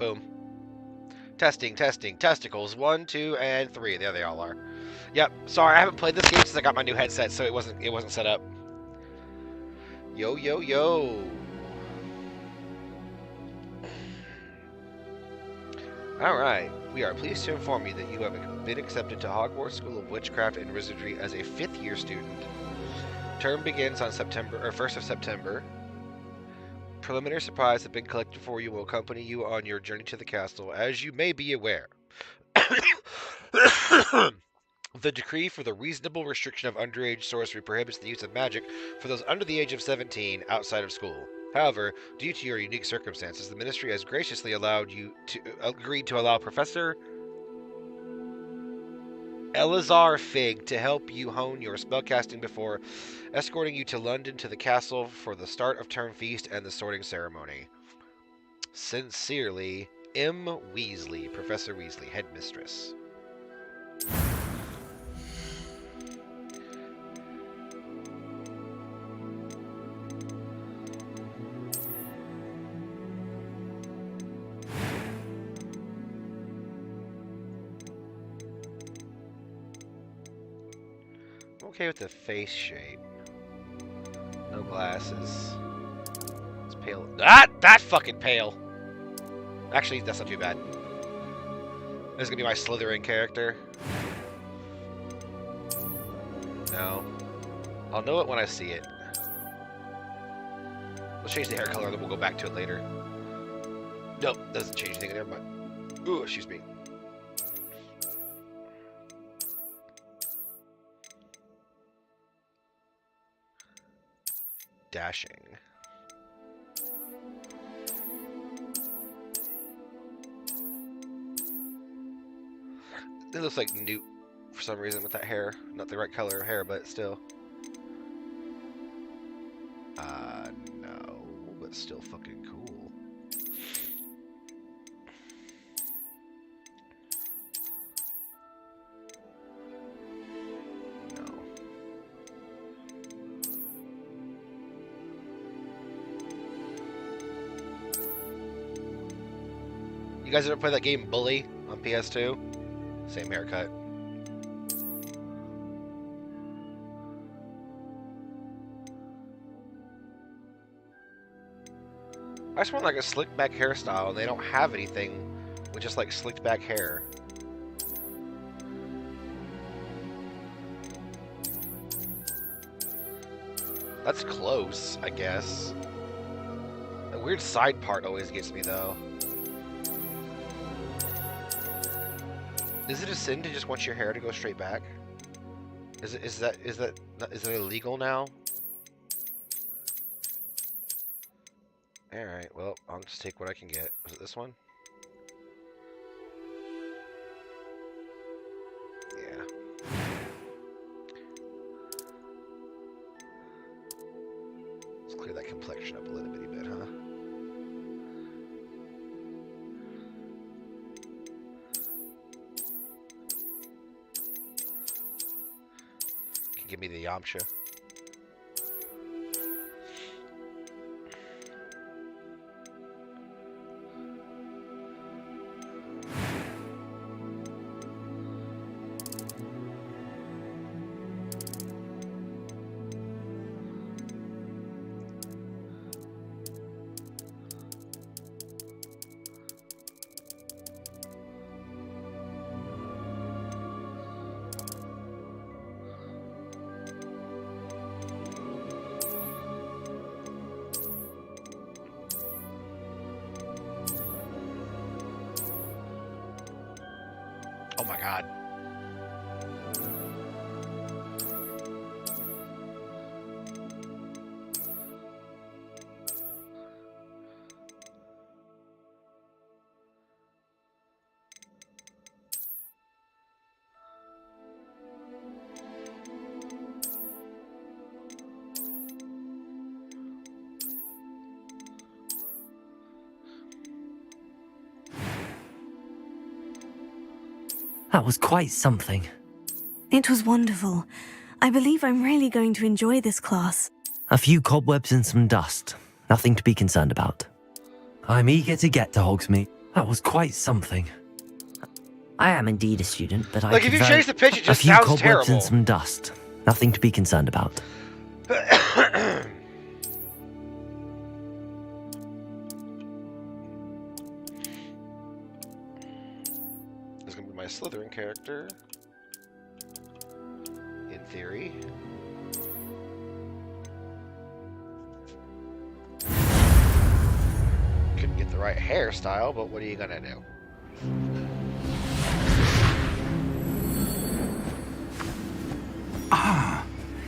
Boom. Testing, testing. Testicles. 1, 2, and 3. There they all are. Yep. Sorry, I haven't played this game since I got my new headset, so it wasn't set up. Yo, yo, yo. Alright. We are pleased to inform you that you have been accepted to Hogwarts School of Witchcraft and Wizardry as a 5th-year student. Term begins on September 1st of September. Preliminary supplies have been collected for you and will accompany you on your journey to the castle. As you may be aware, the decree for the reasonable restriction of underage sorcery prohibits the use of magic for those under the age of 17 outside of school. However, due to your unique circumstances, the Ministry has graciously agreed to allow Professor Elazar Fig to help you hone your spellcasting before escorting you to London to the castle for the start of term feast and the sorting ceremony. Sincerely, M. Weasley, Professor Weasley, Headmistress. Okay with the face shape. No glasses. It's pale. That fucking pale! Actually, that's not too bad. This is gonna be my Slytherin character. No. I'll know it when I see it. Let's change the hair color, then we'll go back to it later. Nope, doesn't change anything there, but... Ooh, excuse me. Dashing. It looks like Newt for some reason with that hair. Not the right color of hair, but still. No. But still fucking cool. No. You guys ever play that game Bully on PS2? Same haircut. I just want like a slicked back hairstyle, and they don't have anything with just like slicked back hair. That's close, I guess. The weird side part always gets me though. Is it a sin to just want your hair to go straight back? Is it illegal now? Alright, well, I'll just take what I can get. Was it this one? Yeah. Let's clear that complexion up a little bitty bit, huh? Can give me the Yamcha. Oh my god. That was quite something. It was wonderful. I believe I'm really going to enjoy this class. A few cobwebs and some dust. Nothing to be concerned about. I'm eager to get to Hogsmeade. That was quite something. I am indeed a student, but I Like, if you change the pitch, it A just few sounds cobwebs terrible. and some dust. Nothing to be concerned about. This is gonna be my Slytherin character. In theory. Couldn't get the right hairstyle, but what are you gonna do?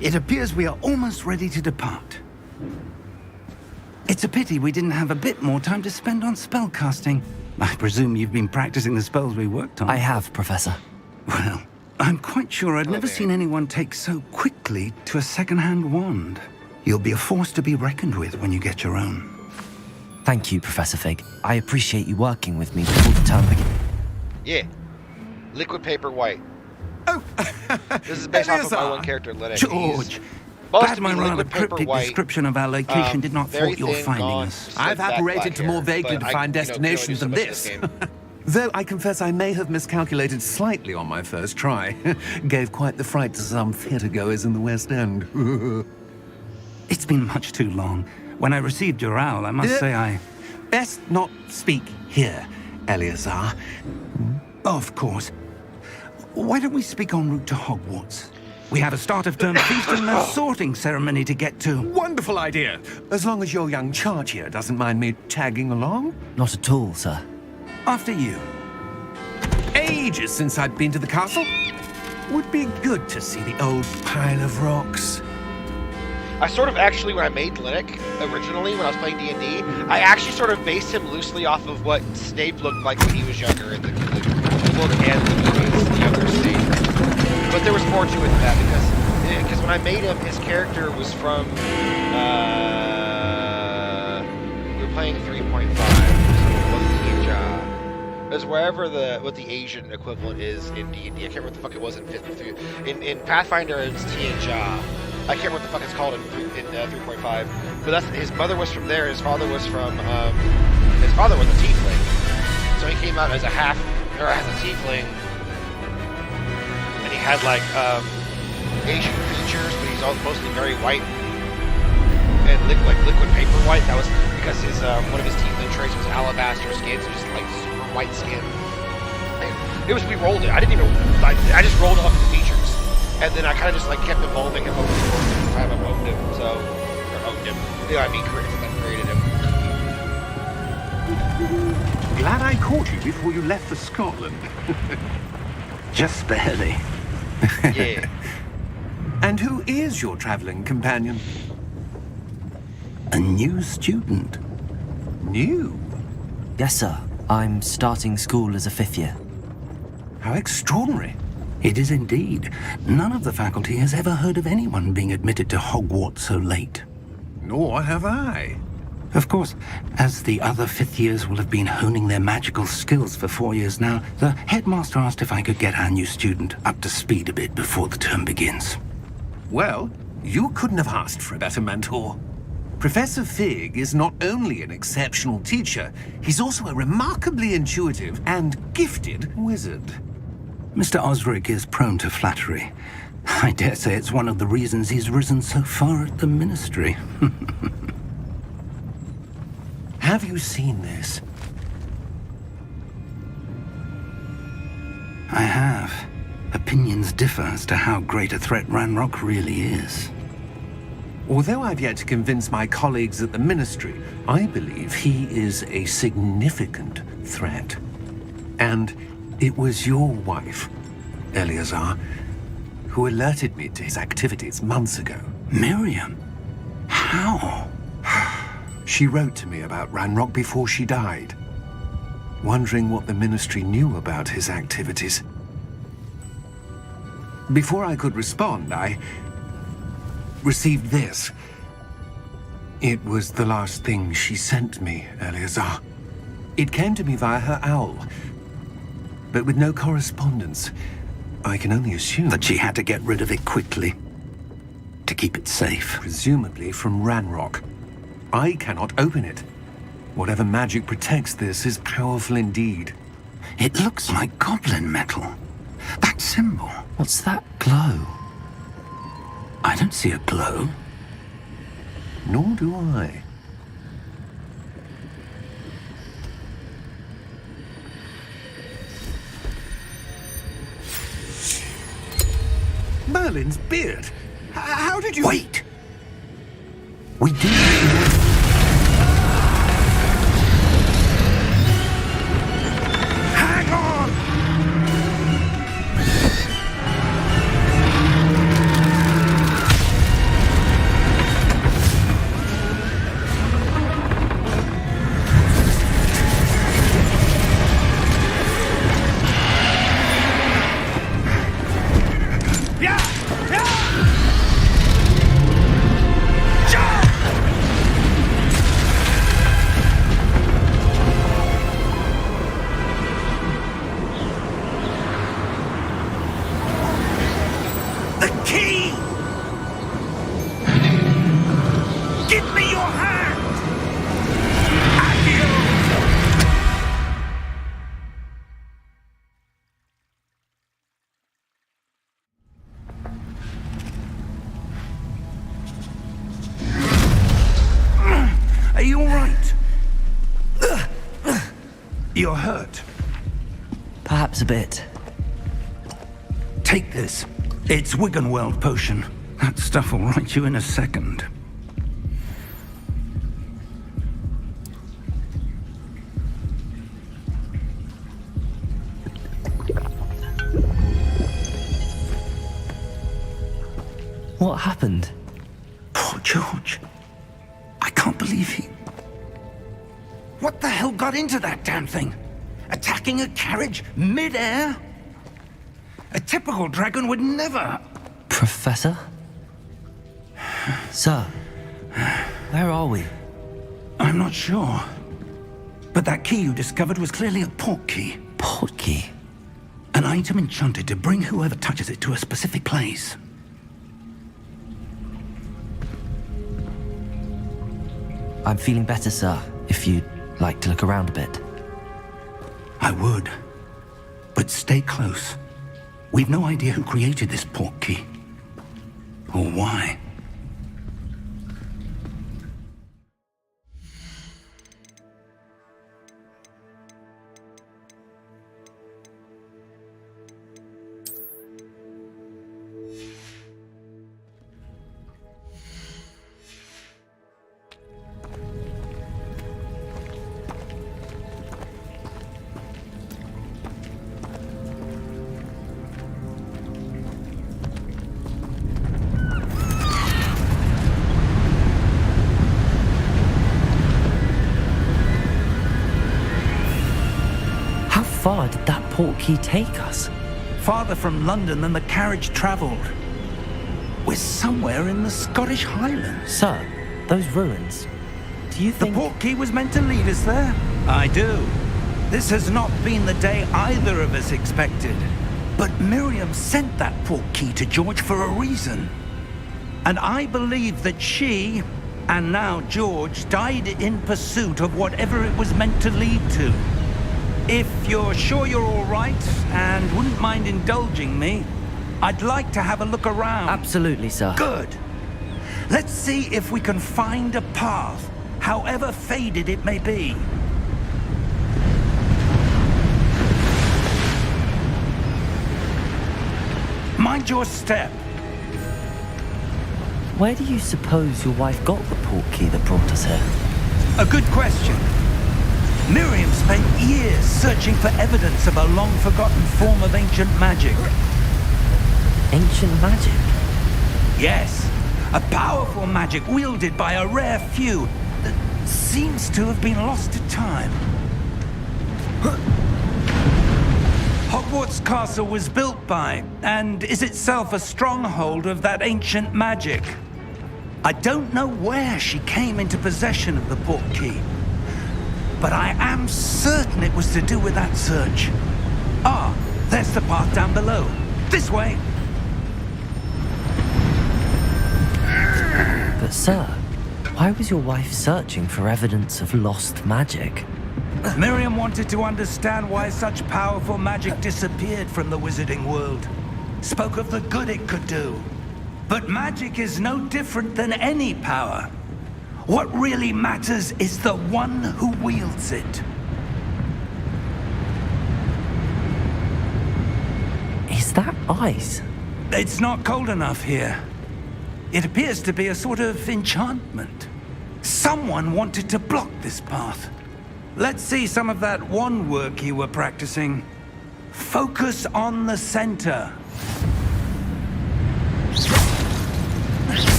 It appears we are almost ready to depart. It's a pity we didn't have a bit more time to spend on spellcasting. I presume you've been practicing the spells we worked on. I have, Professor. Well, I'm quite sure I've never seen anyone take so quickly to a second-hand wand. You'll be a force to be reckoned with when you get your own. Thank you, Professor Fig. I appreciate you working with me before the term begins. Yeah. Liquid paper white. Oh, This is based off of my Eleazar. one character, Lennox. George! Supposed Glad to my be rather liquid paper cryptic white. description of our location did not Very thwart your thin, finding gaunt, us. slick I've back apparated black to hair, more vaguely but I, defined you know, can only do destinations so than much in this. game. Though I confess I may have miscalculated slightly on my first try. Gave quite the fright to some theatre-goers in the West End. It's been much too long. When I received your owl, I must say I... Best not speak here, Eleazar. Of course. Why don't we speak en route to Hogwarts? We have a start-of-term feast and a sorting ceremony to get to. Wonderful idea. As long as your young charge here doesn't mind me tagging along. Not at all, sir. After you. Ages since I'd been to the castle. Would be good to see the old pile of rocks. I sort of actually, when I made Linux originally, when I was playing D&D, I actually sort of based him loosely off of what Snape looked like when he was younger in the book and the movies, the younger Snape. But there was more to it than that, because when I made him, his character was from, we were playing 3.5, so it was wherever what the Asian equivalent is in D&D. I can't remember what the fuck it was in 5th. In Pathfinder, it's Tianjia. I can't remember what the fuck it's called in 3.5, but that's his mother was from there. His father was from his father was a tiefling, so he came out as a as a tiefling, and he had like Asian features, but he's mostly very white and liquid paper white. That was because his one of his tiefling traits was alabaster skin, so just like super white skin. And we rolled it. I didn't even. I just rolled off his features. And then I kind of just like kept evolving him over the course of the time I've owned him. Created him. Glad I caught you before you left for Scotland. Just barely. Yeah. And who is your traveling companion? A new student. New? Yes, sir. I'm starting school as a 5th year. How extraordinary. It is indeed. None of the faculty has ever heard of anyone being admitted to Hogwarts so late. Nor have I. Of course, as the other 5th years will have been honing their magical skills for 4 years now, the headmaster asked if I could get our new student up to speed a bit before the term begins. Well, you couldn't have asked for a better mentor. Professor Fig is not only an exceptional teacher, he's also a remarkably intuitive and gifted wizard. Mr. Osric is prone to flattery. I dare say it's one of the reasons he's risen so far at the ministry. Have you seen this? I have. Opinions differ as to how great a threat Ranrock really is. Although I've yet to convince my colleagues at the ministry, I believe he is a significant threat. And it was your wife, Eleazar, who alerted me to his activities months ago. Miriam? How? She wrote to me about Ranrock before she died, wondering what the ministry knew about his activities. Before I could respond, I received this. It was the last thing she sent me, Eleazar. It came to me via her owl, but with no correspondence. I can only assume That she had to get rid of it quickly. To keep it safe. presumably from Ranrock. I cannot open it. Whatever magic protects this is powerful indeed. It looks like goblin metal. That symbol. What's that glow? I don't see a glow. Nor do I. Merlin's beard. How did you... Wait! We do... Hang on! The key! Give me your hand! Accio! Are you all right? You're hurt. Perhaps a bit. Take this. It's Wiggenweld potion. That stuff will right you in a second. What happened? Poor George. I can't believe he... What the hell got into that damn thing? Attacking a carriage mid-air? A typical dragon would never... Professor? Sir, where are we? I'm not sure. But that key you discovered was clearly a port key. Port key? An item enchanted to bring whoever touches it to a specific place. I'm feeling better, sir, if you'd like to look around a bit. I would. But stay close. We've no idea who created this port key. Or why. How far did that port key take us? Farther from London than the carriage travelled. We're somewhere in the Scottish Highlands. Sir, those ruins. Do you The think... port key was meant to lead us there? I do. This has not been the day either of us expected. But Miriam sent that port key to George for a reason. And I believe that she, and now George, died in pursuit of whatever it was meant to lead to. If you're sure you're all right, and wouldn't mind indulging me, I'd like to have a look around. Absolutely, sir. Good. Let's see if we can find a path, however faded it may be. Mind your step. Where do you suppose your wife got the port key that brought us here? A good question. Miriam spent years searching for evidence of a long-forgotten form of ancient magic. Ancient magic? Yes, a powerful magic wielded by a rare few that seems to have been lost to time. Hogwarts Castle was built by, and is itself a stronghold of that ancient magic. I don't know where she came into possession of the port key, but I am certain it was to do with that search. Ah, there's the path down below. This way. But sir, Why was your wife searching for evidence of lost magic? Miriam wanted to understand why such powerful magic disappeared from the wizarding world. Spoke of the good it could do. But magic is no different than any power. What really matters is the one who wields it. Is that ice? It's not cold enough here. It appears to be a sort of enchantment. Someone wanted to block this path. Let's see some of that wand work you were practicing. Focus on the center.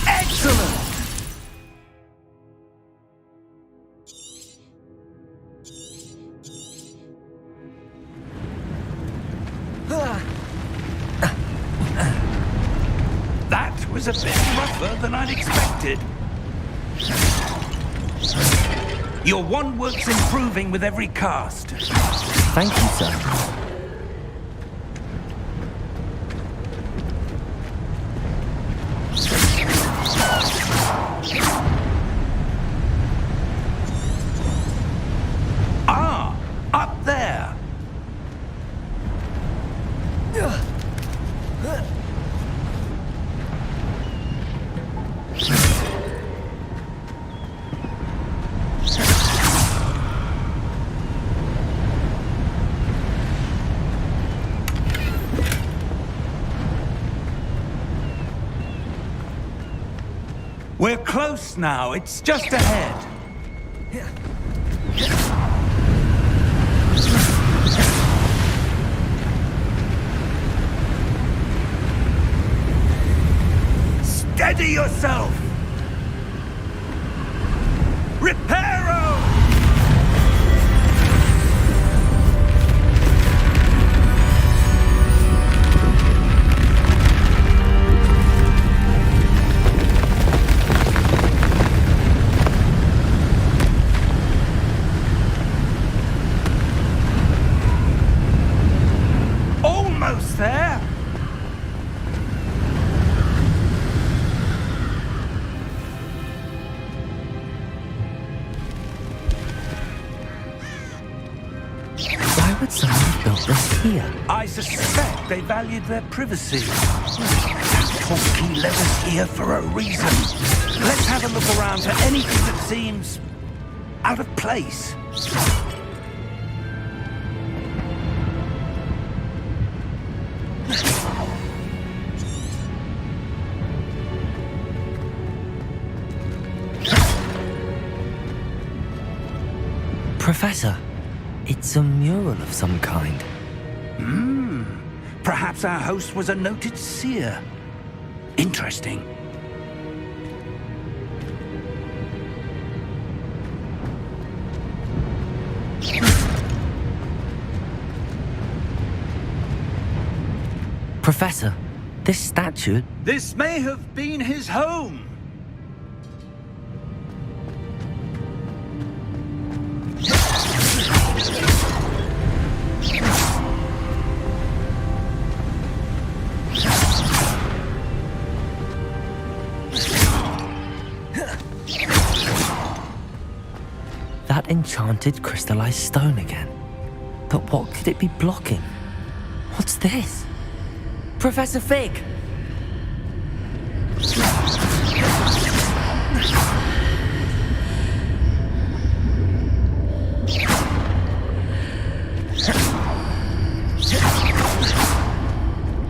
Excellent! That was a bit rougher than I'd expected. Your wand work's improving with every cast. Thank you, sir. Ah, up there. We're close now. It's just ahead. Steady yourself! Reparo! Almost there! Why would someone have built this here? I suspect they valued their privacy. That portkey led us here for a reason. Let's have a look around for anything that seems out of place. Professor, it's a mural of some kind. Perhaps our host was a noted seer. Interesting. Professor, this statue... This may have been his home. That enchanted crystallized stone again. But what could it be blocking? What's this? Professor Fig!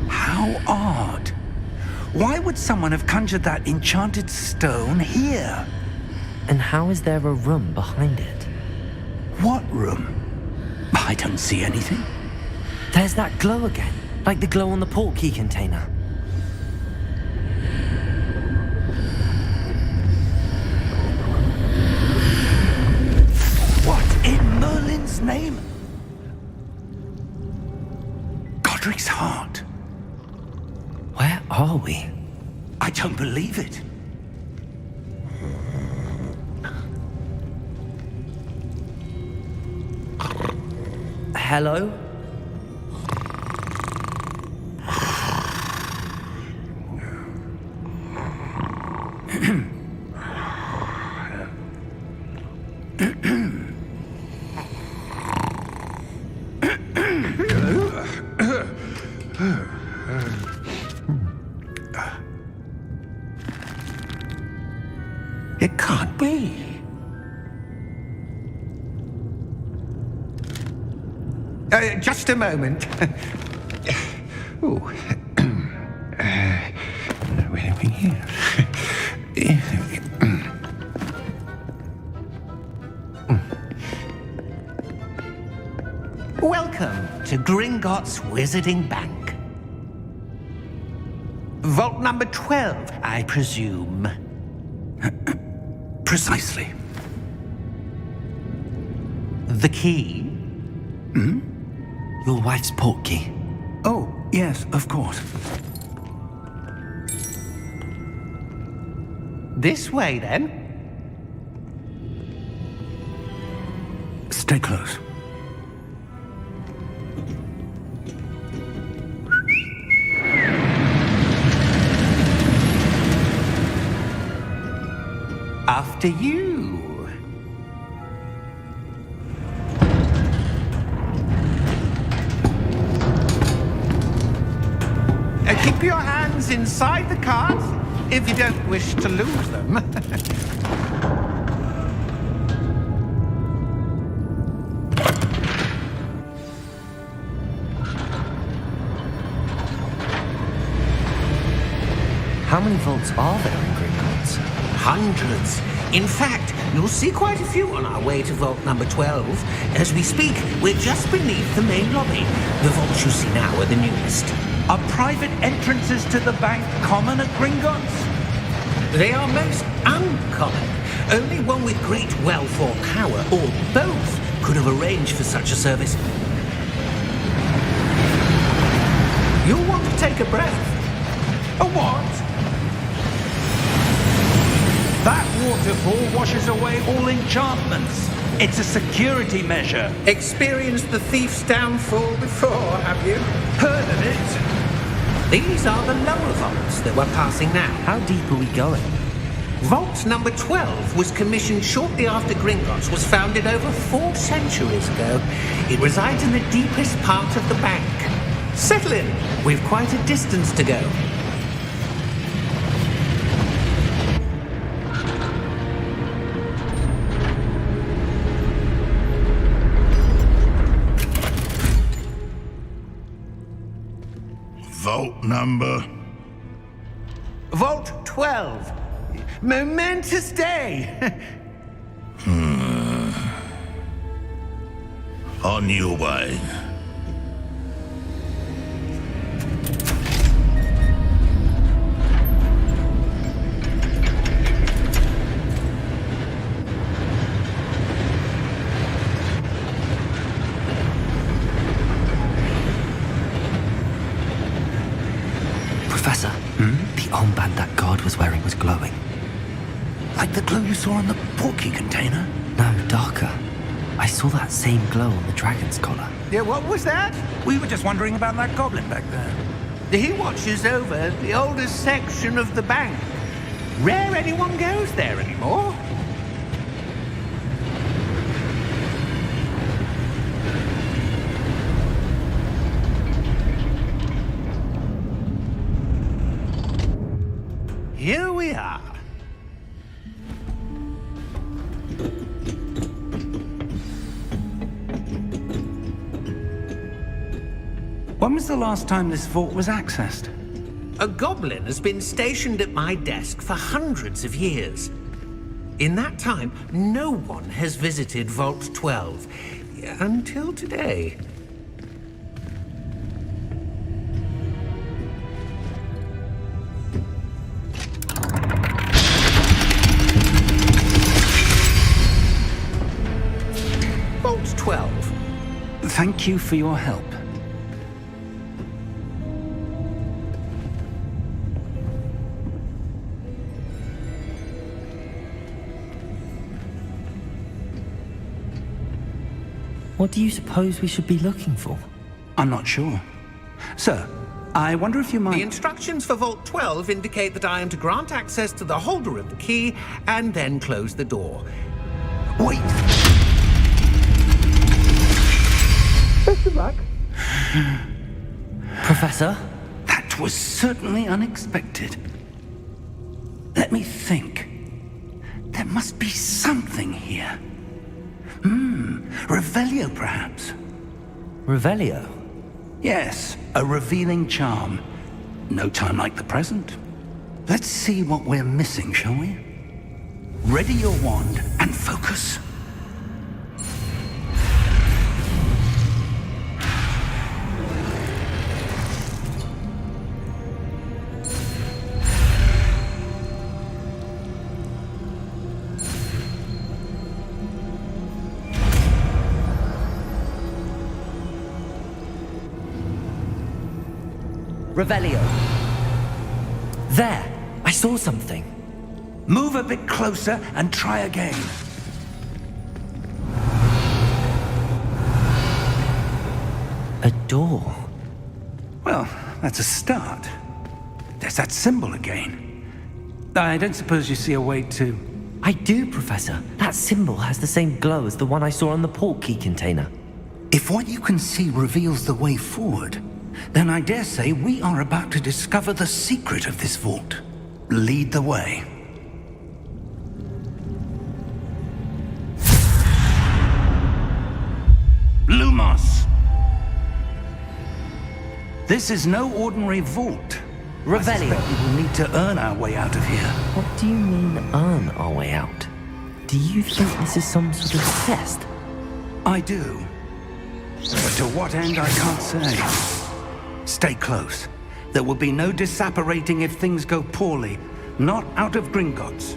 How odd. Why would someone have conjured that enchanted stone here? And how is there a room behind it? What room? I don't see anything. There's that glow again, like the glow on the portkey container. What in Merlin's name? Godric's heart. Where are we? I don't believe it. Hello? Just a moment. Ooh. Where are we here? Welcome to Gringotts Wizarding Bank. Vault number 12, I presume. Precisely. The key? Your wife's portkey. Oh, yes, of course. This way, then. Stay close. After you. Keep your hands inside the cards if you don't wish to lose them. How many vaults are there in Gringotts? Hundreds. In fact, you'll see quite a few on our way to vault number 12. As we speak, we're just beneath the main lobby. The vaults you see now are the newest. Are private entrances to the bank common at Gringotts? They are most uncommon. Only one with great wealth or power, or both, could have arranged for such a service. You'll want to take a breath. A what? That waterfall washes away all enchantments. It's a security measure. Experienced the thief's downfall before, have you? Heard of it? These are the lower vaults that we're passing now. How deep are we going? Vault number 12 was commissioned shortly after Gringotts was founded over 4 centuries ago. It resides in the deepest part of the bank. Settle in. We've quite a distance to go. Vault number? Vault 12. Momentous day. On your way. Professor, the armband that guard was wearing was glowing. Like the glow you saw on the portkey container? No, darker. I saw that same glow on the dragon's collar. Yeah, what was that? We were just wondering about that goblin back there. He watches over the oldest section of the bank. Rare anyone goes there anymore. Here we are. When was the last time this vault was accessed? A goblin has been stationed at my desk for hundreds of years. In that time, no one has visited Vault 12. Until today. Vault 12. Thank you for your help. What do you suppose we should be looking for? I'm not sure. Sir, I wonder if you might... The instructions for Vault 12 indicate that I am to grant access to the holder of the key and then close the door. Wait! Best of luck. Professor? That was certainly unexpected. Let me think. There must be something here. Revelio, perhaps. Revelio? Yes, a revealing charm. No time like the present. Let's see what we're missing, shall we? Ready your wand and focus. Revelio. There! I saw something. Move a bit closer and try again. A door. Well, that's a start. There's that symbol again. I don't suppose you see a way to... I do, Professor. That symbol has the same glow as the one I saw on the port key container. If what you can see reveals the way forward, then I dare say we are about to discover the secret of this vault. Lead the way. Lumos! This is no ordinary vault. Revelio. I suspect we will need to earn our way out of here. What do you mean, earn our way out? Do you think this is some sort of test? I do. But to what end, I can't say. Stay close. There will be no disapparating if things go poorly. Not out of Gringotts.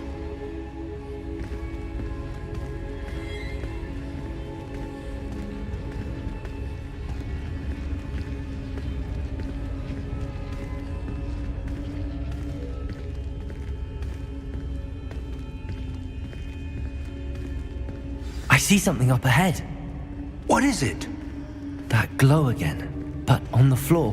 I see something up ahead. What is it? That glow again, but on the floor.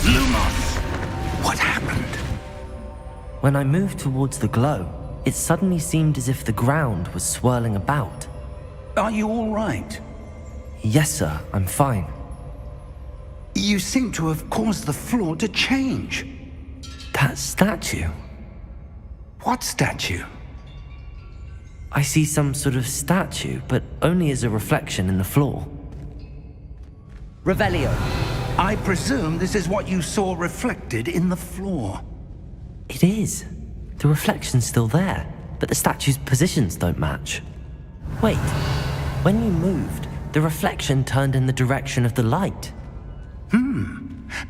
Lumos! What happened? When I moved towards the glow, it suddenly seemed as if the ground was swirling about. Are you all right? Yes, sir, I'm fine. You seem to have caused the floor to change. That statue? What statue? I see some sort of statue, but only as a reflection in the floor. Revelio. I presume this is what you saw reflected in the floor. It is. The reflection's still there, but the statue's positions don't match. Wait, when you moved, the reflection turned in the direction of the light.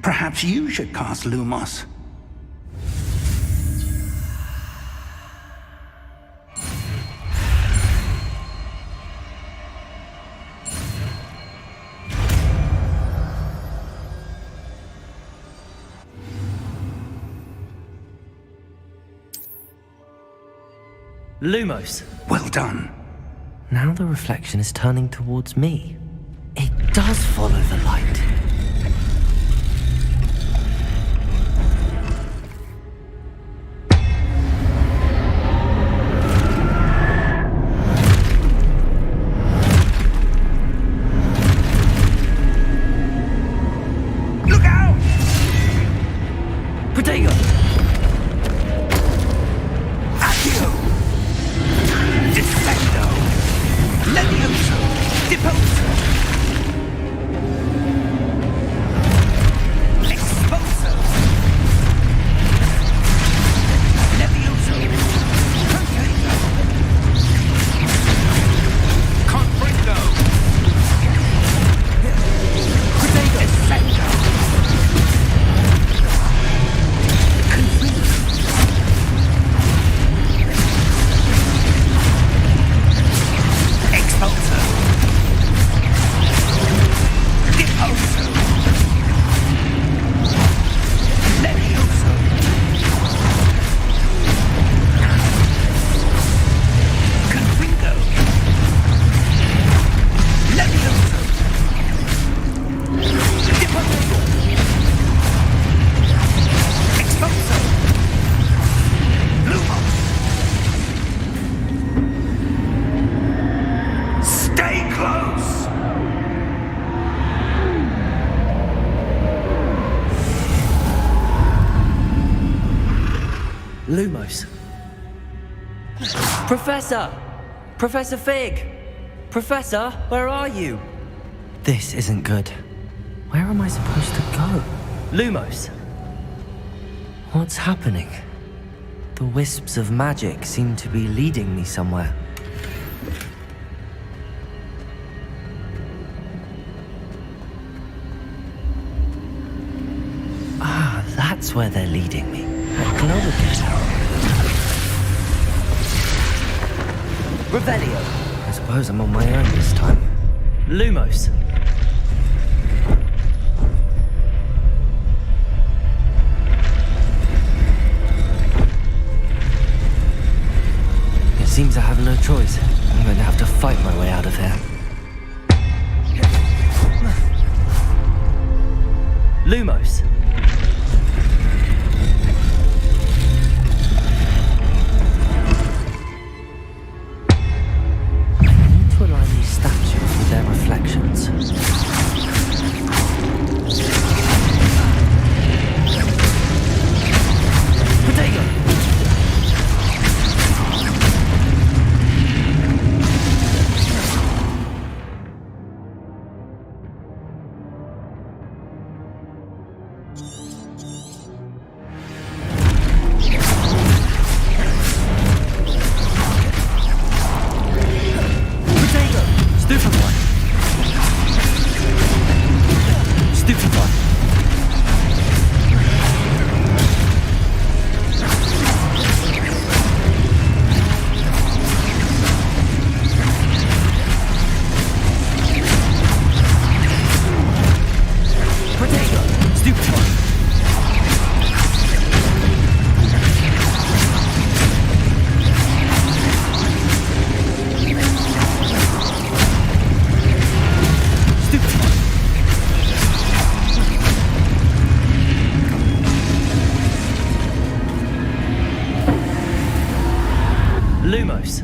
Perhaps you should cast Lumos. Lumos. Well done. Now the reflection is turning towards me. It does follow the light. Look out! Protego! Accio! Defendo! Levioso! Deposo! Exposo! Levioso! Protego! Confringo! Protego! Defendo! Confringo! Exposo! Lumos. Professor! Professor Fig! Professor, where are you? This isn't good. Where am I supposed to go? Lumos! What's happening? The wisps of magic seem to be leading me somewhere. Ah, that's where they're leading me. That glow again. Revelio! I suppose I'm on my own this time. Lumos! It seems I have no choice. I'm going to have to fight my way out of here. Lumos! To align these statues with their reflections. Potato! Lumos.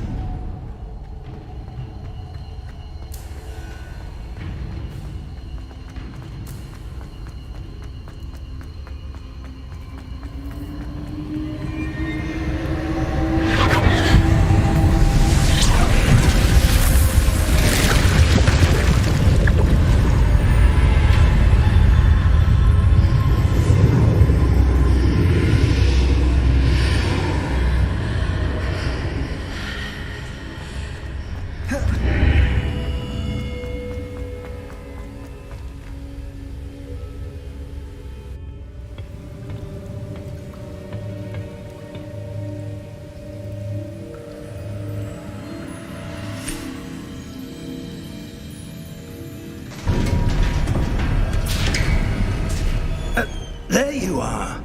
There you are.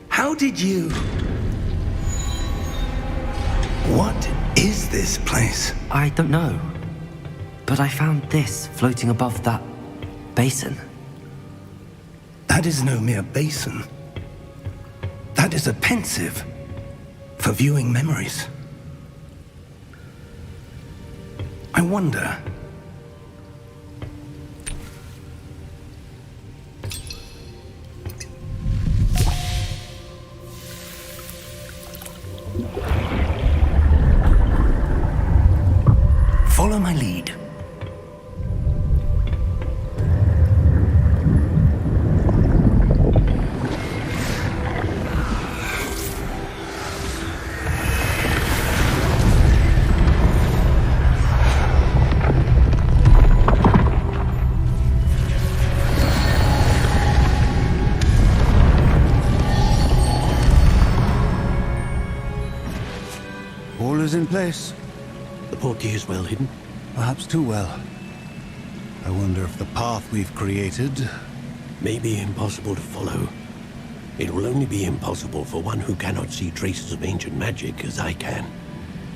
How did you... What is this place? I don't know. But I found this floating above that basin. That is no mere basin. That is a pensive for viewing memories. I wonder... Follow my lead. All is in place. The portkey is well hidden. Perhaps too well. I wonder if the path we've created... May be impossible to follow. It will only be impossible for one who cannot see traces of ancient magic as I can.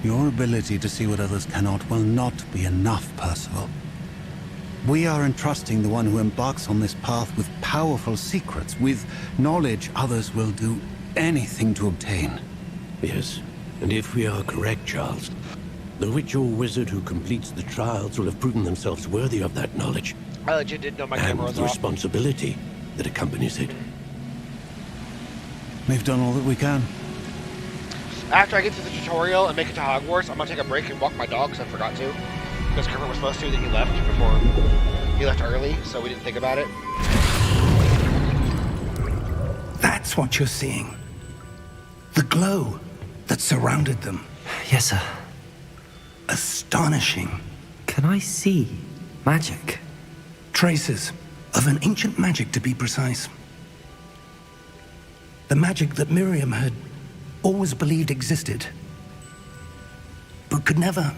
Your ability to see what others cannot will not be enough, Percival. We are entrusting the one who embarks on this path with powerful secrets, with knowledge others will do anything to obtain. Yes, and if we are correct, Charles, the witch or wizard who completes the trials will have proven themselves worthy of that knowledge. I legit didn't know my camera was the off. responsibility that accompanies it. We've done all that we can. after I get through the tutorial and make it to Hogwarts, I'm gonna take a break and walk my dog because I forgot to. Because Kermit was supposed to, then he left before he left early, so we didn't think about it. That's what you're seeing. The glow that surrounded them. Yes, sir. Astonishing. Can I see magic? Traces of an ancient magic, to be precise. The magic that Miriam had always believed existed, but could never.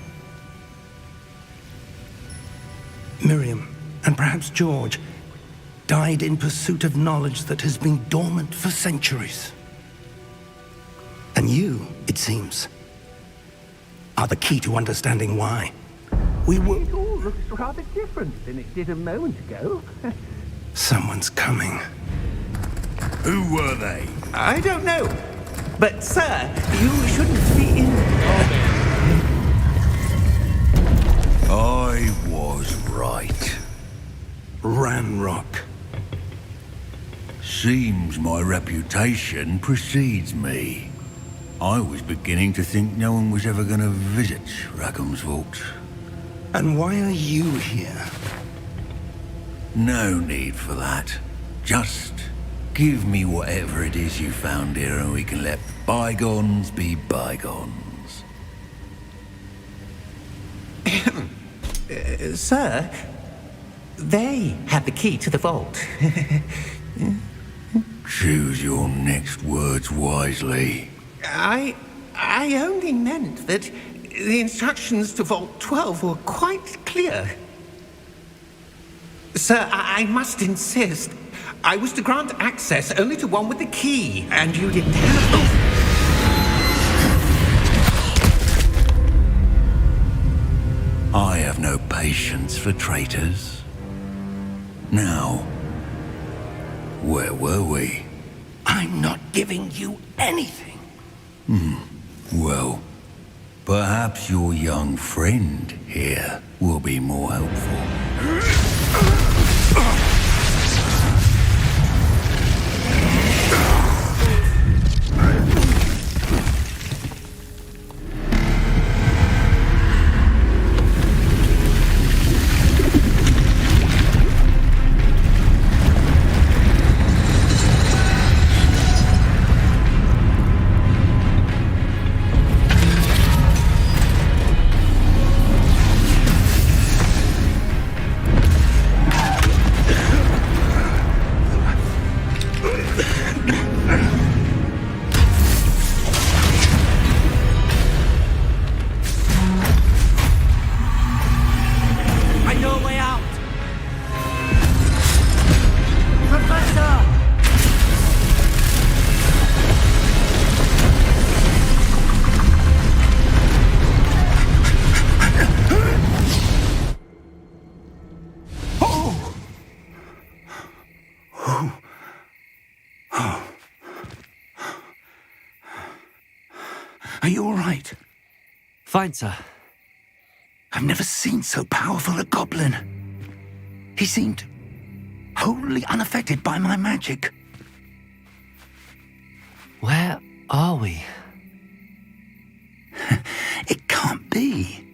Miriam, and perhaps George, died in pursuit of knowledge that has been dormant for centuries. And you, it seems, are the key to understanding why. We will. It all looks rather different than it did a moment ago. Someone's coming. Who were they? I don't know. But, sir, you shouldn't be in... I was right. Ranrock. Seems my reputation precedes me. I was beginning to think no one was ever going to visit Rackham's Vault. And why are you here? No need for that. Just give me whatever it is you found here and we can let bygones be bygones. Sir, they had the key to the vault. Choose your next words wisely. I only meant that the instructions to Vault 12 were quite clear. Sir, I must insist. I was to grant access only to one with the key, and you didn't have... I have no patience for traitors. Now, where were we? I'm not giving you anything. Well, perhaps your young friend here will be more helpful. Are you all right? Fine, sir. I've never seen so powerful a goblin. He seemed wholly unaffected by my magic. Where are we? It can't be.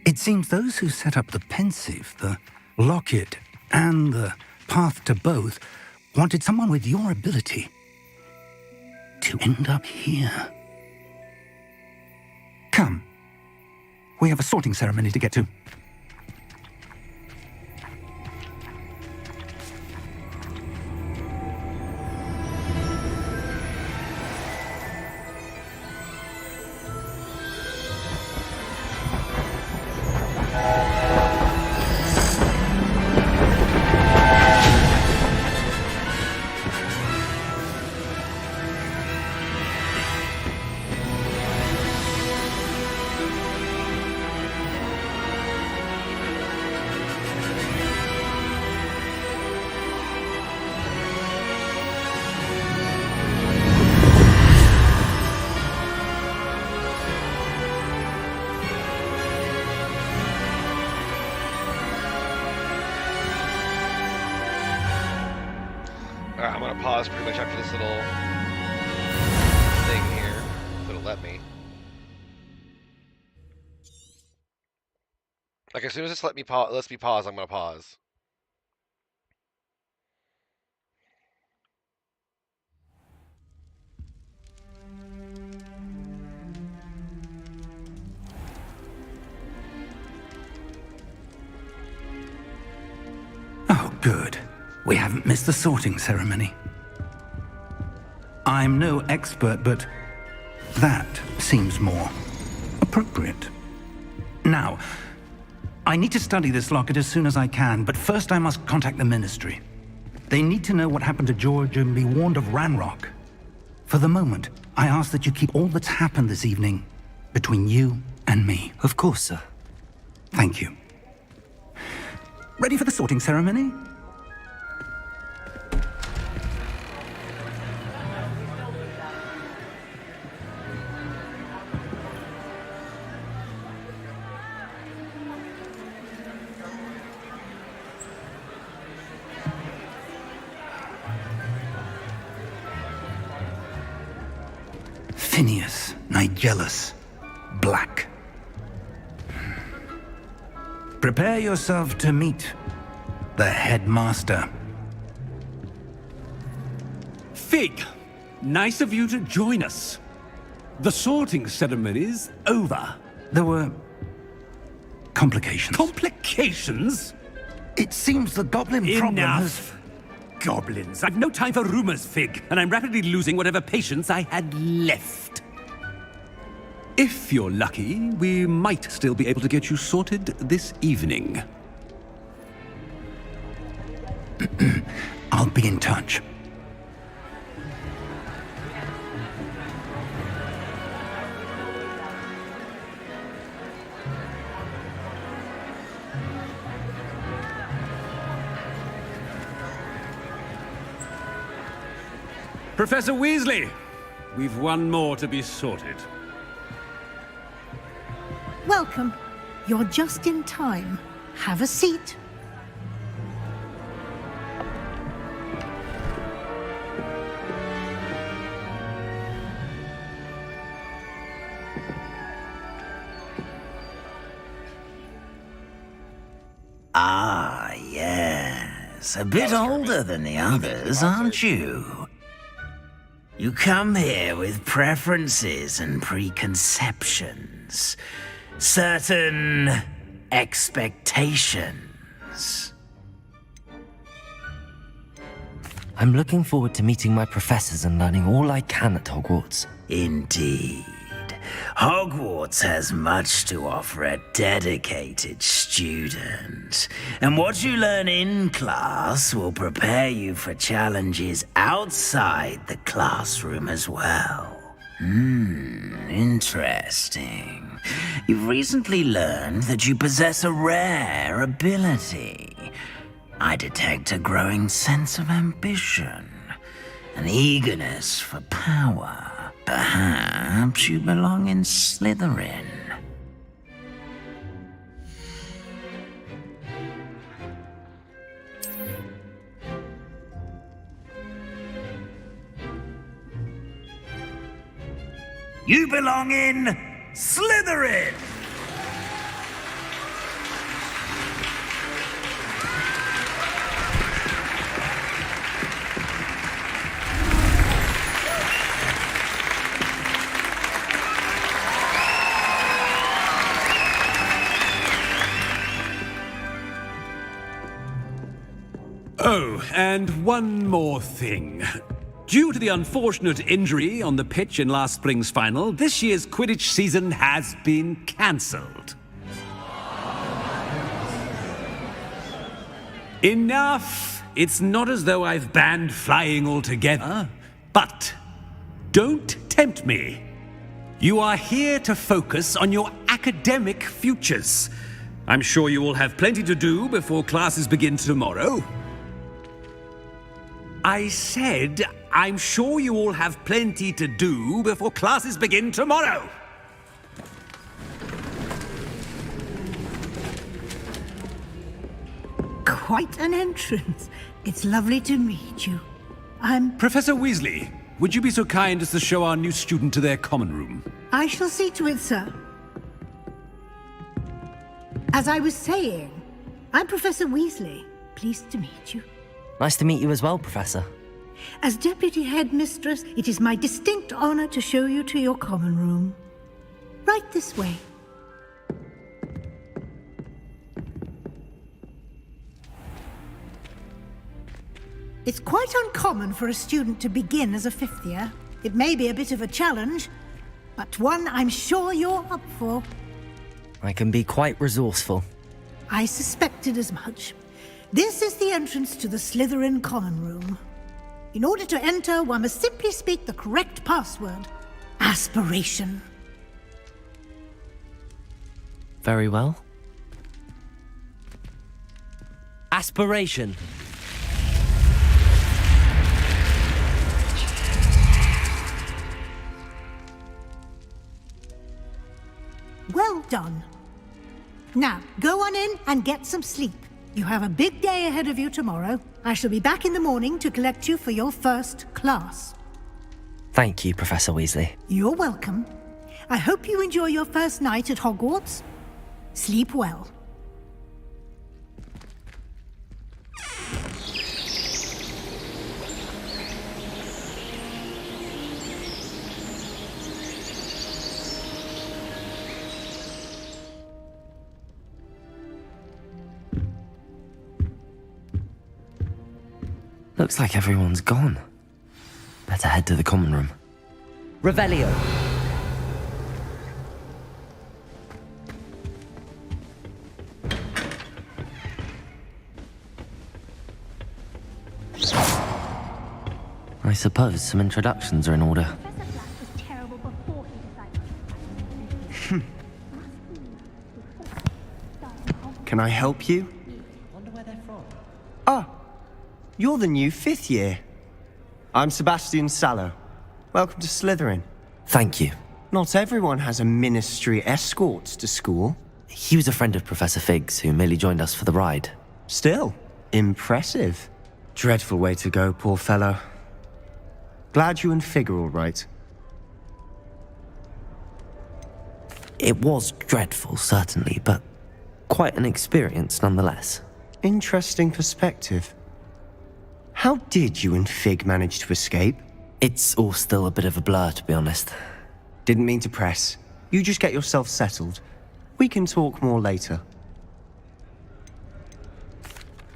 It seems those who set up the pensive, the locket, and the path to both wanted someone with your ability to end up here. Come. We have a sorting ceremony to get to. Alright, I'm gonna pause pretty much after this little thing here. let me. Like, as soon as it's lets me pause, I'm gonna pause. Oh, good. We haven't missed the sorting ceremony. I'm no expert, but that seems more appropriate. Now, I need to study this locket as soon as I can, but first I must contact the Ministry. They need to know what happened to George and be warned of Ranrock. For the moment, I ask that you keep all that's happened this evening between you and me. Of course, sir. Thank you. Ready for the sorting ceremony? Phineas, Nigellus, Black. Prepare yourself to meet the headmaster. Fig, nice of you to join us. The sorting ceremony's over. There were complications. Complications? It seems the goblin problem has... Enough! Goblins. I've no time for rumors, Fig, and I'm rapidly losing whatever patience I had left. If you're lucky, we might still be able to get you sorted this evening. I'll be in touch. Professor Weasley, we've one more to be sorted. Welcome. You're just in time. Have a seat. Ah, yes. A bit older than the others, aren't you? You come here with preferences and preconceptions. Certain expectations. I'm looking forward to meeting my professors and learning all I can at Hogwarts. Indeed. Hogwarts has much to offer a dedicated student. And what you learn in class will prepare you for challenges outside the classroom as well. Interesting. You've recently learned that you possess a rare ability. I detect a growing sense of ambition, an eagerness for power. Perhaps you belong in Slytherin. You belong in Slytherin! Oh, and one more thing. Due to the unfortunate injury on the pitch in last spring's final, this year's Quidditch season has been cancelled. Enough! It's not as though I've banned flying altogether, but don't tempt me. You are here to focus on your academic futures. I'm sure you will have plenty to do before classes begin tomorrow. I said, I'm sure you all have plenty to do before classes begin tomorrow. Quite an entrance. It's lovely to meet you. I'm... Professor Weasley, would you be so kind as to show our new student to their common room? I shall see to it, sir. As I was saying, I'm Professor Weasley. Pleased to meet you. Nice to meet you as well, Professor. As Deputy Headmistress, it is my distinct honor to show you to your common room. Right this way. It's quite uncommon for a student to begin as a fifth year. It may be a bit of a challenge, but one I'm sure you're up for. I can be quite resourceful. I suspected as much. This is the entrance to the Slytherin common room. In order to enter, one must simply speak the correct password. Aspiration. Very well. Aspiration. Well done. Now, go on in and get some sleep. You have a big day ahead of you tomorrow. I shall be back in the morning to collect you for your first class. Thank you, Professor Weasley. You're welcome. I hope you enjoy your first night at Hogwarts. Sleep well. Looks like everyone's gone. Better head to the common room. Revelio. I suppose some introductions are in order. Can I help you? Wonder where they're from. Ah, you're the new fifth year. I'm Sebastian Sallow. Welcome to Slytherin. Thank you. Not everyone has a ministry escort to school. He was a friend of Professor Fig's who merely joined us for the ride. Still, impressive. Dreadful way to go, poor fellow. Glad you and Fig are all right. It was dreadful, certainly, but quite an experience nonetheless. Interesting perspective. How did you and Fig manage to escape? It's all still a bit of a blur, to be honest. Didn't mean to press. You just get yourself settled. We can talk more later.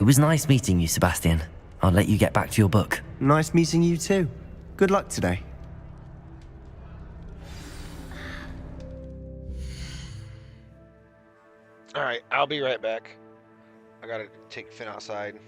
It was nice meeting you, Sebastian. I'll let you get back to your book. Nice meeting you too. Good luck today. Alright, I'll be right back. I gotta take Finn outside.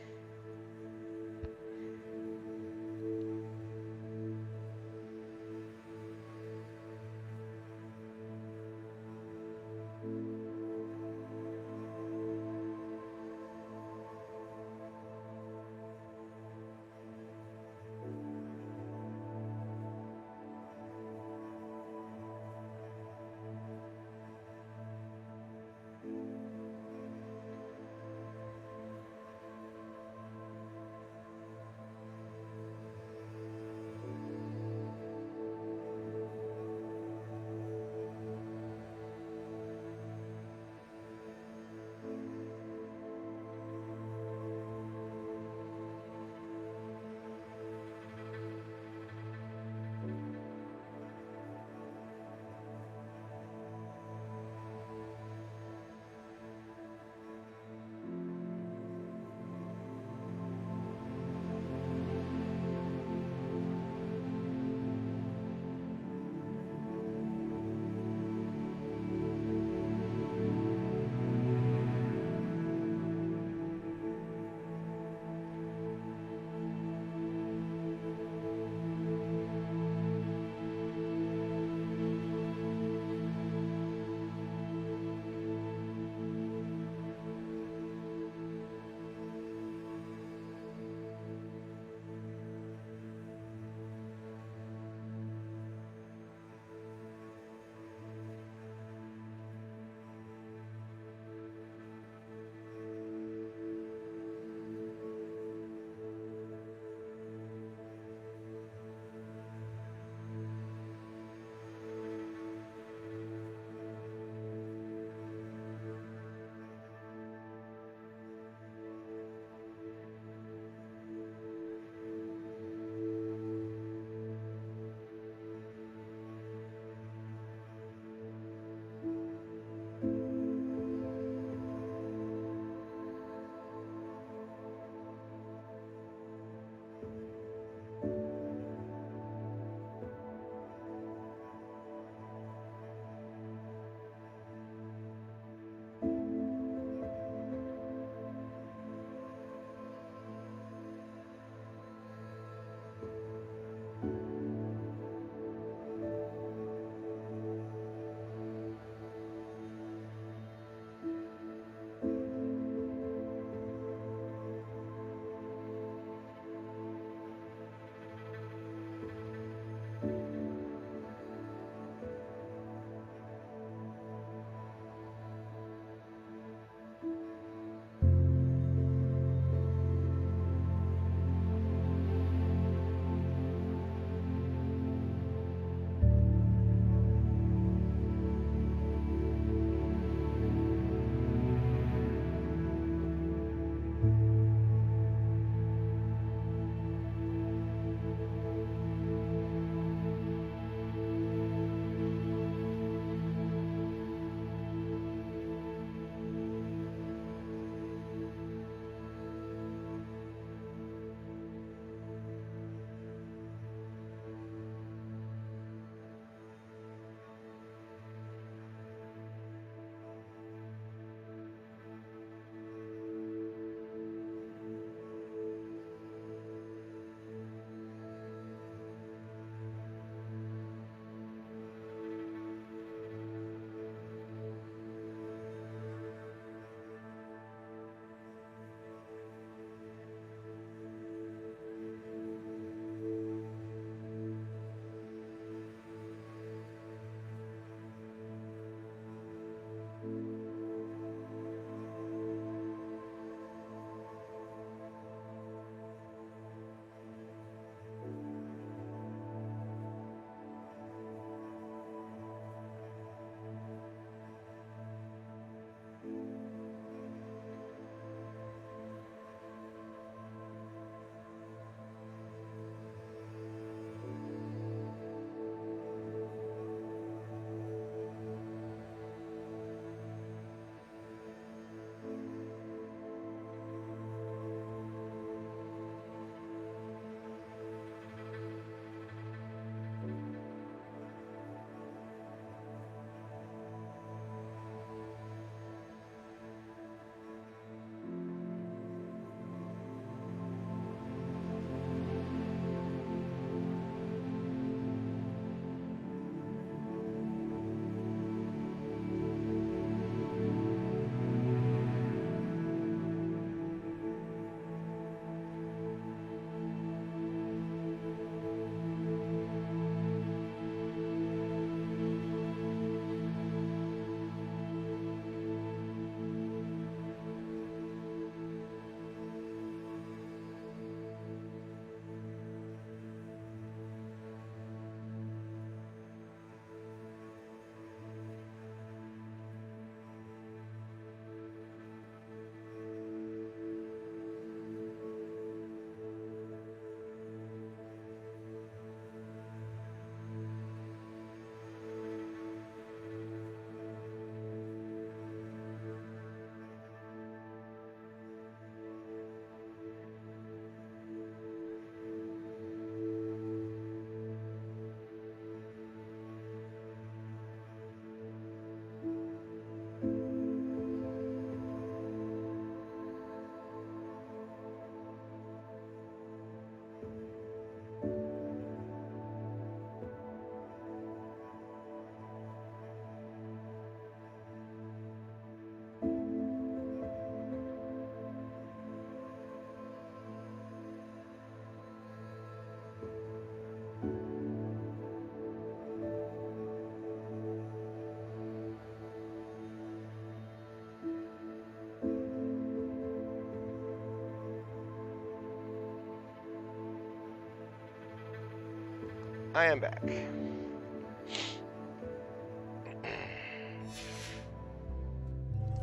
I am back.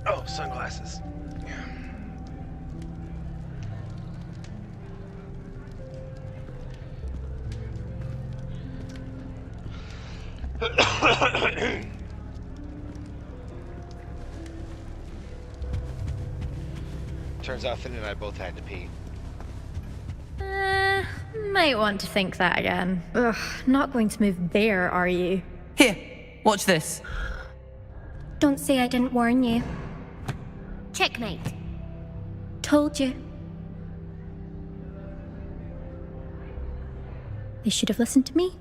Oh, sunglasses. Turns out Finn and I both had to pee. Might want to think that again. Ugh, not going to move there, are you? Here, watch this. Don't say I didn't warn you. Checkmate. Told you. They should have listened to me.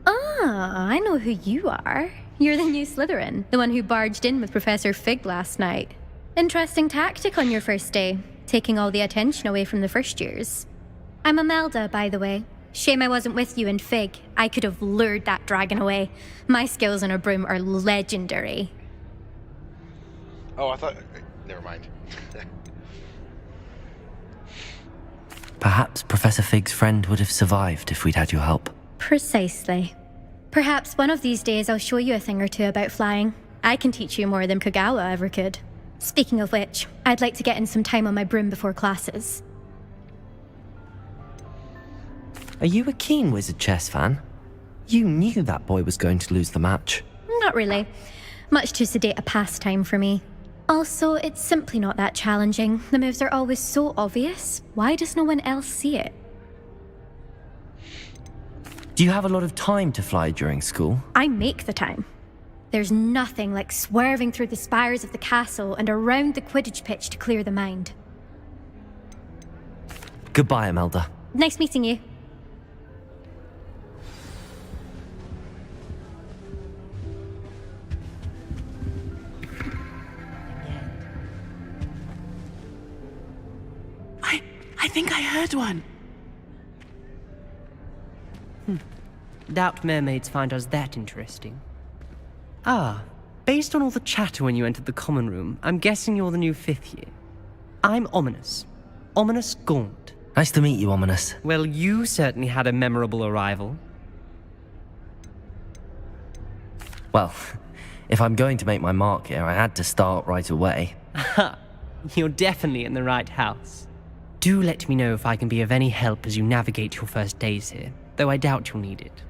Ah, I know who you are. You're the new Slytherin, the one who barged in with Professor Fig last night. Interesting tactic on your first day, taking all the attention away from the first years. I'm Imelda, by the way. Shame I wasn't with you in Fig. I could have lured that dragon away. My skills on a broom are legendary. Oh, I thought... Never mind. Perhaps Professor Fig's friend would have survived if we'd had your help. Precisely. Perhaps one of these days I'll show you a thing or two about flying. I can teach you more than Kogawa ever could. Speaking of which, I'd like to get in some time on my broom before classes. Are you a keen Wizard Chess fan? You knew that boy was going to lose the match. Not really. Much too sedate a pastime for me. Also, it's simply not that challenging. The moves are always so obvious. Why does no one else see it? Do you have a lot of time to fly during school? I make the time. There's nothing like swerving through the spires of the castle and around the Quidditch pitch to clear the mind. Goodbye, Imelda. Nice meeting you. I think I heard one. Doubt mermaids find us that interesting. Ah, based on all the chatter when you entered the common room, I'm guessing you're the new 5th year. I'm Ominous. Ominous Gaunt. Nice to meet you, Ominous. Well, you certainly had a memorable arrival. Well, if I'm going to make my mark here, I had to start right away. Ha! You're definitely in the right house. Do let me know if I can be of any help as you navigate your first days here, though I doubt you'll need it.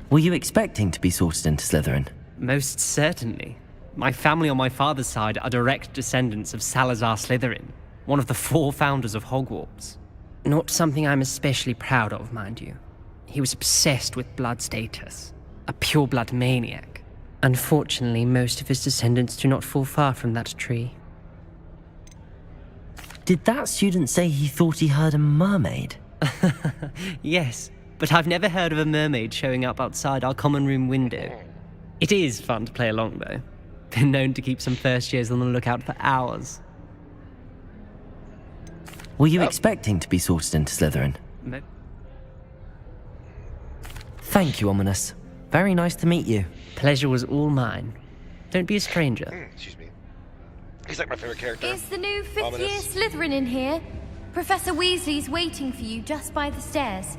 Were you expecting to be sorted into Slytherin? Most certainly. My family on my father's side are direct descendants of Salazar Slytherin, one of the 4 founders of Hogwarts. Not something I'm especially proud of, mind you. He was obsessed with blood status, a pure-blood maniac. Unfortunately, most of his descendants do not fall far from that tree. Did that student say he thought he heard a mermaid? Yes, but I've never heard of a mermaid showing up outside our common room window. It is fun to play along, though. Been known to keep some first years on the lookout for hours. Were you expecting to be sorted into Slytherin? No. Thank you, Ominous. Very nice to meet you. Pleasure was all mine. Don't be a stranger. Excuse me. He's like my favorite character. Is the new 5th Ominous. year Slytherin in here? Professor Weasley's waiting for you just by the stairs.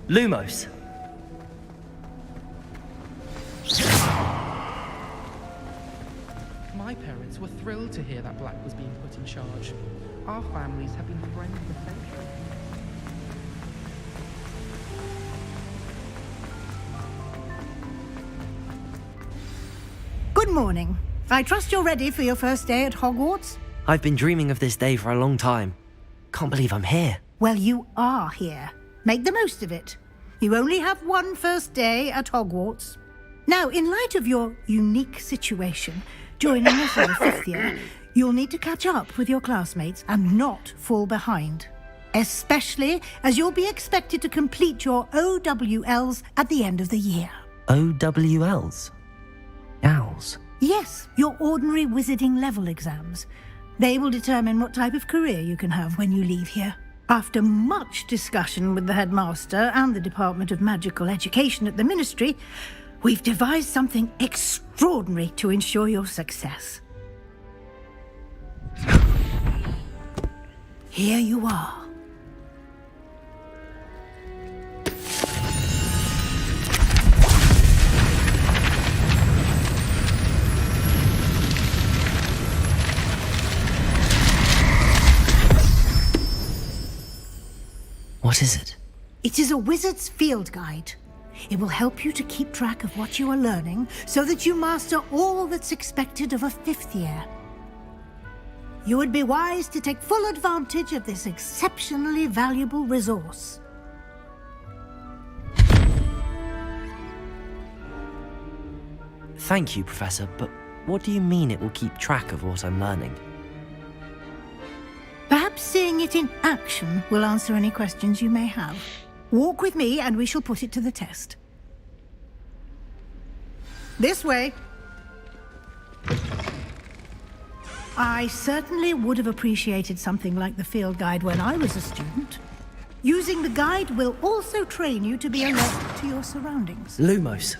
Lumos. My parents were thrilled to hear that Black was being put in charge. Our families have been friends for centuries. Good morning. I trust you're ready for your first day at Hogwarts? I've been dreaming of this day for a long time. Can't believe I'm here. Well, you are here. Make the most of it. You only have one first day at Hogwarts. Now, in light of your unique situation, joining us as a 5th year, you'll need to catch up with your classmates and not fall behind. Especially as you'll be expected to complete your OWLs at the end of the year. OWLs? Owls? Yes, your ordinary wizarding level exams. They will determine what type of career you can have when you leave here. After much discussion with the headmaster and the Department of Magical Education at the Ministry, we've devised something extraordinary to ensure your success. Here you are. What is it? It is a wizard's field guide. It will help you to keep track of what you are learning so that you master all that's expected of a 5th year. You would be wise to take full advantage of this exceptionally valuable resource. Thank you, Professor, but what do you mean it will keep track of what I'm learning? Perhaps seeing it in action will answer any questions you may have. Walk with me and we shall put it to the test. This way. I certainly would have appreciated something like the field guide when I was a student. Using the guide will also train you to be alert to your surroundings. Lumos.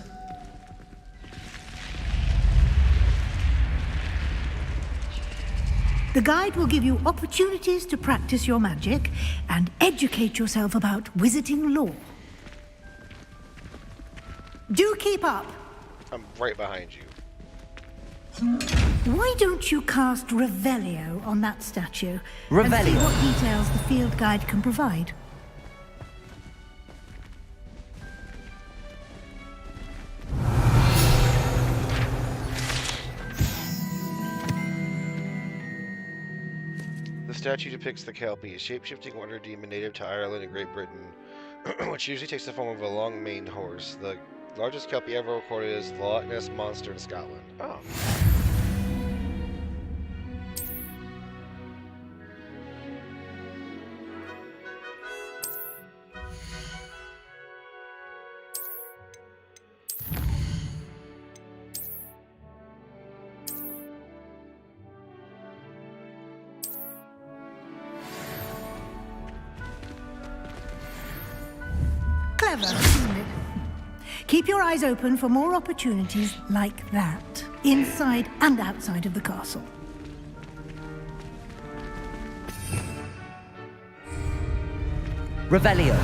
The guide will give you opportunities to practice your magic and educate yourself about wizarding lore. Do keep up. I'm right behind you. Why don't you cast Revelio on that statue? Revelio? And see what details the field guide can provide. The statue depicts the Kelpie, a shape-shifting wonder demon native to Ireland and Great Britain, which usually takes the form of a long-maned horse. The largest Kelpie ever recorded is the Loch Ness Monster in Scotland. Oh. Clever, isn't it? Keep your eyes open for more opportunities like that, inside and outside of the castle. Revelio.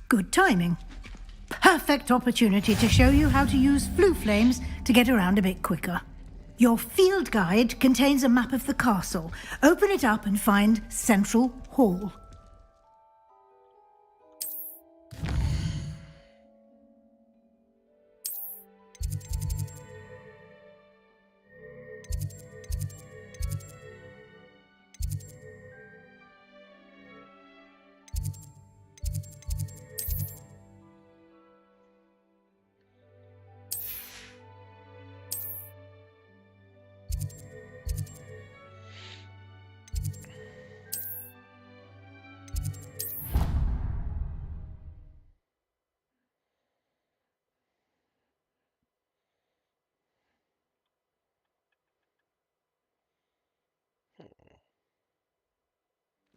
Good timing. Perfect opportunity to show you how to use flue flames to get around a bit quicker. Your field guide contains a map of the castle. Open it up and find Central Hall.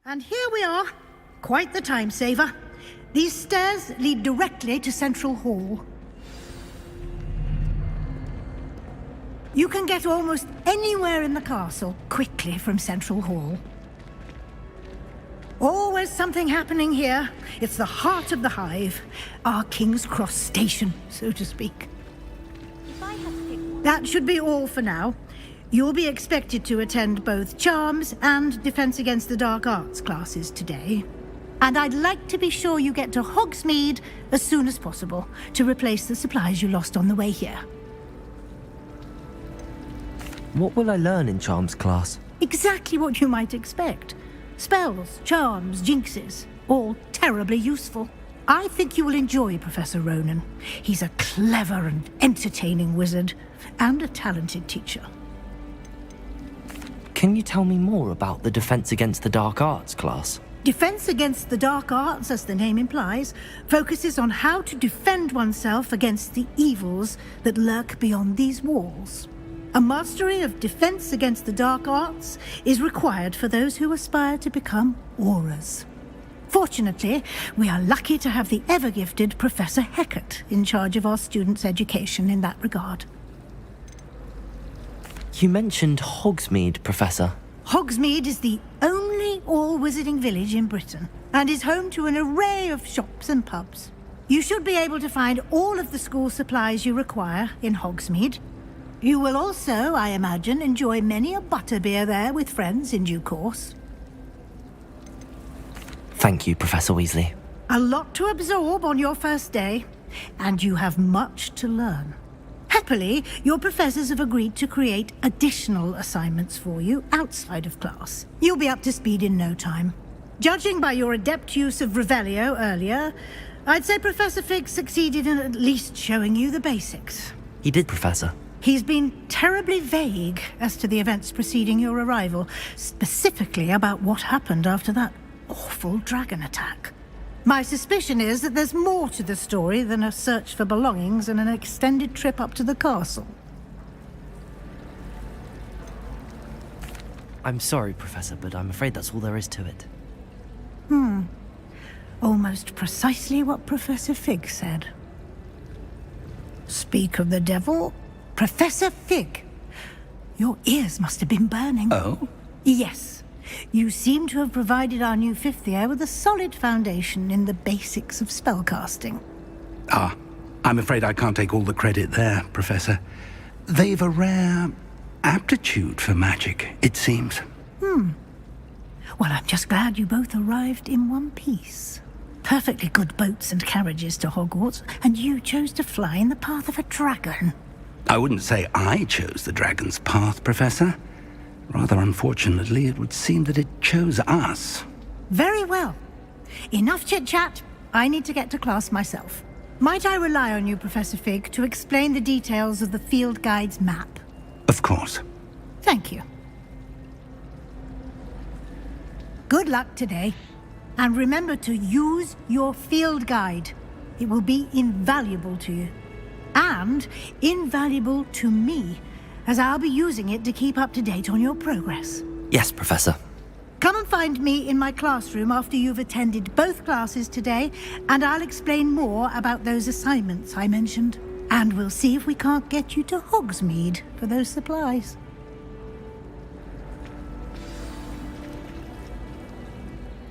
And here we are. Quite the time saver. These stairs lead directly to Central Hall. You can get almost anywhere in the castle quickly from Central Hall. Always something happening here. It's the heart of the hive. Our King's Cross station, so to speak. That should be all for now. You'll be expected to attend both Charms and Defense Against the Dark Arts classes today. And I'd like to be sure you get to Hogsmeade as soon as possible to replace the supplies you lost on the way here. What will I learn in Charms class? Exactly what you might expect. Spells, charms, jinxes, all terribly useful. I think you will enjoy Professor Ronan. He's a clever and entertaining wizard, and a talented teacher. Can you tell me more about the Defense Against the Dark Arts class? Defense Against the Dark Arts, as the name implies, focuses on how to defend oneself against the evils that lurk beyond these walls. A mastery of Defense Against the Dark Arts is required for those who aspire to become Aurors. Fortunately, we are lucky to have the ever-gifted Professor Hecat in charge of our students' education in that regard. You mentioned Hogsmeade, Professor. Hogsmeade is the only all-wizarding village in Britain, and is home to an array of shops and pubs. You should be able to find all of the school supplies you require in Hogsmeade. You will also, I imagine, enjoy many a butterbeer there with friends in due course. Thank you, Professor Weasley. A lot to absorb on your first day, and you have much to learn. Happily, your professors have agreed to create additional assignments for you outside of class. You'll be up to speed in no time. Judging by your adept use of Revelio earlier, I'd say Professor Fig succeeded in at least showing you the basics. He did, Professor. He's been terribly vague as to the events preceding your arrival, specifically about what happened after that awful dragon attack. My suspicion is that there's more to the story than a search for belongings and an extended trip up to the castle. I'm sorry, Professor, but I'm afraid that's all there is to it. Almost precisely what Professor Fig said. Speak of the devil, Professor Fig. Your ears must have been burning. Oh? Yes. You seem to have provided our new fifth year with a solid foundation in the basics of spellcasting. Ah, I'm afraid I can't take all the credit there, Professor. They've a rare aptitude for magic, it seems. Well, I'm just glad you both arrived in one piece. Perfectly good boats and carriages to Hogwarts, and you chose to fly in the path of a dragon. I wouldn't say I chose the dragon's path, Professor. Rather unfortunately, it would seem that it chose us. Very well. Enough chit-chat. I need to get to class myself. Might I rely on you, Professor Fig, to explain the details of the field guide's map? Of course. Thank you. Good luck today. And remember to use your field guide. It will be invaluable to you. And invaluable to me, as I'll be using it to keep up to date on your progress. Yes, Professor. Come and find me in my classroom after you've attended both classes today, and I'll explain more about those assignments I mentioned. And we'll see if we can't get you to Hogsmeade for those supplies.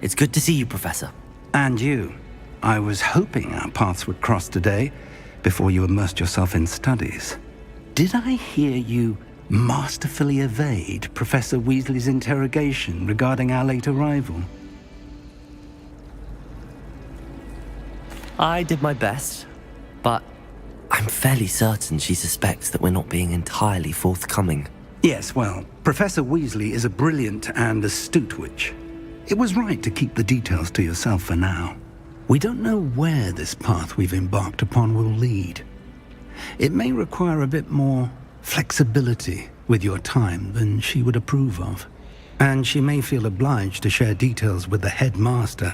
It's good to see you, Professor. And you. I was hoping our paths would cross today, before you immersed yourself in studies. Did I hear you masterfully evade Professor Weasley's interrogation regarding our late arrival? I did my best, but I'm fairly certain she suspects that we're not being entirely forthcoming. Yes, well, Professor Weasley is a brilliant and astute witch. It was right to keep the details to yourself for now. We don't know where this path we've embarked upon will lead. It may require a bit more flexibility with your time than she would approve of. And she may feel obliged to share details with the headmaster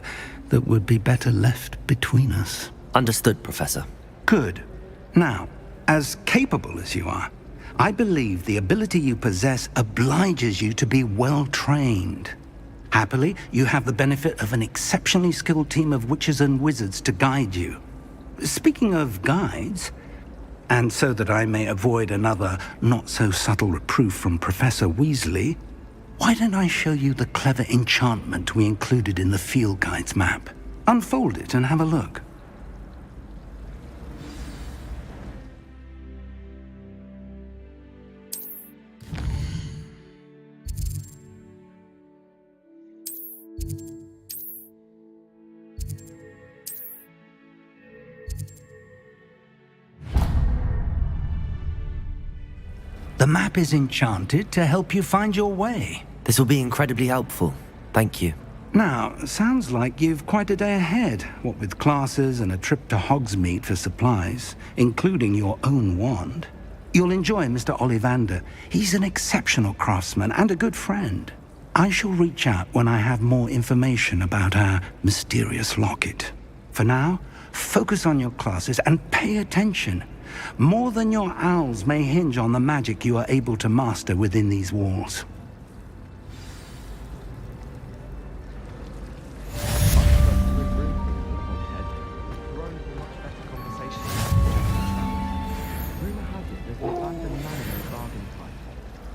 that would be better left between us. Understood, Professor. Good. Now, as capable as you are, I believe the ability you possess obliges you to be well trained. Happily, you have the benefit of an exceptionally skilled team of witches and wizards to guide you. Speaking of guides, and so that I may avoid another not-so-subtle reproof from Professor Weasley, why don't I show you the clever enchantment we included in the field guide's map? Unfold it and have a look. The map is enchanted to help you find your way. This will be incredibly helpful. Thank you. Now, sounds like you've quite a day ahead, what with classes and a trip to Hogsmeade for supplies, including your own wand. You'll enjoy Mr. Ollivander. He's an exceptional craftsman and a good friend. I shall reach out when I have more information about our mysterious locket. For now, focus on your classes and pay attention. More than your owls may hinge on the magic you are able to master within these walls.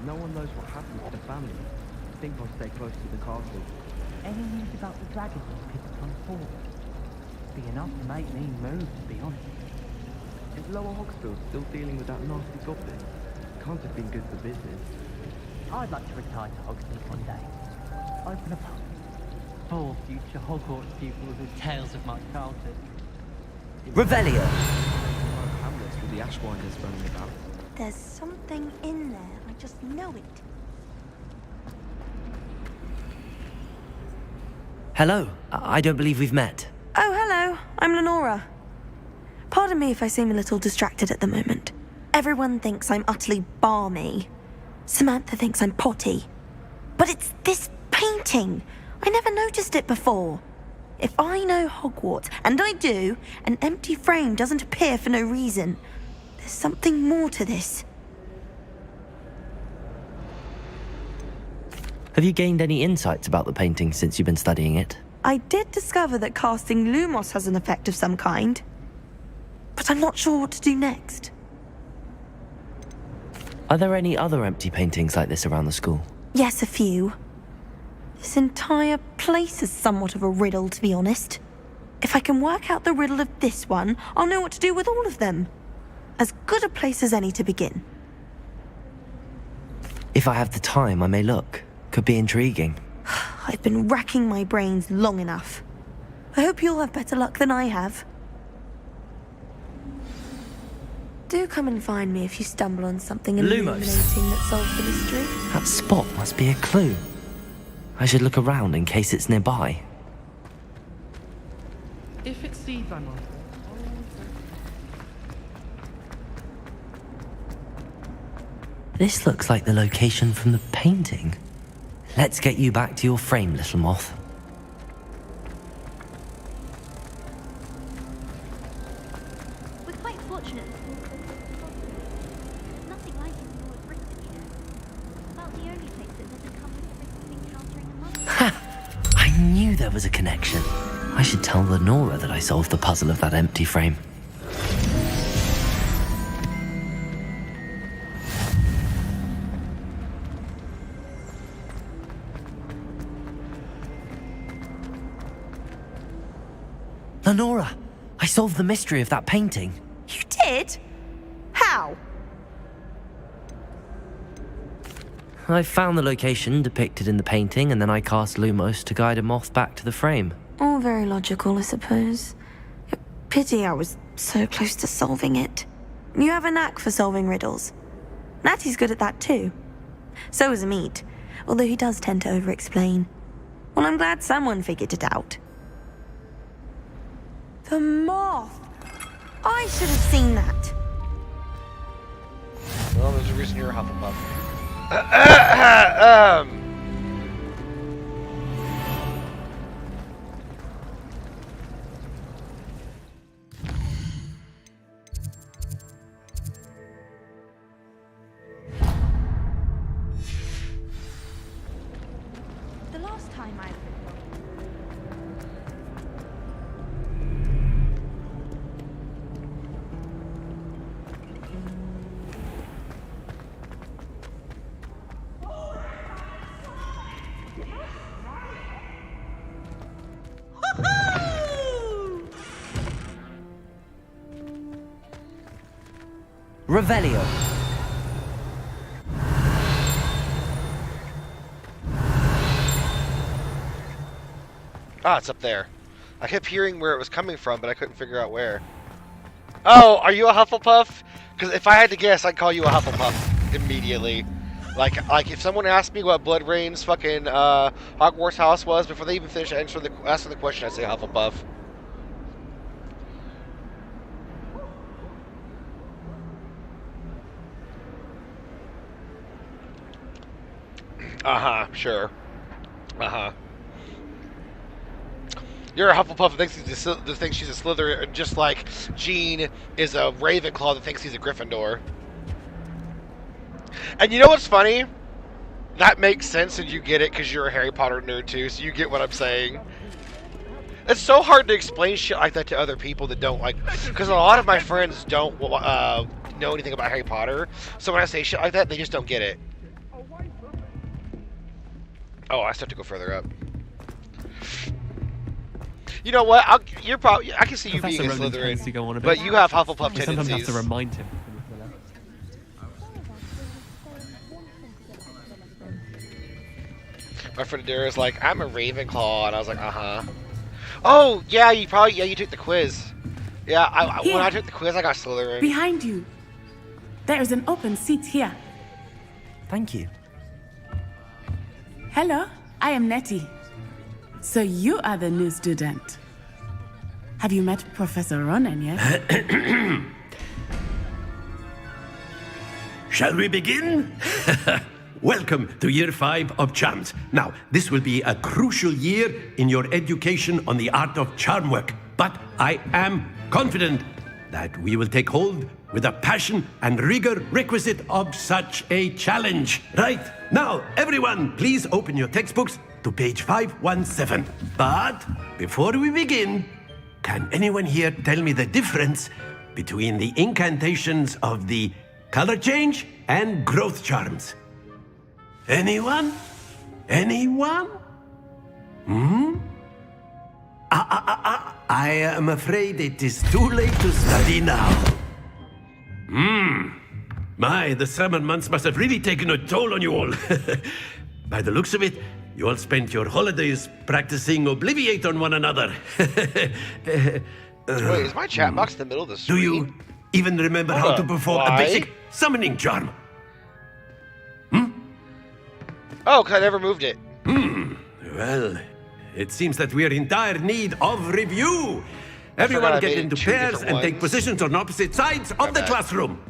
No one knows what happened to the family. I think I'll stay close to the castle. Any news about the dragon pit on forward? Be enough to make me move, to be honest. Is Lower Hogsfield still dealing with that nasty goblin? Can't have been good for business. I'd like to retire to Hogsfield one day. Open a pub. For future Hogwarts pupils with tales of my childhood. Revelio! Hamlets with the Ashwinders running about. There's something in there. I just know it. Hello. I don't believe we've met. Oh, hello. I'm Lenora. Pardon me if I seem a little distracted at the moment. Everyone thinks I'm utterly balmy. Samantha thinks I'm potty. But it's this painting. I never noticed it before. If I know Hogwarts, and I do, an empty frame doesn't appear for no reason. There's something more to this. Have you gained any insights about the painting since you've been studying it? I did discover that casting Lumos has an effect of some kind. But I'm not sure what to do next. Are there any other empty paintings like this around the school? Yes, a few. This entire place is somewhat of a riddle, to be honest. If I can work out the riddle of this one, I'll know what to do with all of them. As good a place as any to begin. If I have the time, I may look. Could be intriguing. I've been racking my brains long enough. I hope you'll have better luck than I have. Do come and find me if you stumble on something illuminating that solves the mystery. That spot must be a clue. I should look around in case it's nearby. If it seeds I'm on. This looks like the location from the painting. Let's get you back to your frame, little moth. We're quite fortunate. There's nothing like it in all of Britain, you know. About the only place that doesn't come with the risk of encountering a monster. Ha! I knew there was a connection. I should tell Lenora that I solved the puzzle of that empty frame. Lenora, I solved the mystery of that painting. You did? How? I found the location depicted in the painting, and then I cast Lumos to guide a moth back to the frame. All very logical, I suppose. Pity I was so close to solving it. You have a knack for solving riddles. Natty's good at that too. So is Amit, although he does tend to over-explain. Well, I'm glad someone figured it out. The moth! I should have seen that. Well, there's a reason you're a Hufflepuff. The last time I... Revelio. Ah, it's up there. I kept hearing where it was coming from, but I couldn't figure out where. Oh, are you a Hufflepuff? Because if I had to guess, I'd call you a Hufflepuff immediately. Like if someone asked me what Blood Rain's fucking Hogwarts house was before they even finished answering the question, I'd say Hufflepuff. Uh-huh, sure. Uh-huh. You're a Hufflepuff that thinks she's a Slytherin, just like Jean is a Ravenclaw that thinks he's a Gryffindor. And you know what's funny? That makes sense and you get it because you're a Harry Potter nerd too, so you get what I'm saying. It's so hard to explain shit like that to other people that don't like, because a lot of my friends don't know anything about Harry Potter, so when I say shit like that, they just don't get it. Oh, I still have to go further up. You know what? I can see you being a Slytherin, but you have Hufflepuff tendencies. Sometimes have to remind him. My friend Adira's like, I'm a Ravenclaw, and I was like, uh-huh. Oh, yeah, you took the quiz. Yeah, when I took the quiz, I got Slytherin. Behind you. There is an open seat here. Thank you. Hello, I am Nettie. So you are the new student. Have you met Professor Ronan yet? Shall we begin? Welcome to Year 5 of Charms. Now, this will be a crucial year in your education on the art of charm work. But I am confident that we will take hold with the passion and rigor requisite of such a challenge. Right, now, everyone, please open your textbooks to page 517. But before we begin, can anyone here tell me the difference between the incantations of the color change and growth charms? Anyone? Anyone? I am afraid it is too late to study now. My, the summer months must have really taken a toll on you all. By the looks of it, you all spent your holidays practicing Obliviate on one another. Wait, is my chat box in the middle of the screen? Do you even remember how to perform a basic summoning charm? Oh, because I never moved it. Well, it seems that we are in dire need of review. Everyone get into pairs and take positions on opposite sides of the classroom.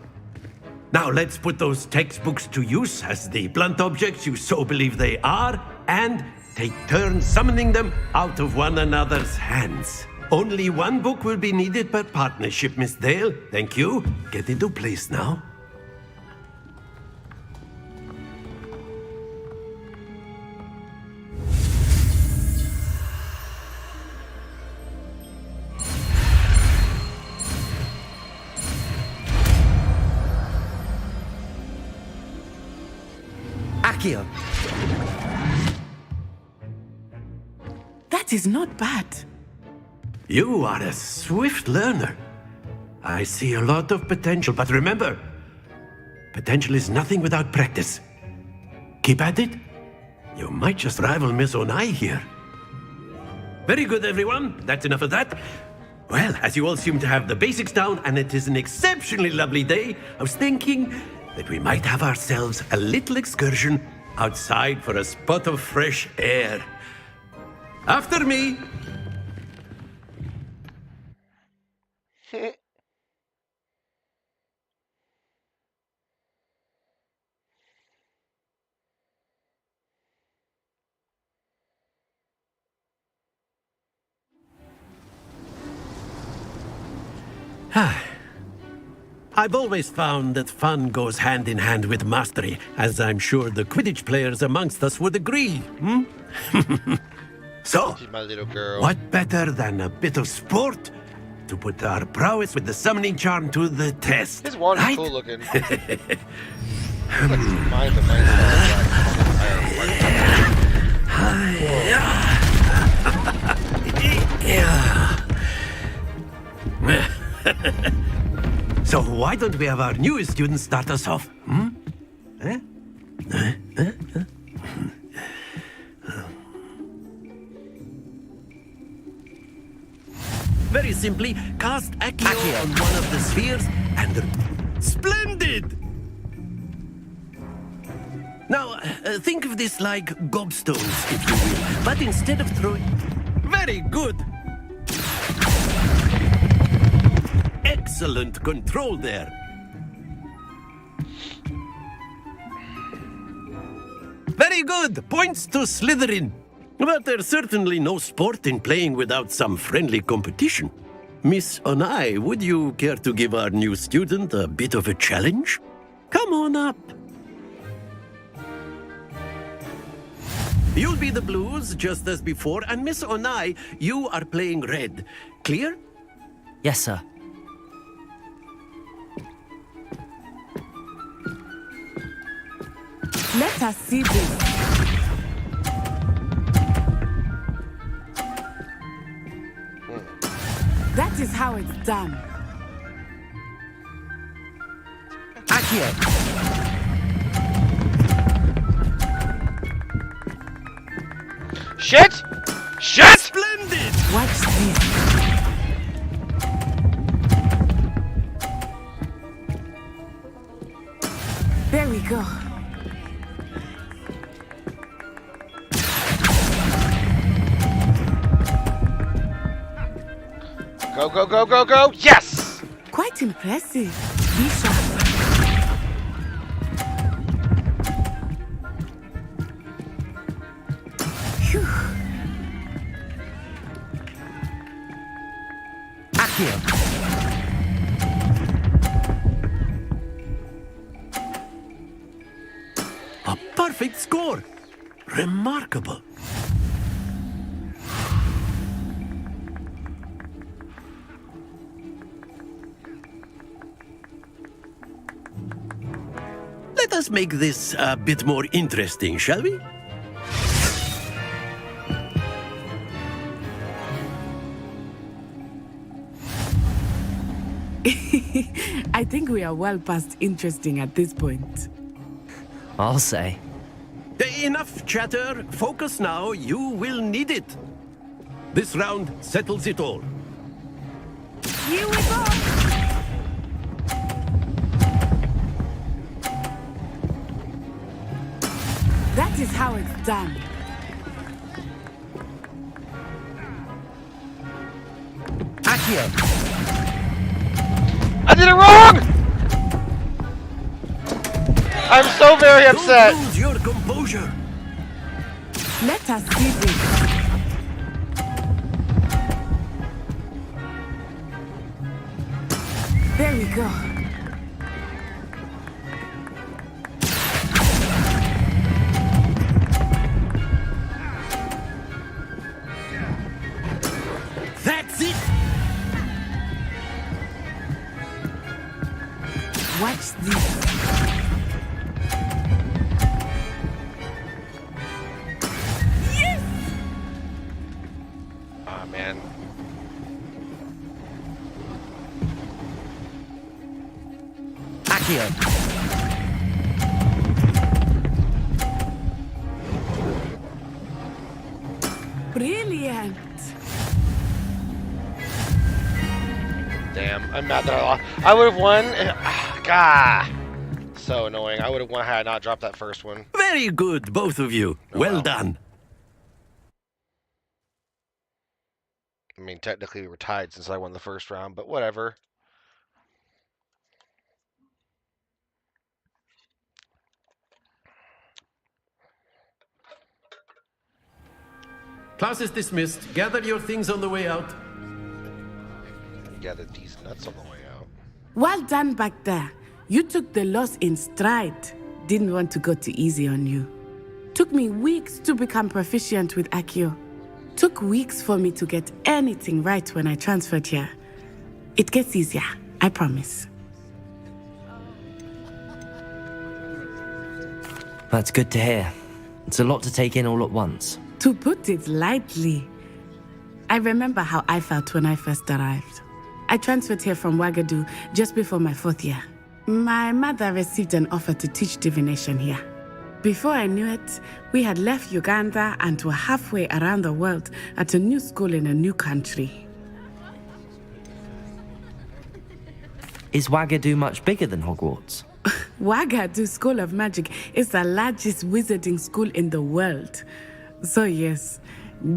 Now let's put those textbooks to use as the blunt objects you so believe they are, and take turns summoning them out of one another's hands. Only one book will be needed per partnership, Miss Dale. Thank you. Get into place now. Accio. That is not bad. You are a swift learner. I see a lot of potential, but remember, potential is nothing without practice. Keep at it. You might just rival Miss Onai here. Very good, everyone. That's enough of that. Well, as you all seem to have the basics down, and it is an exceptionally lovely day, I was thinking that we might have ourselves a little excursion outside for a spot of fresh air. After me. I've always found that fun goes hand in hand with mastery, as I'm sure the Quidditch players amongst us would agree. So, she's my little girl. What better than a bit of sport to put our prowess with the summoning charm to the test? His wand is cool looking. So why don't we have our newest student start us off? Very simply, cast Accio on one of the spheres and... Splendid! Now, think of this like gobstones, if you will. But instead of throwing... Very good! Excellent control there. Very good. Points to Slytherin. But there's certainly no sport in playing without some friendly competition. Miss Onai, would you care to give our new student a bit of a challenge? Come on up. You'll be the blues, just as before, and Miss Onai, you are playing red. Clear? Yes, sir. Let us see this. That is how it's done. Accio! Shit! Shit! Splendid! Watch this. There we go. Go, go, go, go, go! Yes! Quite impressive. Be sharp. Phew. Accio! A perfect score! Remarkable! Let us make this a bit more interesting, shall we? I think we are well past interesting at this point. I'll say. Enough chatter. Focus now. You will need it. This round settles it all. Here we go! That is how it's done. Accio! I did it wrong! I'm so very upset. Don't lose your composure. Let us see this. There we go. That's it. Watch this. Yes! Ah, man. Accio! Brilliant. Damn, I'm mad that I lost. I would have won. God. So annoying. I would have won had I not dropped that first one. Very good, both of you. Well done. I mean, technically we were tied since I won the first round, but whatever. Class is dismissed. Gather your things on the way out. Gather these nuts on the way out. Well done back there. You took the loss in stride. Didn't want to go too easy on you. Took me weeks to become proficient with Accio. Took weeks for me to get anything right when I transferred here. It gets easier, I promise. That's good to hear. It's a lot to take in all at once. To put it lightly, I remember how I felt when I first arrived. I transferred here from Ouagadougou just before my 4th year. My mother received an offer to teach divination here. Before I knew it, we had left Uganda and were halfway around the world at a new school in a new country. Is Ouagadougou much bigger than Hogwarts? Ouagadougou School of Magic is the largest wizarding school in the world. So yes,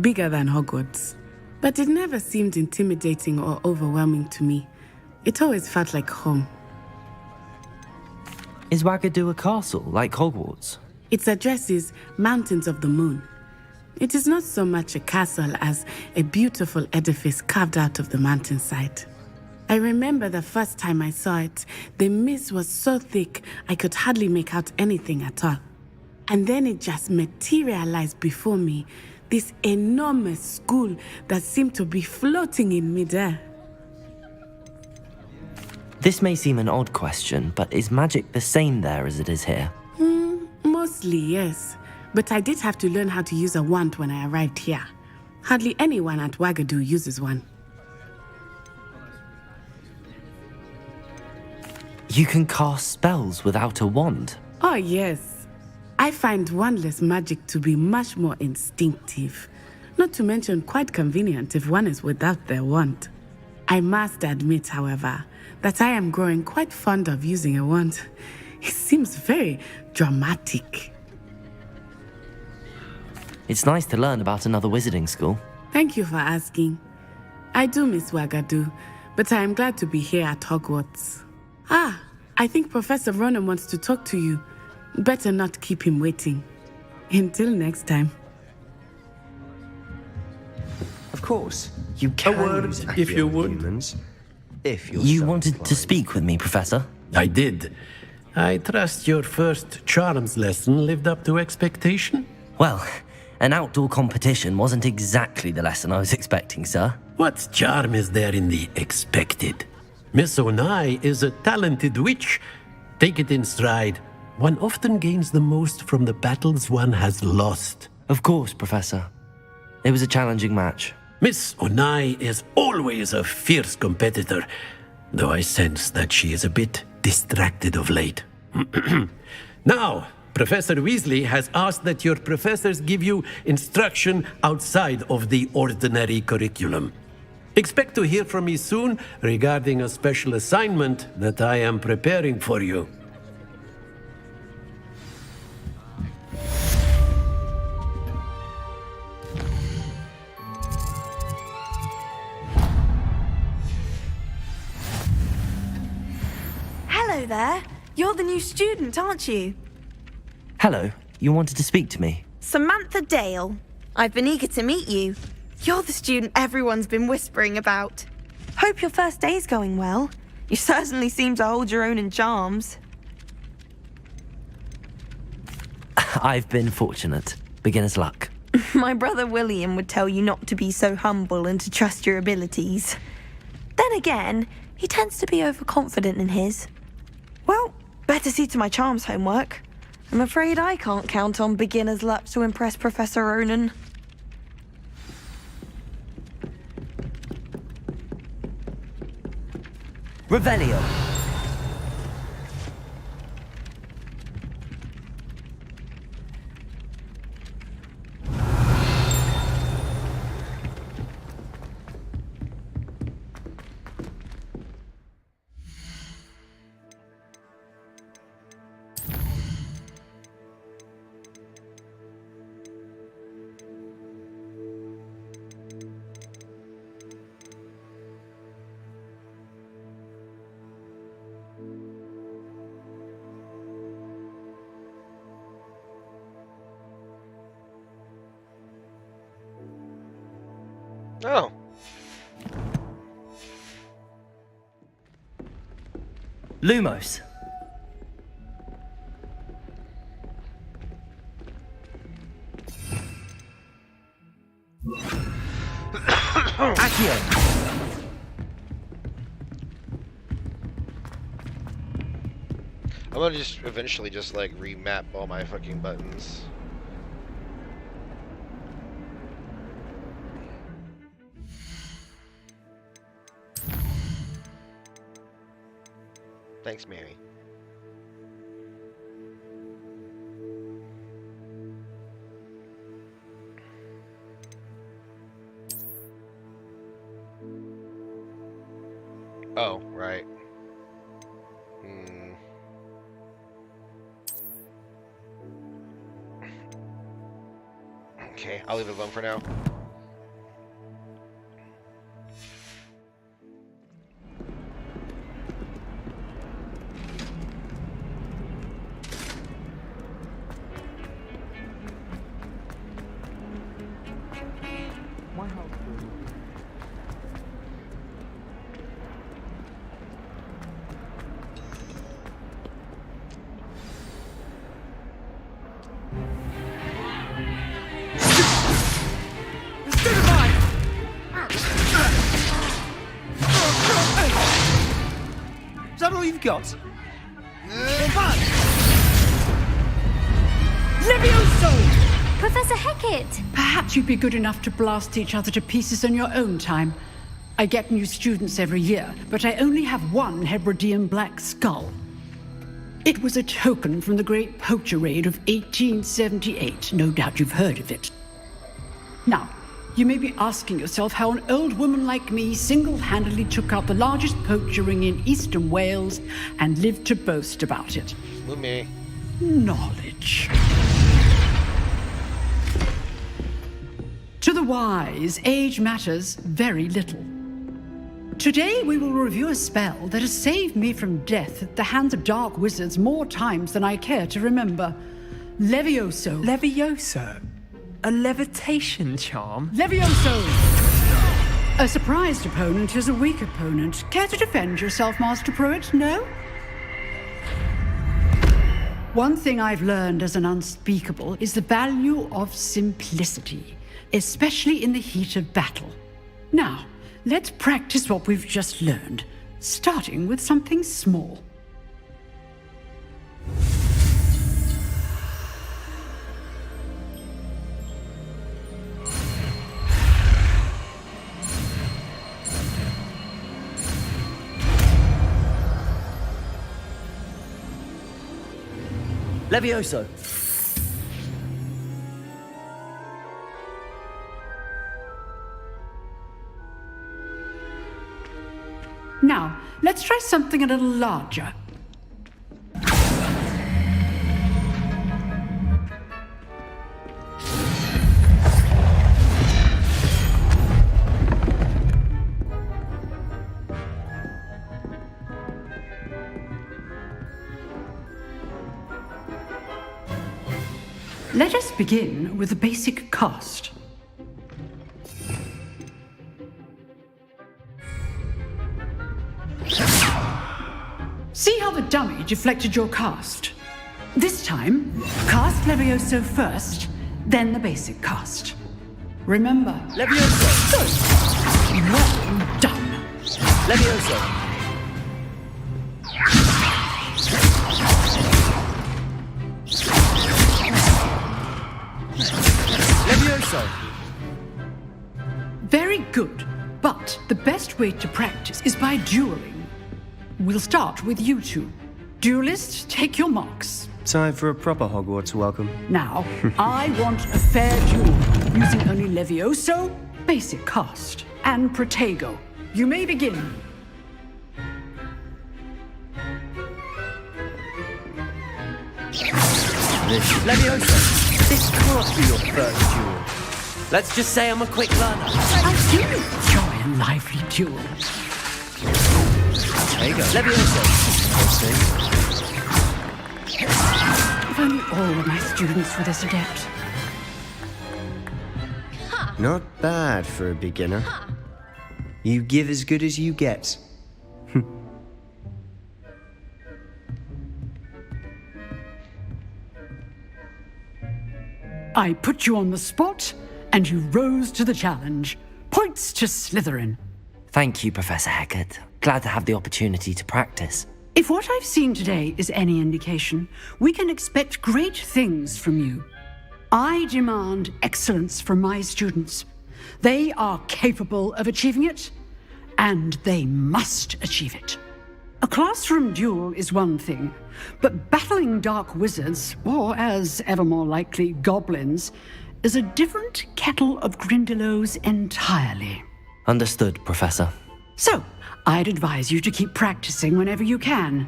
bigger than Hogwarts. But it never seemed intimidating or overwhelming to me. It always felt like home. Is Ouagadougou a castle, like Hogwarts? Its address is Mountains of the Moon. It is not so much a castle as a beautiful edifice carved out of the mountainside. I remember the first time I saw it, the mist was so thick I could hardly make out anything at all. And then it just materialized before me, this enormous school that seemed to be floating in midair. This may seem an odd question, but is magic the same there as it is here? Mostly, yes. But I did have to learn how to use a wand when I arrived here. Hardly anyone at Wagadu uses one. You can cast spells without a wand? Oh, yes. I find wandless magic to be much more instinctive. Not to mention quite convenient if one is without their wand. I must admit, however, that I am growing quite fond of using a wand. It seems very dramatic. It's nice to learn about another wizarding school. Thank you for asking. I do miss Wagadu, but I am glad to be here at Hogwarts. I think Professor Ronan wants to talk to you. Better not keep him waiting. Until next time. Of course, you can word, use if you would. humans, if you're You so wanted inclined. to speak with me, Professor? I did. I trust your first charms lesson lived up to expectation? Well, an outdoor competition wasn't exactly the lesson I was expecting, sir. What charm is there in the expected? Miss Onai is a talented witch. Take it in stride. One often gains the most from the battles one has lost. Of course, Professor. It was a challenging match. Miss Onai is always a fierce competitor, though I sense that she is a bit distracted of late. Now, Professor Weasley has asked that your professors give you instruction outside of the ordinary curriculum. Expect to hear from me soon regarding a special assignment that I am preparing for you. Hello there. You're the new student, aren't you? Hello, you wanted to speak to me? Samantha Dale. I've been eager to meet you. You're the student everyone's been whispering about. Hope your first day's going well. You certainly seem to hold your own in charms. I've been fortunate. Beginner's luck. My brother William would tell you not to be so humble and to trust your abilities. Then again, he tends to be overconfident in his. Well, better see to my charms homework. I'm afraid I can't count on beginner's luck to impress Professor Ronan. Revelio. Oh. Lumos. Accio. I'm gonna just eventually just like remap all my fucking buttons. Thanks, Mary. Oh, right. Okay, I'll leave it alone for now. all you've got? Levioso! Professor Hecat! Perhaps you'd be good enough to blast each other to pieces in your own time. I get new students every year, but I only have one Hebridean black skull. It was a token from the Great Poacher Raid of 1878. No doubt you've heard of it. Now, you may be asking yourself how an old woman like me single-handedly took out the largest poacher ring in eastern Wales and lived to boast about it. Me. Knowledge. To the wise, age matters very little. Today we will review a spell that has saved me from death at the hands of dark wizards more times than I care to remember. Levioso. Levioso? A levitation charm? Levioso! A surprised opponent is a weak opponent. Care to defend yourself, Master Pruitt? No? One thing I've learned as an unspeakable is the value of simplicity, especially in the heat of battle. Now, let's practice what we've just learned, starting with something small. Levioso! Now, let's try something a little larger. Let us begin with the basic cast. See how the dummy deflected your cast? This time, cast Levioso first, then the basic cast. Remember, Levioso! Good. Well done. Levioso! Levioso! Very good, but the best way to practice is by dueling. We'll start with you two. Duelists, take your marks. Time for a proper Hogwarts welcome. Now, I want a fair duel, using only Levioso, basic cast, and Protego. You may begin. Levioso, this can't be your first duel. Let's just say I'm a quick learner. I do enjoy a lively duel. There you go. Levioso. If only all of my students were this adept. Not bad for a beginner. You give as good as you get. I put you on the spot, and you rose to the challenge. Points to Slytherin. Thank you, Professor Hecat. Glad to have the opportunity to practice. If what I've seen today is any indication, we can expect great things from you. I demand excellence from my students. They are capable of achieving it, and they must achieve it. A classroom duel is one thing, but battling dark wizards, or as ever more likely, goblins, is a different kettle of Grindylows entirely. Understood, Professor. So, I'd advise you to keep practicing whenever you can.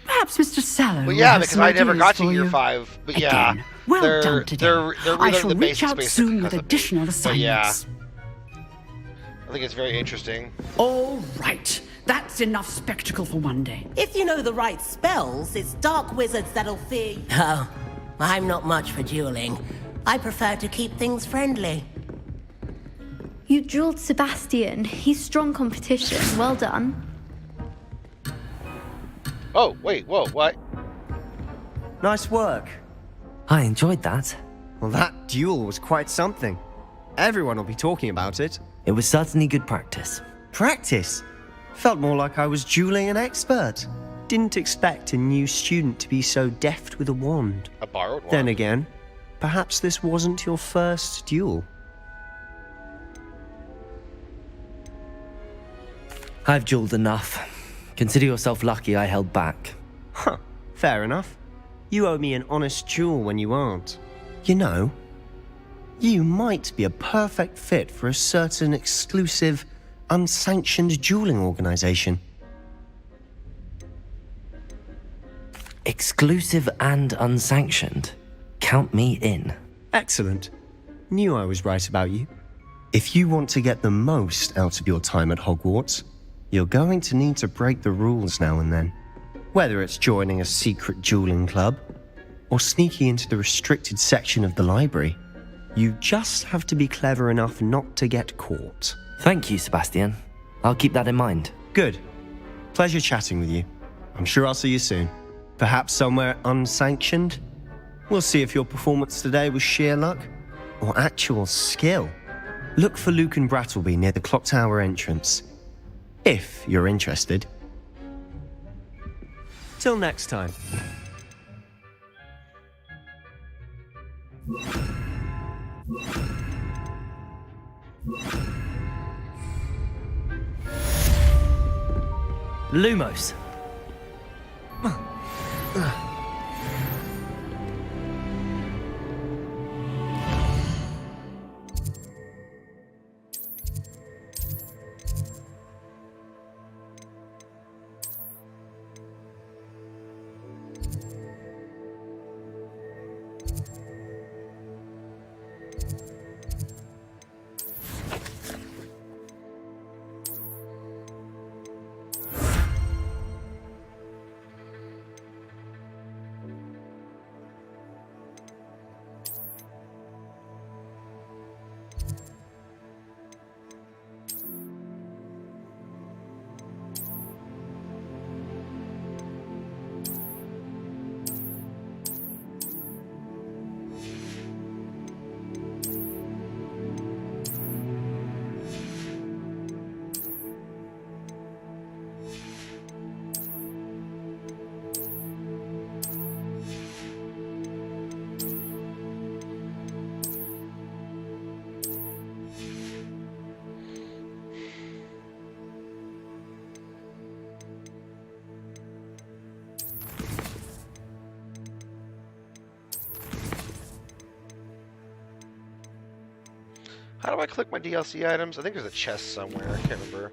Perhaps Mr. Sallow. Well, yeah, will have because some I never ideas got to for year you. 5. But Again, yeah, well they're, done today. They're I relearning shall the reach basics out basically soon with because of me. additional But yeah, assignments. I think it's very interesting. All right, that's enough spectacle for one day. If you know the right spells, it's dark wizards that'll fear you. Oh, I'm not much for dueling. I prefer to keep things friendly. You dueled Sebastian. He's strong competition. Well done. Oh, wait, whoa, what? Nice work. I enjoyed that. Well, that duel was quite something. Everyone will be talking about it. It was certainly good practice. Practice? Felt more like I was dueling an expert. Didn't expect a new student to be so deft with a wand. A borrowed wand? Then again, perhaps this wasn't your first duel. I've dueled enough. Consider yourself lucky I held back. Huh, fair enough. You owe me an honest duel when you aren't. You know, you might be a perfect fit for a certain exclusive, unsanctioned dueling organization. Exclusive and unsanctioned. Count me in. Excellent. Knew I was right about you. If you want to get the most out of your time at Hogwarts, you're going to need to break the rules now and then. Whether it's joining a secret dueling club, or sneaking into the restricted section of the library, you just have to be clever enough not to get caught. Thank you, Sebastian. I'll keep that in mind. Good. Pleasure chatting with you. I'm sure I'll see you soon. Perhaps somewhere unsanctioned? We'll see if your performance today was sheer luck or actual skill. Look for Luke and Brattleby near the clock tower entrance, if you're interested. Till next time. Lumos. How do I click my DLC items? I think there's a chest somewhere. I can't remember.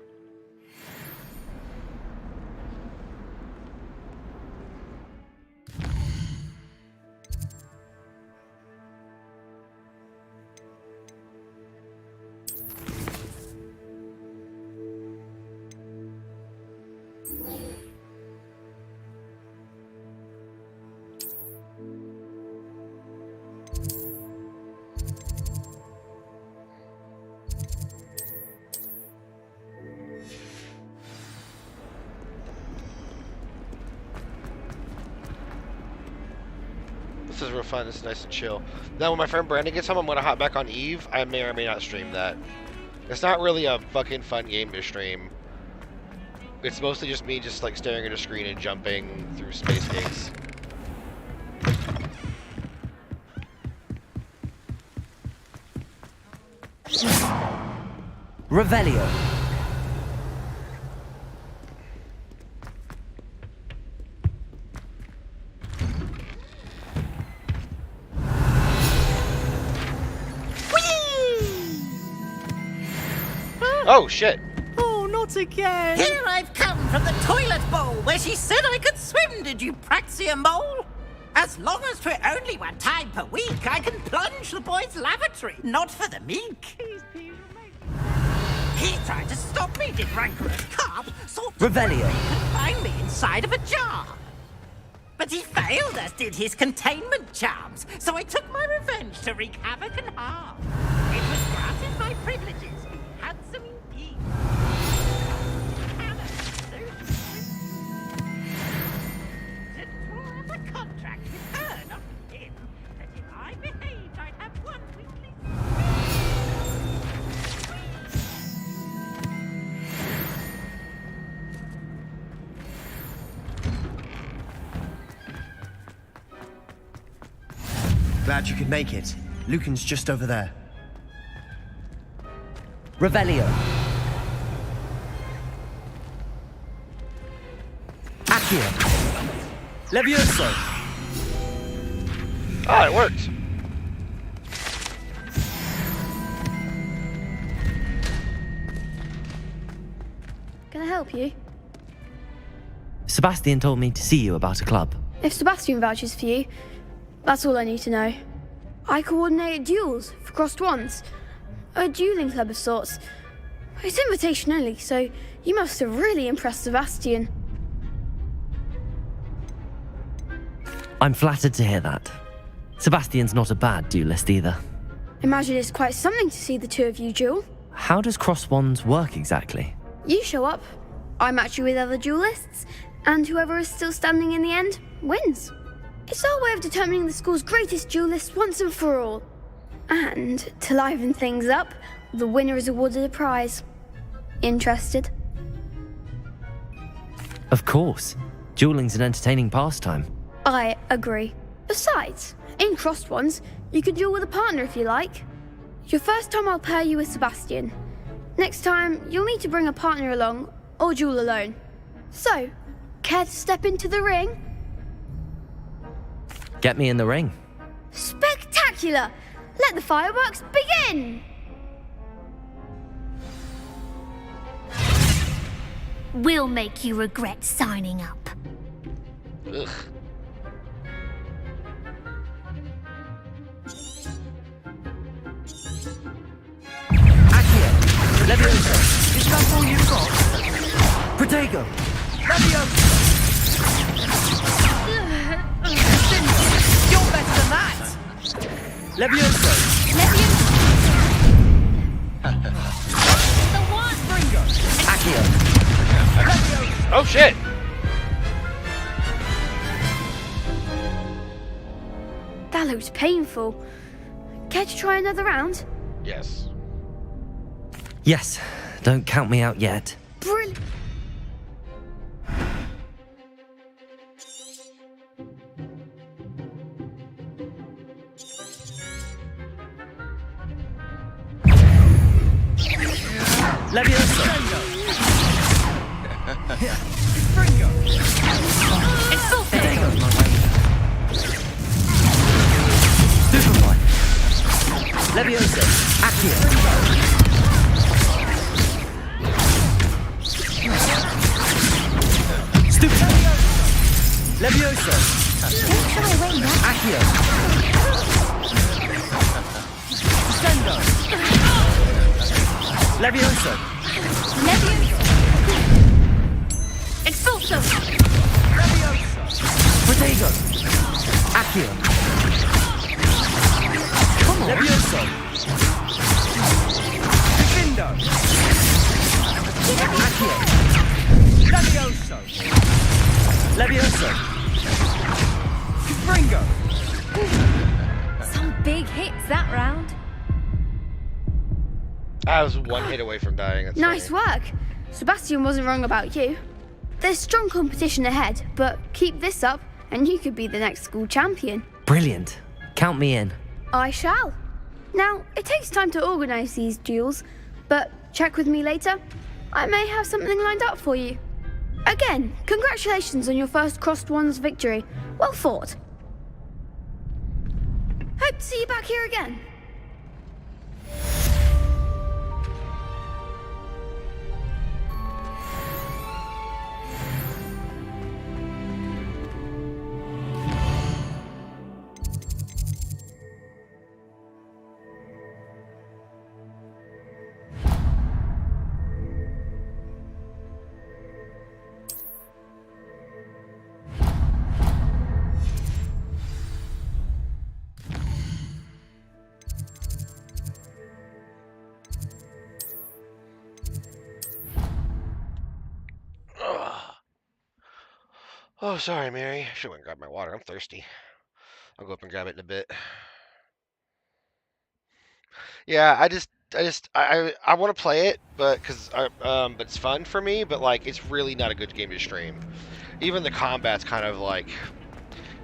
This is real fun. This is nice and chill. Now, when my friend Brandon gets home, I'm going to hop back on Eve. I may or may not stream that. It's not really a fucking fun game to stream. It's mostly just me just like staring at a screen and jumping through space gates. Revelio. Oh, shit. Oh, not again. Here I've come from the toilet bowl where she said I could swim, did you Praxia mole? As long as for only one time per week, I can plunge the boy's lavatory, not for the meek. He tried to stop me, did rancorous carp, so Revelio. confine me inside of a jar. But he failed, as did his containment charms, so I took my revenge to wreak havoc and harm. It was granted my privileges, handsome indeed. To draw up a contract with her, not with him, that if I behaved, I'd have one weekly. Glad you could make it. Lucan's just over there. Revelio. Accio. Levioso. Ah, it worked. Can I help you? Sebastian told me to see you about a club. If Sebastian vouches for you, that's all I need to know. I coordinate duels for crossed wands. A dueling club of sorts. It's invitation only, so you must have really impressed Sebastian. I'm flattered to hear that. Sebastian's not a bad duelist either. Imagine it's quite something to see the two of you duel. How does cross wands work exactly? You show up, I match you with other duelists, and whoever is still standing in the end wins. It's our way of determining the school's greatest duelist once and for all. And to liven things up, the winner is awarded a prize. Interested? Of course. Dueling's an entertaining pastime. I agree. Besides, in crossed ones, you can duel with a partner if you like. Your first time I'll pair you with Sebastian. Next time, you'll need to bring a partner along, or duel alone. So, care to step into the ring? Get me in the ring. Spectacular! Let the fireworks begin! We'll make you regret signing up. Ugh. Levioso. Is that all you've got? Protego. Levioso. You're better than that. Levioso. The one! Ringo. Accio. Levioso. Oh shit! That looks painful. Care to try another round? Yes. Yes. Don't count me out yet. Brilliant. Levioso. Ringo. There goes my way. Superboy. Levioso. Accio. Stupid. Levioso. Accio. Sendo. Levioso. Expulso. Levioso. Protego. Accio. Come on. Levioso. Defendo. Accio. Levioso. Levioso. Ringo. Some big hits that round. I was one hit away from dying. That's Nice funny. work. Sebastian wasn't wrong about you. There's strong competition ahead, but keep this up and you could be the next school champion. Brilliant. Count me in. I shall. Now, it takes time to organise these duels, but check with me later. I may have something lined up for you. Again, congratulations on your first crossed wands victory. Well fought. Hope to see you back here again. Oh, sorry, Mary. I should have went and grabbed my water. I'm thirsty. I'll go up and grab it in a bit. Yeah, I want to play it, but but it's fun for me. But like, it's really not a good game to stream. Even the combat's kind of like,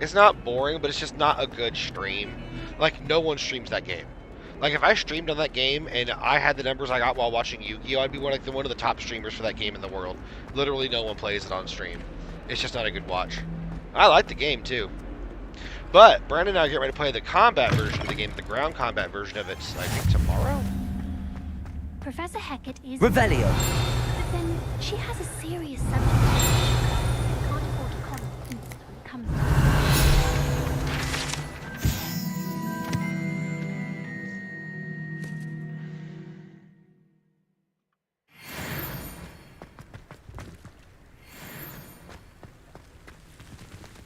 it's not boring, but it's just not a good stream. Like, no one streams that game. Like, if I streamed on that game and I had the numbers I got while watching Yu-Gi-Oh, I'd be one of the top streamers for that game in the world. Literally no one plays it on stream. It's just not a good watch. I like the game, too. But Brandon and I get ready to play the combat version of the game, the ground combat version of it, I think tomorrow? Professor Hecat is... Revelio. But then, she has a serious subject. Can't afford to comment when it comes to...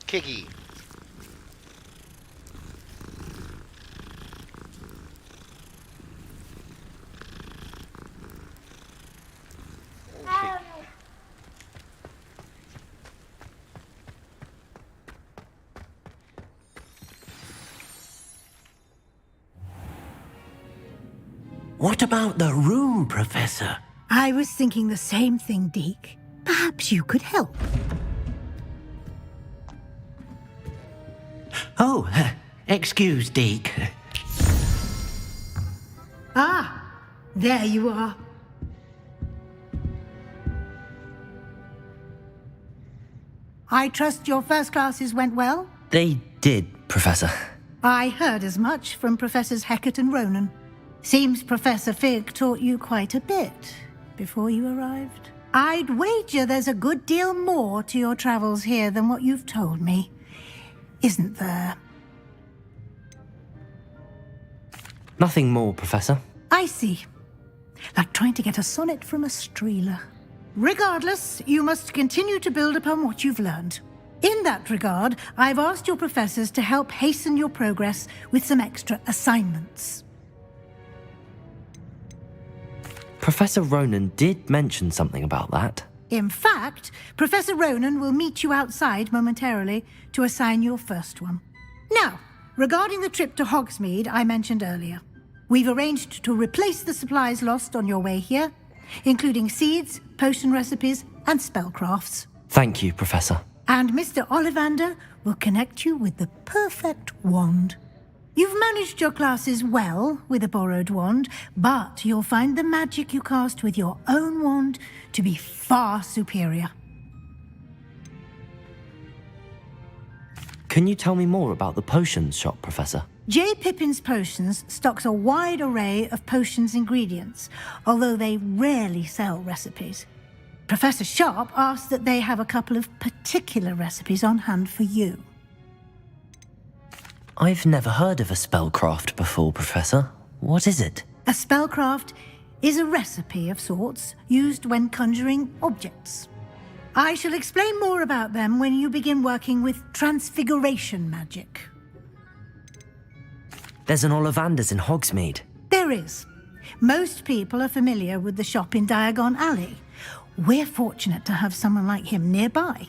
Kiki. What about the room, Professor? I was thinking the same thing, Deke. Perhaps you could help. Oh, excuse, Deke. Ah, there you are. I trust your first classes went well? They did, Professor. I heard as much from Professors Hecat and Ronan. Seems Professor Fig taught you quite a bit before you arrived. I'd wager there's a good deal more to your travels here than what you've told me. Isn't there? Nothing more, Professor. I see. Like trying to get a sonnet from a streeler. Regardless, you must continue to build upon what you've learned. In that regard, I've asked your professors to help hasten your progress with some extra assignments. Professor Ronan did mention something about that. In fact, Professor Ronan will meet you outside momentarily to assign your first one. Now, regarding the trip to Hogsmeade I mentioned earlier, we've arranged to replace the supplies lost on your way here, including seeds, potion recipes, and spellcrafts. Thank you, Professor. And Mr. Ollivander will connect you with the perfect wand. You've managed your classes well with a borrowed wand, but you'll find the magic you cast with your own wand to be far superior. Can you tell me more about the potions shop, Professor? J. Pippin's Potions stocks a wide array of potions ingredients, although they rarely sell recipes. Professor Sharp asks that they have a couple of particular recipes on hand for you. I've never heard of a spellcraft before, Professor. What is it? A spellcraft is a recipe of sorts used when conjuring objects. I shall explain more about them when you begin working with transfiguration magic. There's an Ollivander's in Hogsmeade. There is. Most people are familiar with the shop in Diagon Alley. We're fortunate to have someone like him nearby.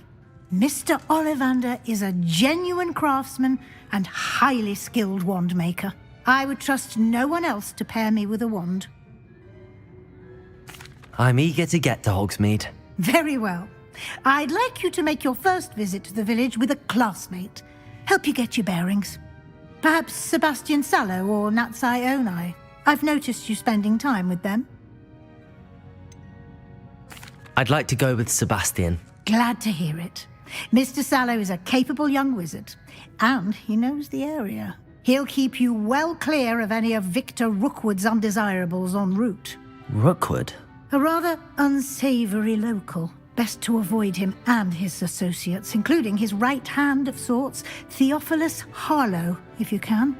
Mr. Ollivander is a genuine craftsman and highly skilled wand maker. I would trust no one else to pair me with a wand. I'm eager to get to Hogsmeade. Very well. I'd like you to make your first visit to the village with a classmate. Help you get your bearings. Perhaps Sebastian Sallow or Natsai Onai. I've noticed you spending time with them. I'd like to go with Sebastian. Glad to hear it. Mr. Sallow is a capable young wizard, and he knows the area. He'll keep you well clear of any of Victor Rookwood's undesirables en route. Rookwood? A rather unsavory local. Best to avoid him and his associates, including his right hand of sorts, Theophilus Harlow, if you can.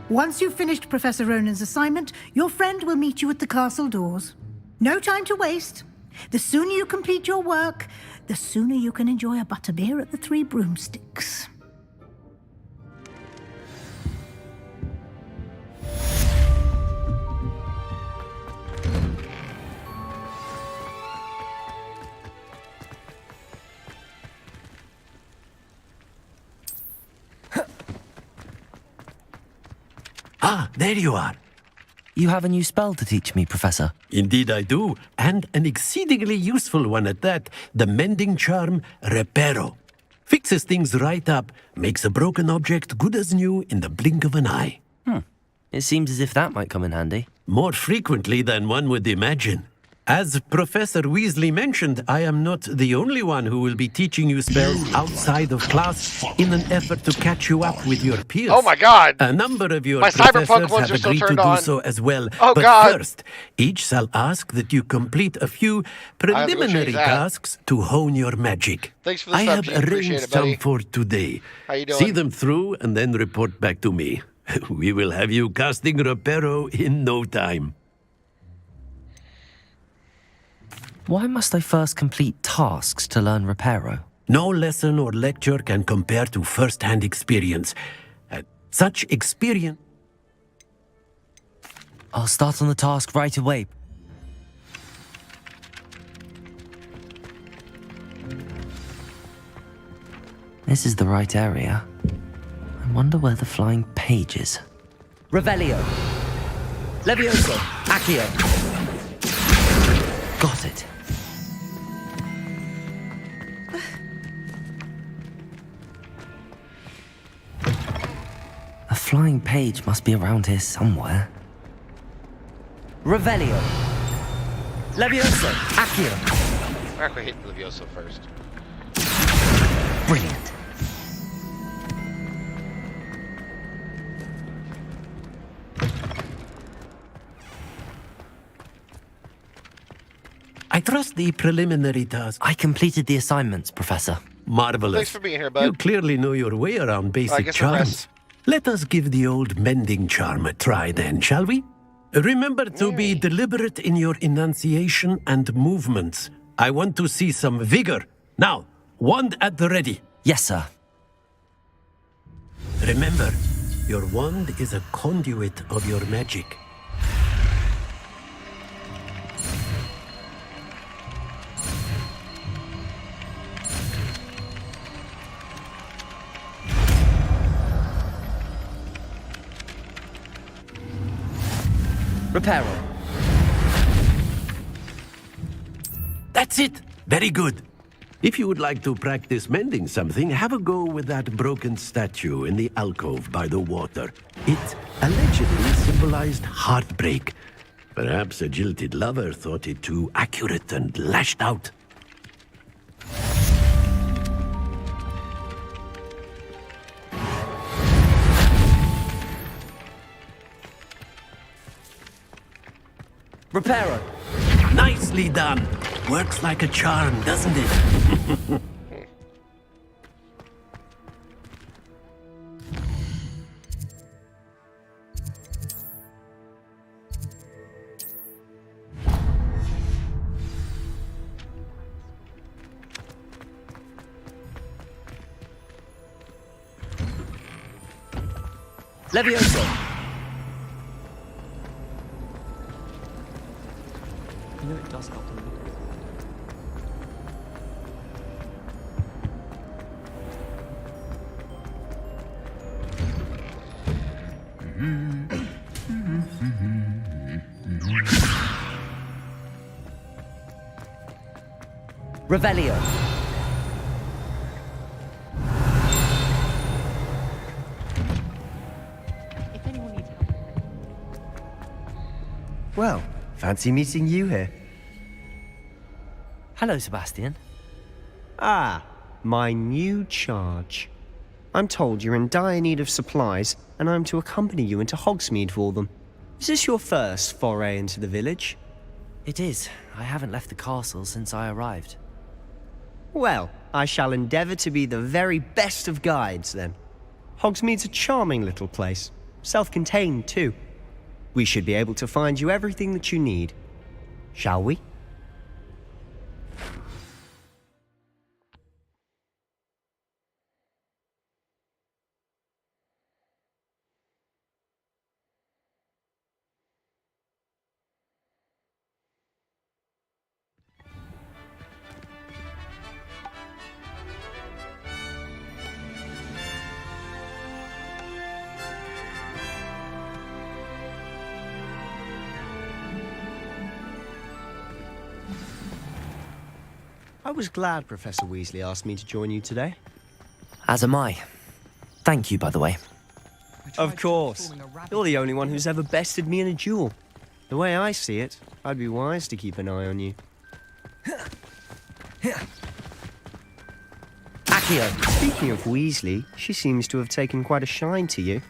Once you've finished Professor Ronan's assignment, your friend will meet you at the castle doors. No time to waste. The sooner you complete your work, the sooner you can enjoy a butterbeer at the Three Broomsticks. Ah, there you are. You have a new spell to teach me, Professor. Indeed I do, and an exceedingly useful one at that. The mending charm, Reparo. Fixes things right up, makes a broken object good as new in the blink of an eye. It seems as if that might come in handy. More frequently than one would imagine. As Professor Weasley mentioned, I am not the only one who will be teaching you spells outside of class in an effort to catch you up with your peers. Oh my god! A number of your My professors cyberpunk ones have are still agreed to turned do on. so as well. Oh but god! First, each shall ask that you complete a few I have to go preliminary change that. tasks to hone your magic. Thanks for the I sub, have Gene. Appreciate arranged it, buddy. some for today. How you doing? See them through and then report back to me. We will have you casting Reparo in no time. Why must I first complete tasks to learn Reparo? No lesson or lecture can compare to first-hand experience. Such experience... I'll start on the task right away. This is the right area. I wonder where the flying page is. Revelio. Levioso. Accio. Got it. A flying page must be around here somewhere. Revelio. Levioso. Accio. I actually hit Levioso first. Brilliant. I trust the preliminary task. I completed the assignments, Professor. Marvelous. Thanks for being here, bud. You clearly know your way around basic guess the charms. rest. Let us give the old mending charm a try then, shall we? Remember to be deliberate in your enunciation and movements. I want to see some vigor. Now, wand at the ready. Yes, sir. Remember, your wand is a conduit of your magic. Reparo. That's it. Very good. If you would like to practice mending something, have a go with that broken statue in the alcove by the water. It allegedly symbolized heartbreak. Perhaps a jilted lover thought it too accurate and lashed out. Reparo. Nicely done. Works like a charm, doesn't it? Levioso. You know it does help a little. Revelio. If anyone needs help. Well, fancy meeting you here. Hello, Sebastian. Ah, my new charge. I'm told you're in dire need of supplies, and I'm to accompany you into Hogsmeade for them. Is this your first foray into the village? It is. I haven't left the castle since I arrived. Well, I shall endeavour to be the very best of guides, then. Hogsmeade's a charming little place. Self-contained, too. We should be able to find you everything that you need. Shall we? I was glad Professor Weasley asked me to join you today. As am I. Thank you, by the way. Of course. You're the only one who's ever bested me in a duel. The way I see it, I'd be wise to keep an eye on you. Accio, speaking of Weasley, she seems to have taken quite a shine to you.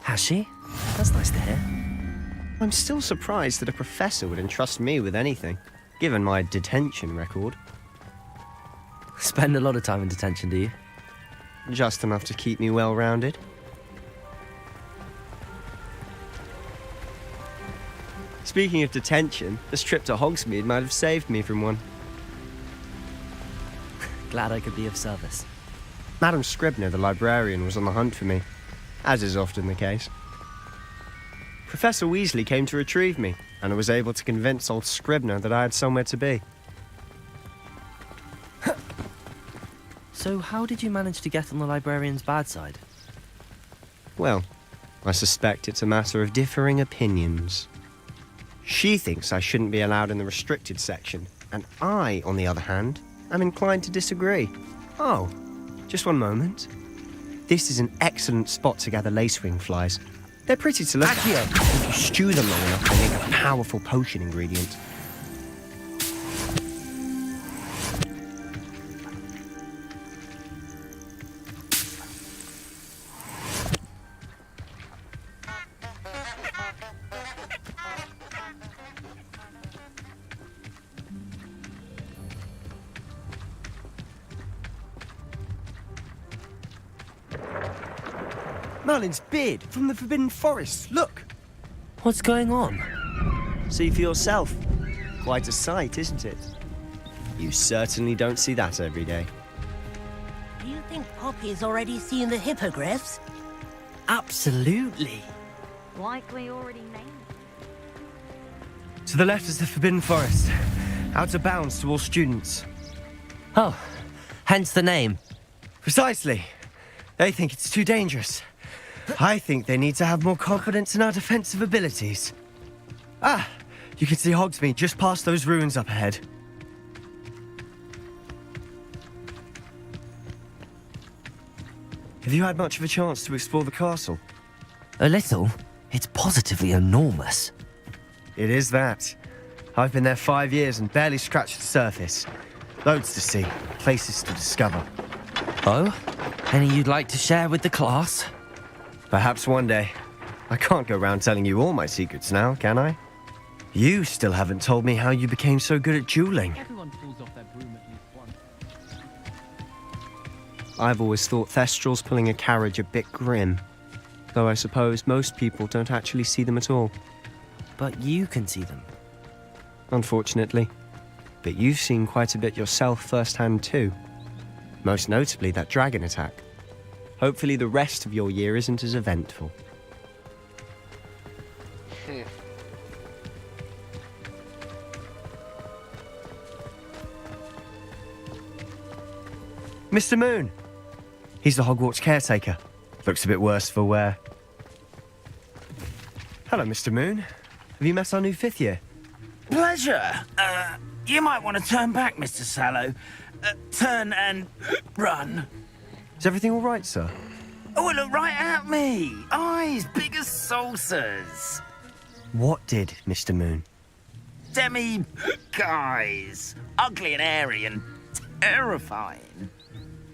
Has she? That's nice to hear. I'm still surprised that a professor would entrust me with anything, given my detention record. Spend a lot of time in detention, do you? Just enough to keep me well-rounded. Speaking of detention, this trip to Hogsmeade might have saved me from one. Glad I could be of service. Madam Scribner, the librarian, was on the hunt for me, as is often the case. Professor Weasley came to retrieve me, and I was able to convince old Scribner that I had somewhere to be. So how did you manage to get on the librarian's bad side? Well, I suspect it's a matter of differing opinions. She thinks I shouldn't be allowed in the restricted section, and I, on the other hand, am inclined to disagree. Oh, just one moment. This is an excellent spot to gather lacewing flies. They're pretty to look at. If you stew them long enough, they make a powerful potion ingredient. Merlin's beard from the Forbidden Forest. Look! What's going on? See for yourself. Quite a sight, isn't it? You certainly don't see that every day. Do you think Poppy's already seen the hippogriffs? Absolutely. Like we already named To the left is the Forbidden Forest. Out of bounds to all students. Oh, hence the name. Precisely. They think it's too dangerous. I think they need to have more confidence in our defensive abilities. Ah, you can see Hogsmeade just past those ruins up ahead. Have you had much of a chance to explore the castle? A little. It's positively enormous. It is that. I've been there 5 years and barely scratched the surface. Loads to see, places to discover. Oh? Any you'd like to share with the class? Perhaps one day. I can't go around telling you all my secrets now, can I? You still haven't told me how you became so good at dueling. Everyone falls off their broom at least once. I've always thought Thestrals pulling a carriage a bit grim. Though I suppose most people don't actually see them at all. But you can see them. Unfortunately. But you've seen quite a bit yourself firsthand too. Most notably that dragon attack. Hopefully the rest of your year isn't as eventful. Mr. Moon! He's the Hogwarts caretaker. Looks a bit worse for wear. Hello, Mr. Moon. Have you met our new 5th year? Pleasure. You might want to turn back, Mr. Sallow. Turn and run. Is everything all right, sir? Oh, look right at me. Eyes big as saucers. What did, Mr. Moon? Guys. Ugly and airy and terrifying.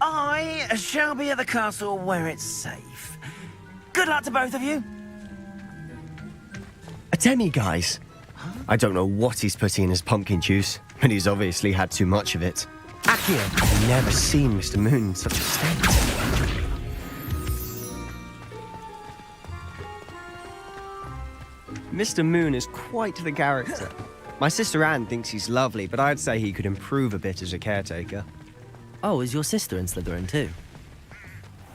I shall be at the castle where it's safe. Good luck to both of you. A demi-guise? I don't know what he's putting in his pumpkin juice, but he's obviously had too much of it. Accio, I've never seen Mr. Moon in such a state. Mr. Moon is quite the character. My sister Anne thinks he's lovely, but I'd say he could improve a bit as a caretaker. Oh, is your sister in Slytherin too?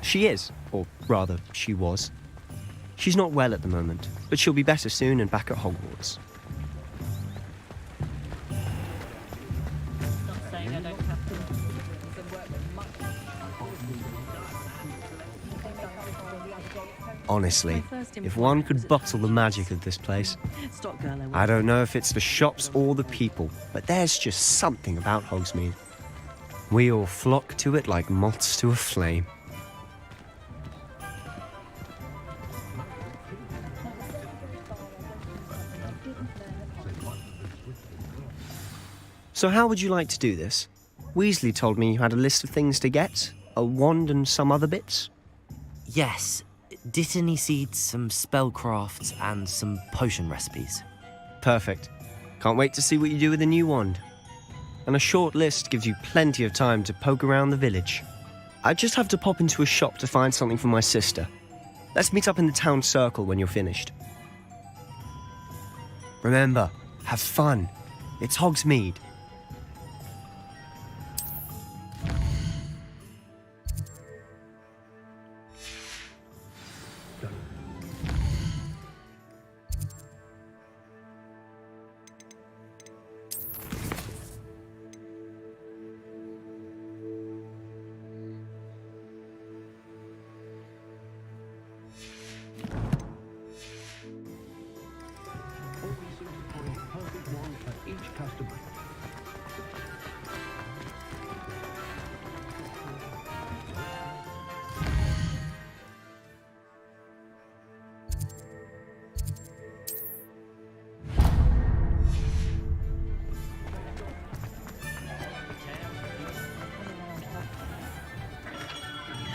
She is, or rather, she was. She's not well at the moment, but she'll be better soon and back at Hogwarts. Honestly, if one could bottle the magic of this place, I don't know if it's the shops or the people, but there's just something about Hogsmeade. We all flock to it like moths to a flame. So how would you like to do this? Weasley told me you had a list of things to get, a wand and some other bits. Yes, Dittany seeds, some spellcrafts, and some potion recipes. Perfect. Can't wait to see what you do with the new wand. And a short list gives you plenty of time to poke around the village. I just have to pop into a shop to find something for my sister. Let's meet up in the town circle when you're finished. Remember, have fun. It's Hogsmeade.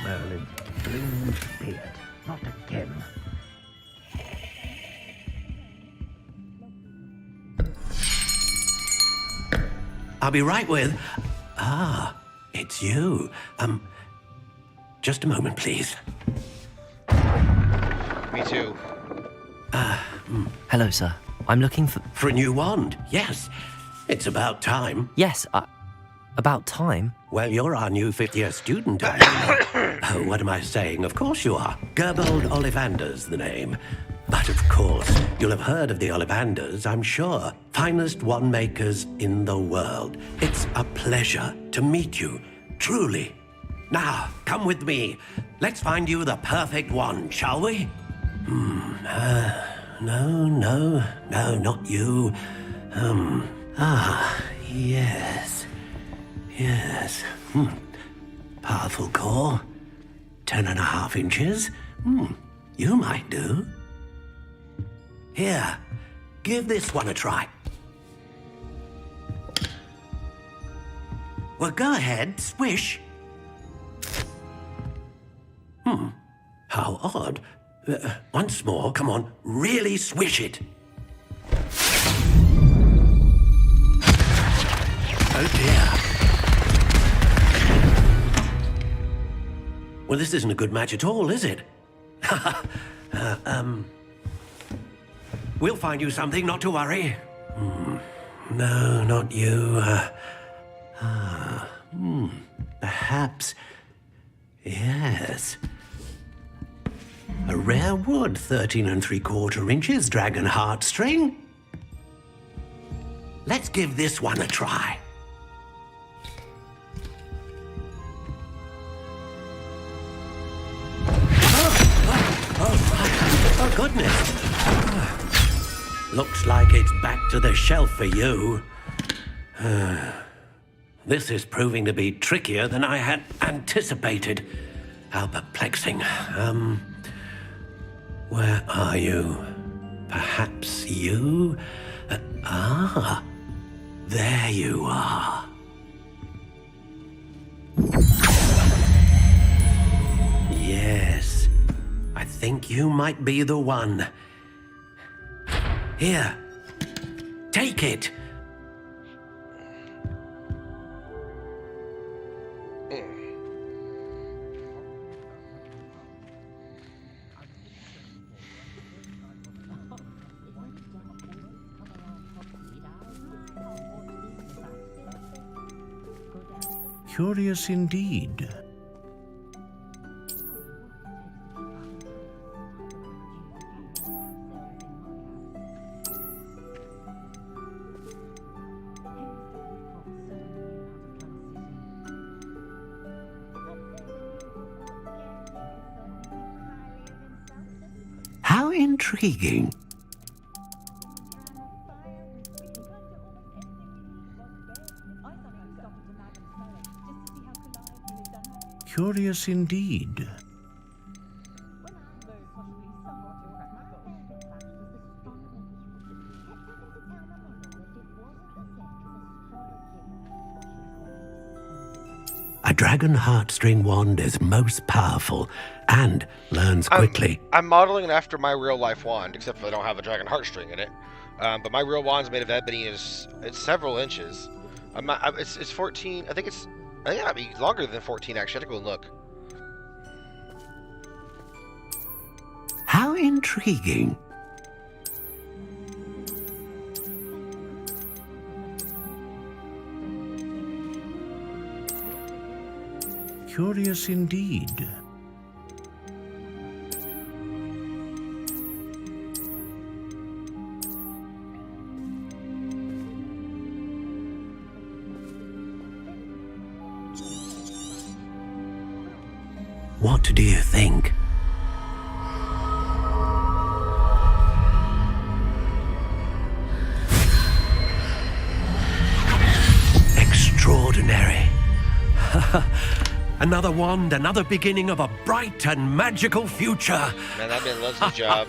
Merlin, Bloom's beard, not again. I'll be right with... Ah, it's you. Just a moment, please. Me too. Hello, sir. I'm looking for... For a new wand, yes. It's about time. Yes, about time? Well, you're our new fifth-year student, aren't you? Oh, what am I saying? Of course you are. Gerbold Ollivander's the name. But of course, you'll have heard of the Ollivanders, I'm sure. Finest wand makers in the world. It's a pleasure to meet you, truly. Now, come with me. Let's find you the perfect wand, shall we? No, not you. Yes. Powerful core. 10.5 inches. You might do. Here, give this one a try. Well, go ahead, swish. How odd. Once more, come on, really swish it. Oh dear. Well, this isn't a good match at all, is it? We'll find you something, not to worry. No, not you. Perhaps. Yes. A rare wood, 13 3/4 inches, dragon heartstring. Let's give this one a try. Oh, goodness. Looks like it's back to the shelf for you. This is proving to be trickier than I had anticipated. How perplexing. Where are you? Perhaps you? There you are. Yes, I think you might be the one. Here, take it. Curious indeed. How intriguing. Curious indeed. dragon heartstring wand is most powerful and learns quickly. I'm modeling it after my real life wand, except for I don't have a dragon heartstring in it. But my real wand's made of ebony. It's several inches. It's 14. I think it might be longer than 14 actually. I have to go and look. How intriguing. Curious indeed. What do you think? Extraordinary. Another wand, another beginning of a bright and magical future. Man, that man loves his job.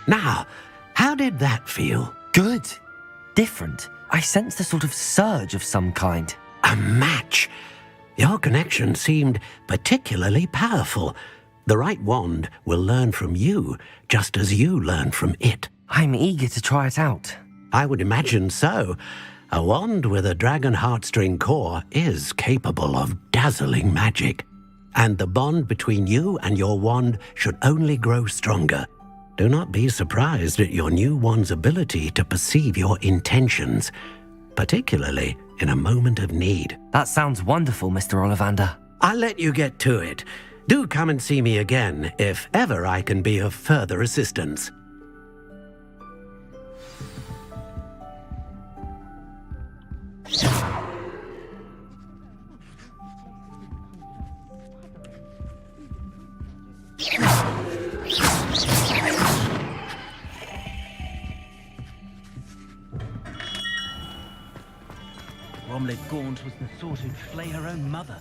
Now, how did that feel? Good. Different. I sensed a sort of surge of some kind. A match. Your connection seemed particularly powerful. The right wand will learn from you, just as you learn from it. I'm eager to try it out. I would imagine so. A wand with a dragon heartstring core is capable of dazzling magic. And the bond between you and your wand should only grow stronger. Do not be surprised at your new wand's ability to perceive your intentions, particularly in a moment of need. That sounds wonderful, Mr. Ollivander. I'll let you get to it. Do come and see me again if ever I can be of further assistance. Bromley Gaunt was the sort who'd flay her own mother.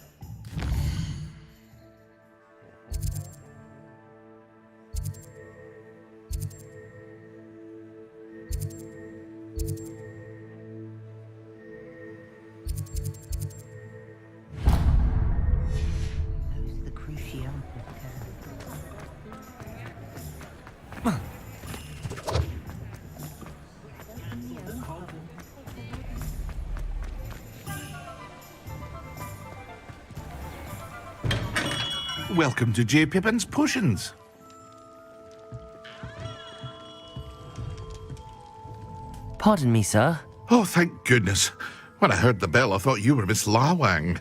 Who's the crucial? Welcome to J. Pippin's Potions. Pardon me, sir. Oh, thank goodness. When I heard the bell, I thought you were Miss Lawang.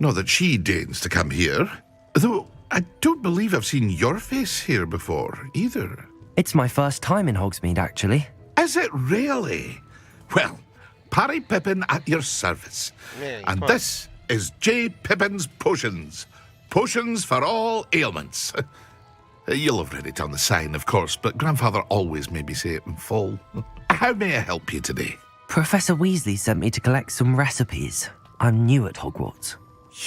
Not that she deigns to come here. Though I don't believe I've seen your face here before, either. It's my first time in Hogsmeade, actually. Is it really? Well, Parry Pippin at your service. Yeah, and this is J. Pippin's Potions. Potions for all ailments. You'll have read it on the sign, of course, but Grandfather always made me say it in full. How may I help you today? Professor Weasley sent me to collect some recipes. I'm new at Hogwarts.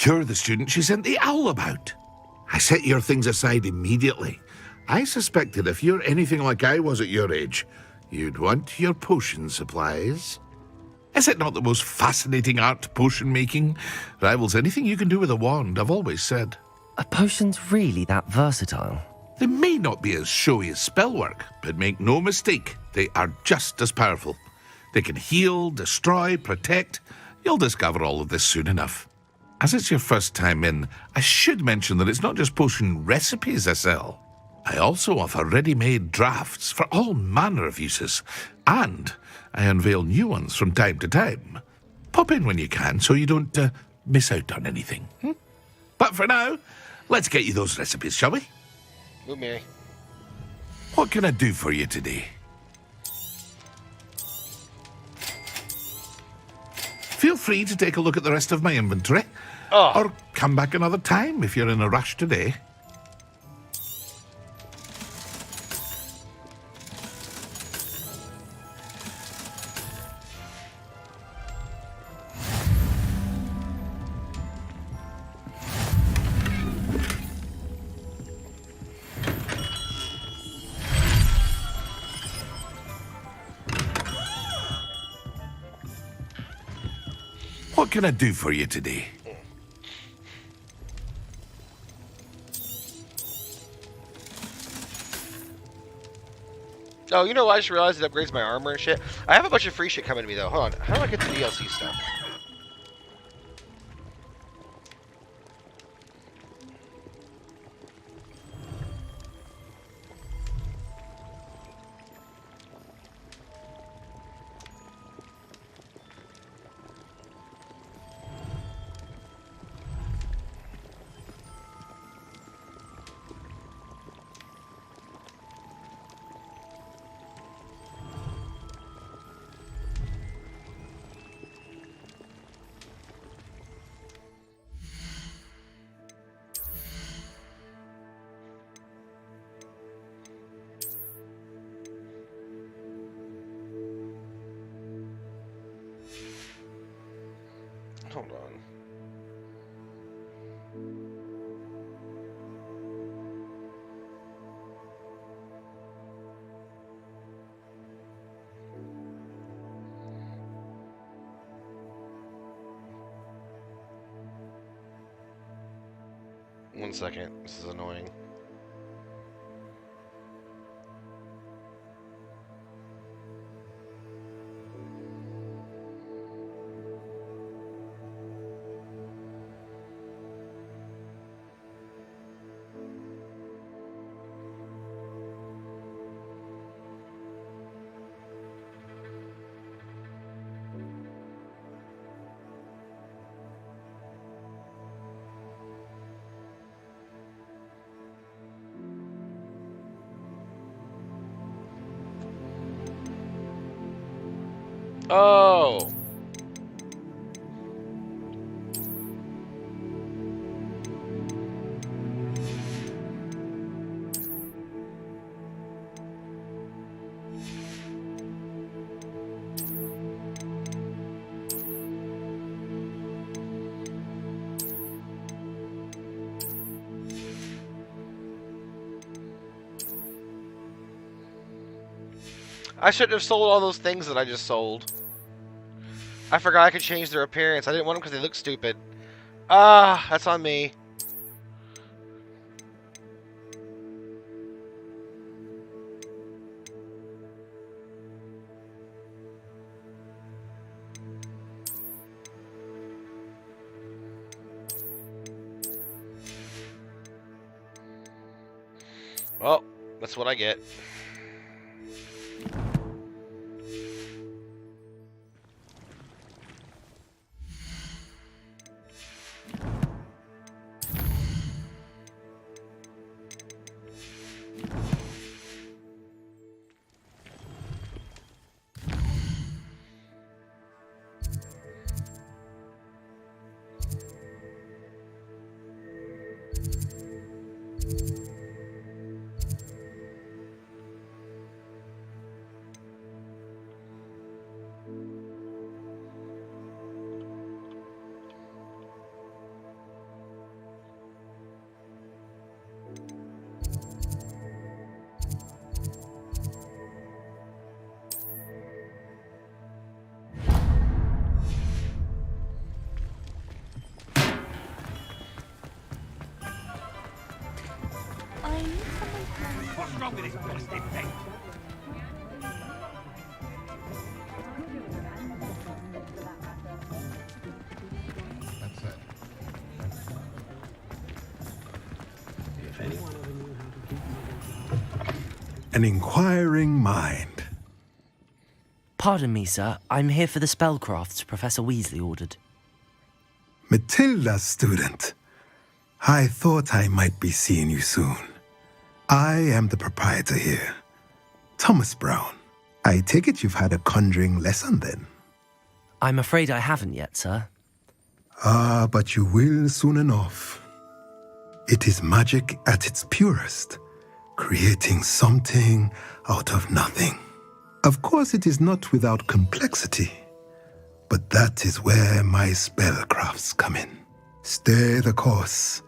You're the student she sent the owl about. I set your things aside immediately. I suspected if you're anything like I was at your age, you'd want your potion supplies. Is it not the most fascinating art, potion making? Rivals anything you can do with a wand, I've always said. Are potions really that versatile? They may not be as showy as spellwork, but make no mistake, they are just as powerful. They can heal, destroy, protect. You'll discover all of this soon enough. As it's your first time in, I should mention that it's not just potion recipes I sell. I also offer ready-made drafts for all manner of uses, and I unveil new ones from time to time. Pop in when you can so you don't miss out on anything. But for now, let's get you those recipes, shall we? Move, Mary. What can I do for you today? Feel free to take a look at the rest of my inventory. Or come back another time if you're in a rush today. What can I do for you today? Oh, you know what? I just realized it upgrades my armor and shit. I have a bunch of free shit coming to me, though. Hold on. How do I get the DLC stuff? Hold on. One second. This is annoying. Oh! I shouldn't have sold all those things that I just sold. I forgot I could change their appearance. I didn't want them because they look stupid. Ah, that's on me. Well, that's what I get. What's wrong with this busted thing? That's it. If anyone ever knew how to keep An inquiring mind. Pardon me, sir. I'm here for the spellcrafts Professor Weasley ordered. Matilda, student. I thought I might be seeing you soon. I am the proprietor here, Thomas Brown. I take it you've had a conjuring lesson then? I'm afraid I haven't yet, sir. Ah, but you will soon enough. It is magic at its purest, creating something out of nothing. Of course, it is not without complexity, but that is where my spellcrafts come in. Stay the course,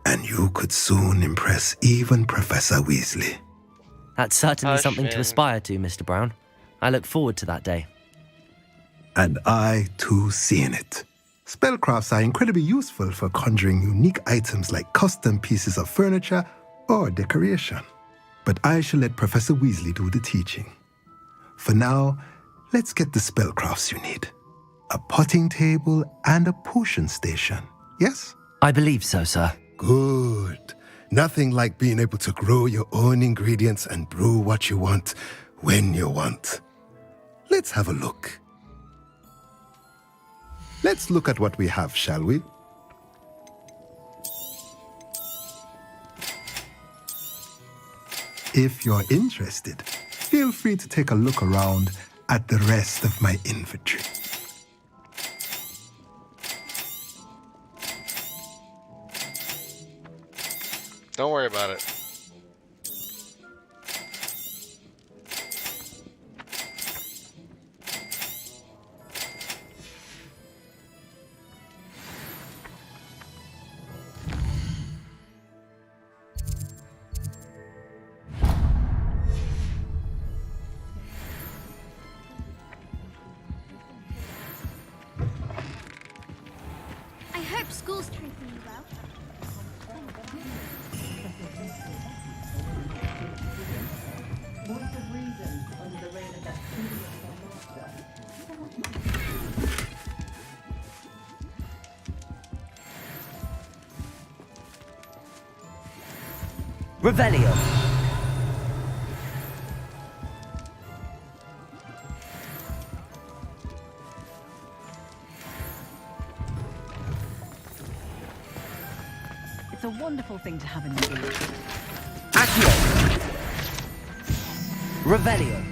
and you could soon impress even Professor Weasley. That's certainly something to aspire to, Mr. Brown. I look forward to that day. And I, too, seeing it. Spellcrafts are incredibly useful for conjuring unique items like custom pieces of furniture or decoration. But I shall let Professor Weasley do the teaching. For now, let's get the spellcrafts you need. A potting table and a potion station, yes? I believe so, sir. Good. Nothing like being able to grow your own ingredients and brew what you want when you want. Let's have a look. Let's look at what we have, shall we? If you're interested, feel free to take a look around at the rest of my inventory. Don't worry about it. I hope school's treating you well. Revelio. It's a wonderful thing to have in the village. Accio. Revelio.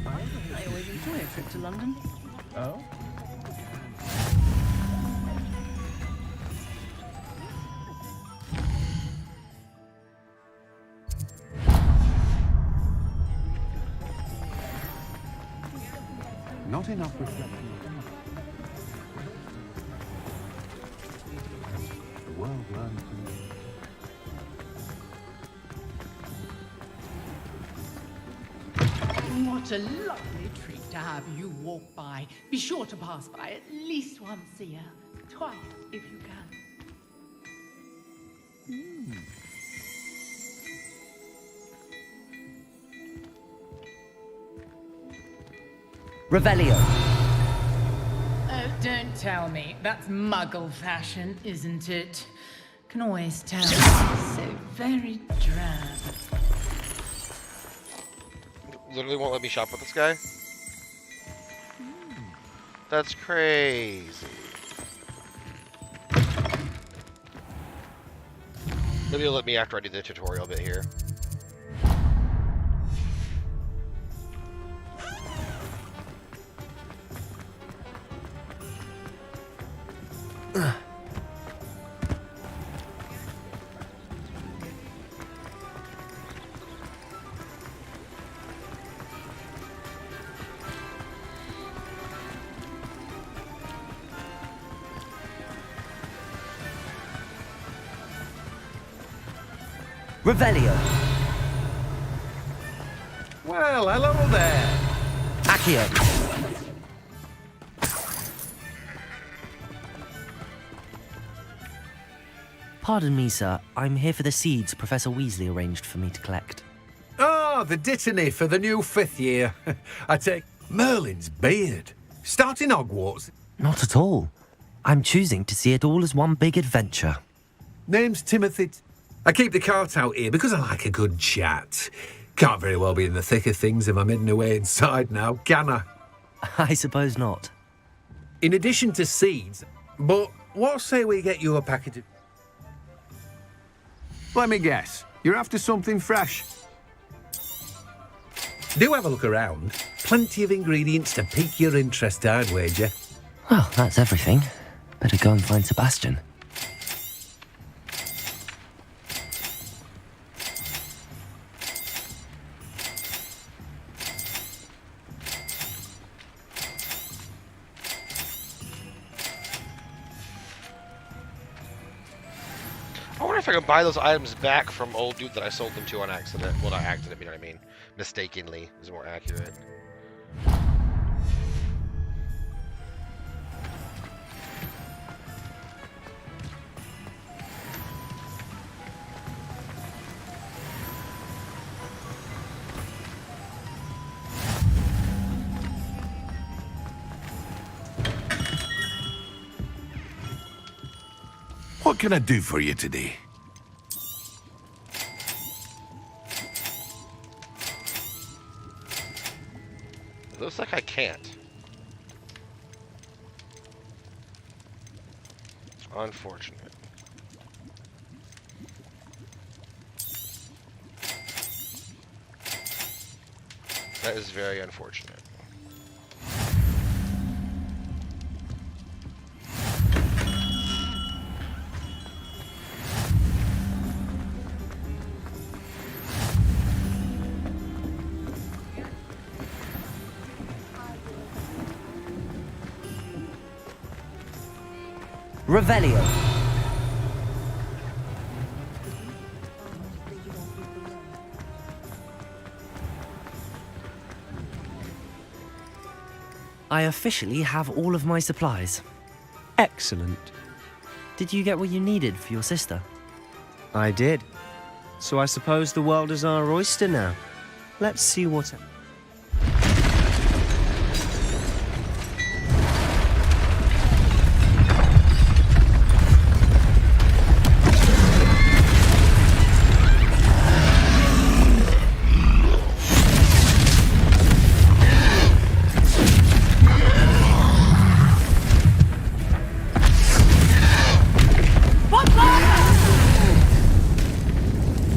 I always enjoy a trip to London. Oh? Not enough reflection. The world learns from you. What a lovely treat to have you walk by. Be sure to pass by at least once a year. Twice if you can. Revelio. Oh, don't tell me. That's muggle fashion, isn't it? Can always tell. So very drab. Literally won't let me shop with this guy? That's crazy. Maybe he'll let me after I do the tutorial bit here. Revelio. Well, hello there. Accio. Pardon me, sir. I'm here for the seeds Professor Weasley arranged for me to collect. Oh, the dittany for the new 5th year. I take Merlin's beard. Starting Hogwarts. Not at all. I'm choosing to see it all as one big adventure. Name's Timothy. I keep the cart out here because I like a good chat. Can't very well be in the thick of things if I'm hidden away inside now, can I? I suppose not. In addition to seeds, but what say we get you a packet of... Let me guess. You're after something fresh. Do have a look around. Plenty of ingredients to pique your interest, I'd wager. Well, that's everything. Better go and find Sebastian. I wonder if I can buy those items back from old dude that I sold them to on accident. Well, not accident, you know what I mean. Mistakenly is more accurate. What can I do for you today? It looks like I can't. Unfortunate. That is very unfortunate. Revelio. I officially have all of my supplies. Excellent. Did you get what you needed for your sister? I did. So I suppose the world is our oyster now. Let's see what...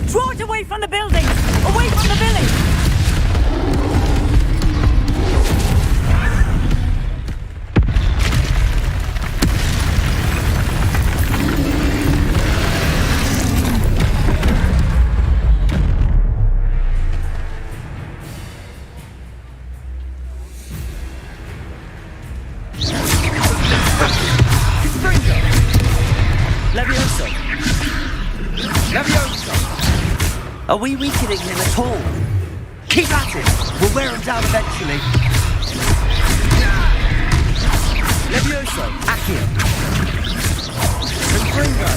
Draw it away from the building! Away from the village! Levioso! Levioso! Are we weakening him at all? Keep at it! We'll wear him down eventually. Levioso! Accio! Confringo!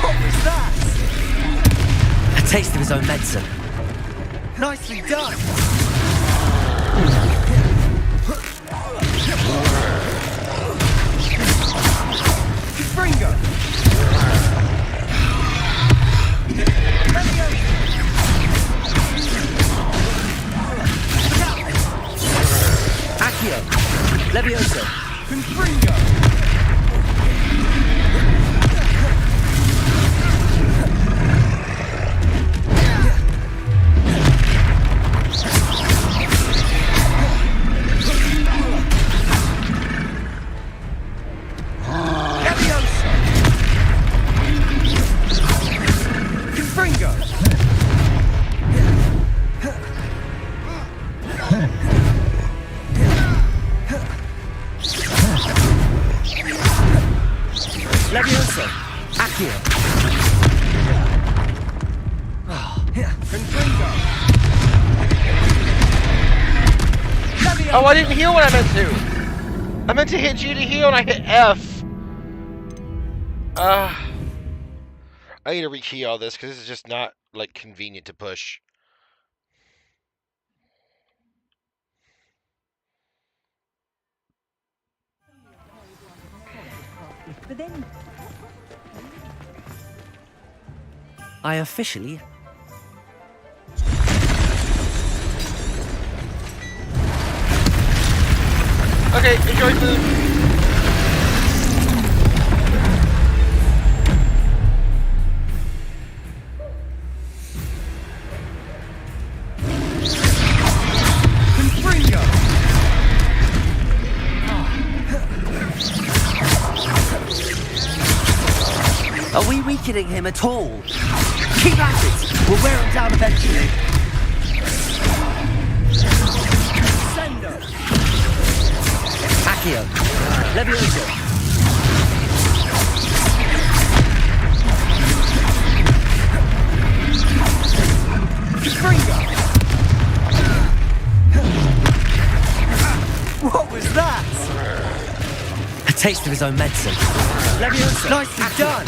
What was that? A taste of his own medicine. Nicely done! Confringo! Accio! Levioso! Confringo! Levioso! Accio! Confringo! Oh, I didn't heal when I meant to! I meant to hit G to heal and I hit F! I need to rekey all this because this is just not, like, convenient to push. But then... I officially... Okay, enjoy food! Are we weakening him at all? Keep at it! We'll wear him down eventually. Sendo! Accio! Levioso! Confringo! What was that? A taste of his own medicine. Levioso! Nicely done!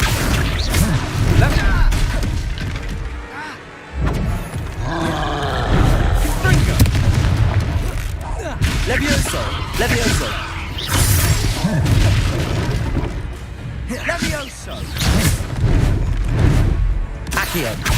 Accio!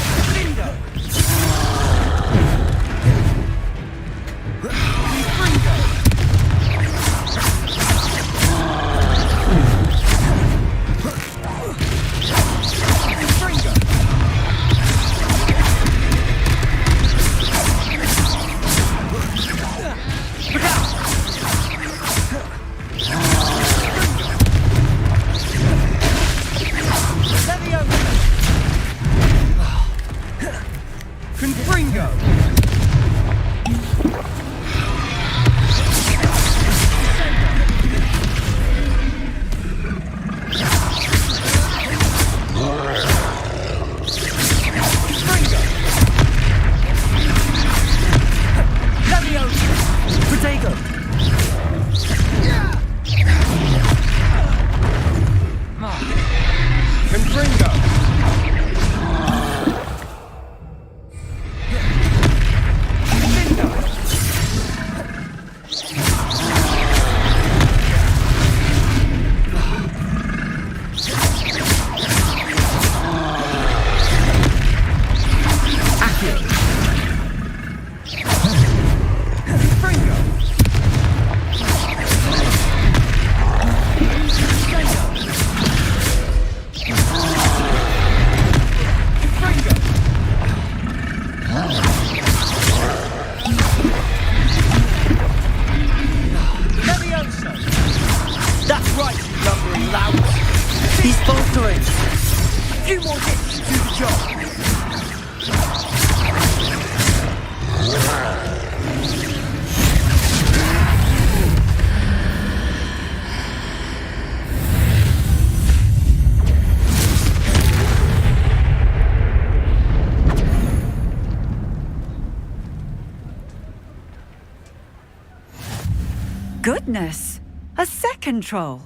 Goodness! A second troll!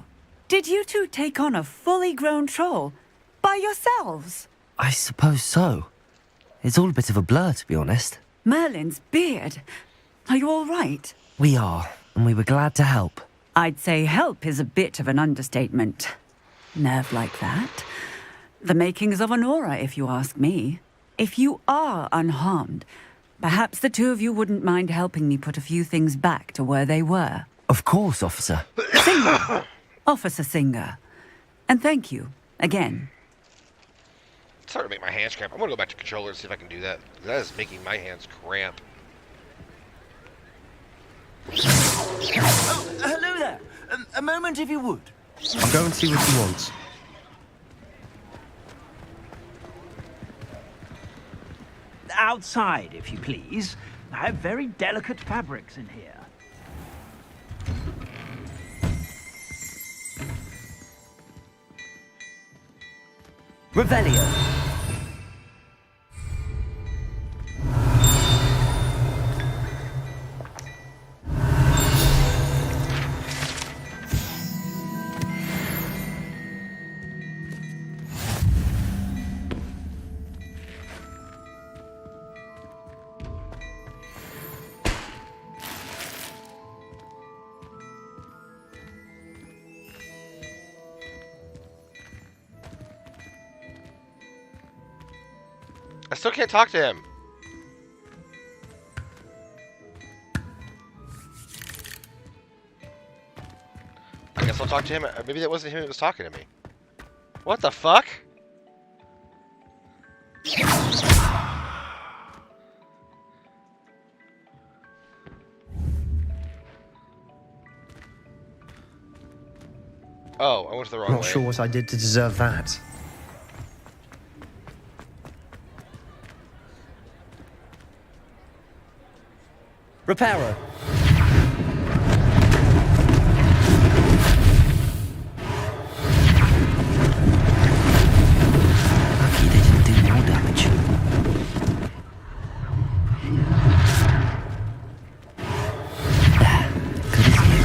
Did you two take on a fully grown troll? By yourselves? I suppose so. It's all a bit of a blur, to be honest. Merlin's beard. Are you all right? We are, and we were glad to help. I'd say help is a bit of an understatement. Nerve like that. The makings of an aura, if you ask me. If you are unharmed, perhaps the two of you wouldn't mind helping me put a few things back to where they were. Of course, officer. Singer. Officer Singer. And thank you, again. It's starting to make my hands cramp. I'm gonna go back to controller and see if I can do that. That is making my hands cramp. Oh, hello there. A moment if you would. I'll go and see what he wants. Outside, if you please. I have very delicate fabrics in here. Revelio. I still can't talk to him. I guess I'll talk to him. Maybe that wasn't him that was talking to me. What the fuck? Oh, I went the wrong way. Not sure what I did to deserve that. Reparo. Lucky they didn't do more damage. There, good as new.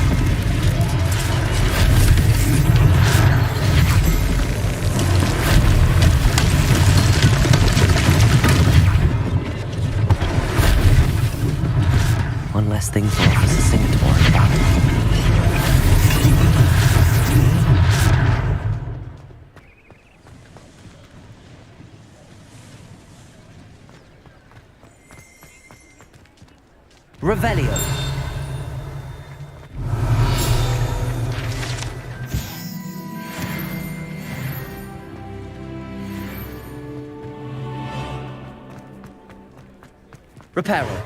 One less thing for Officer Singer to worry about. Revelio. Reparo.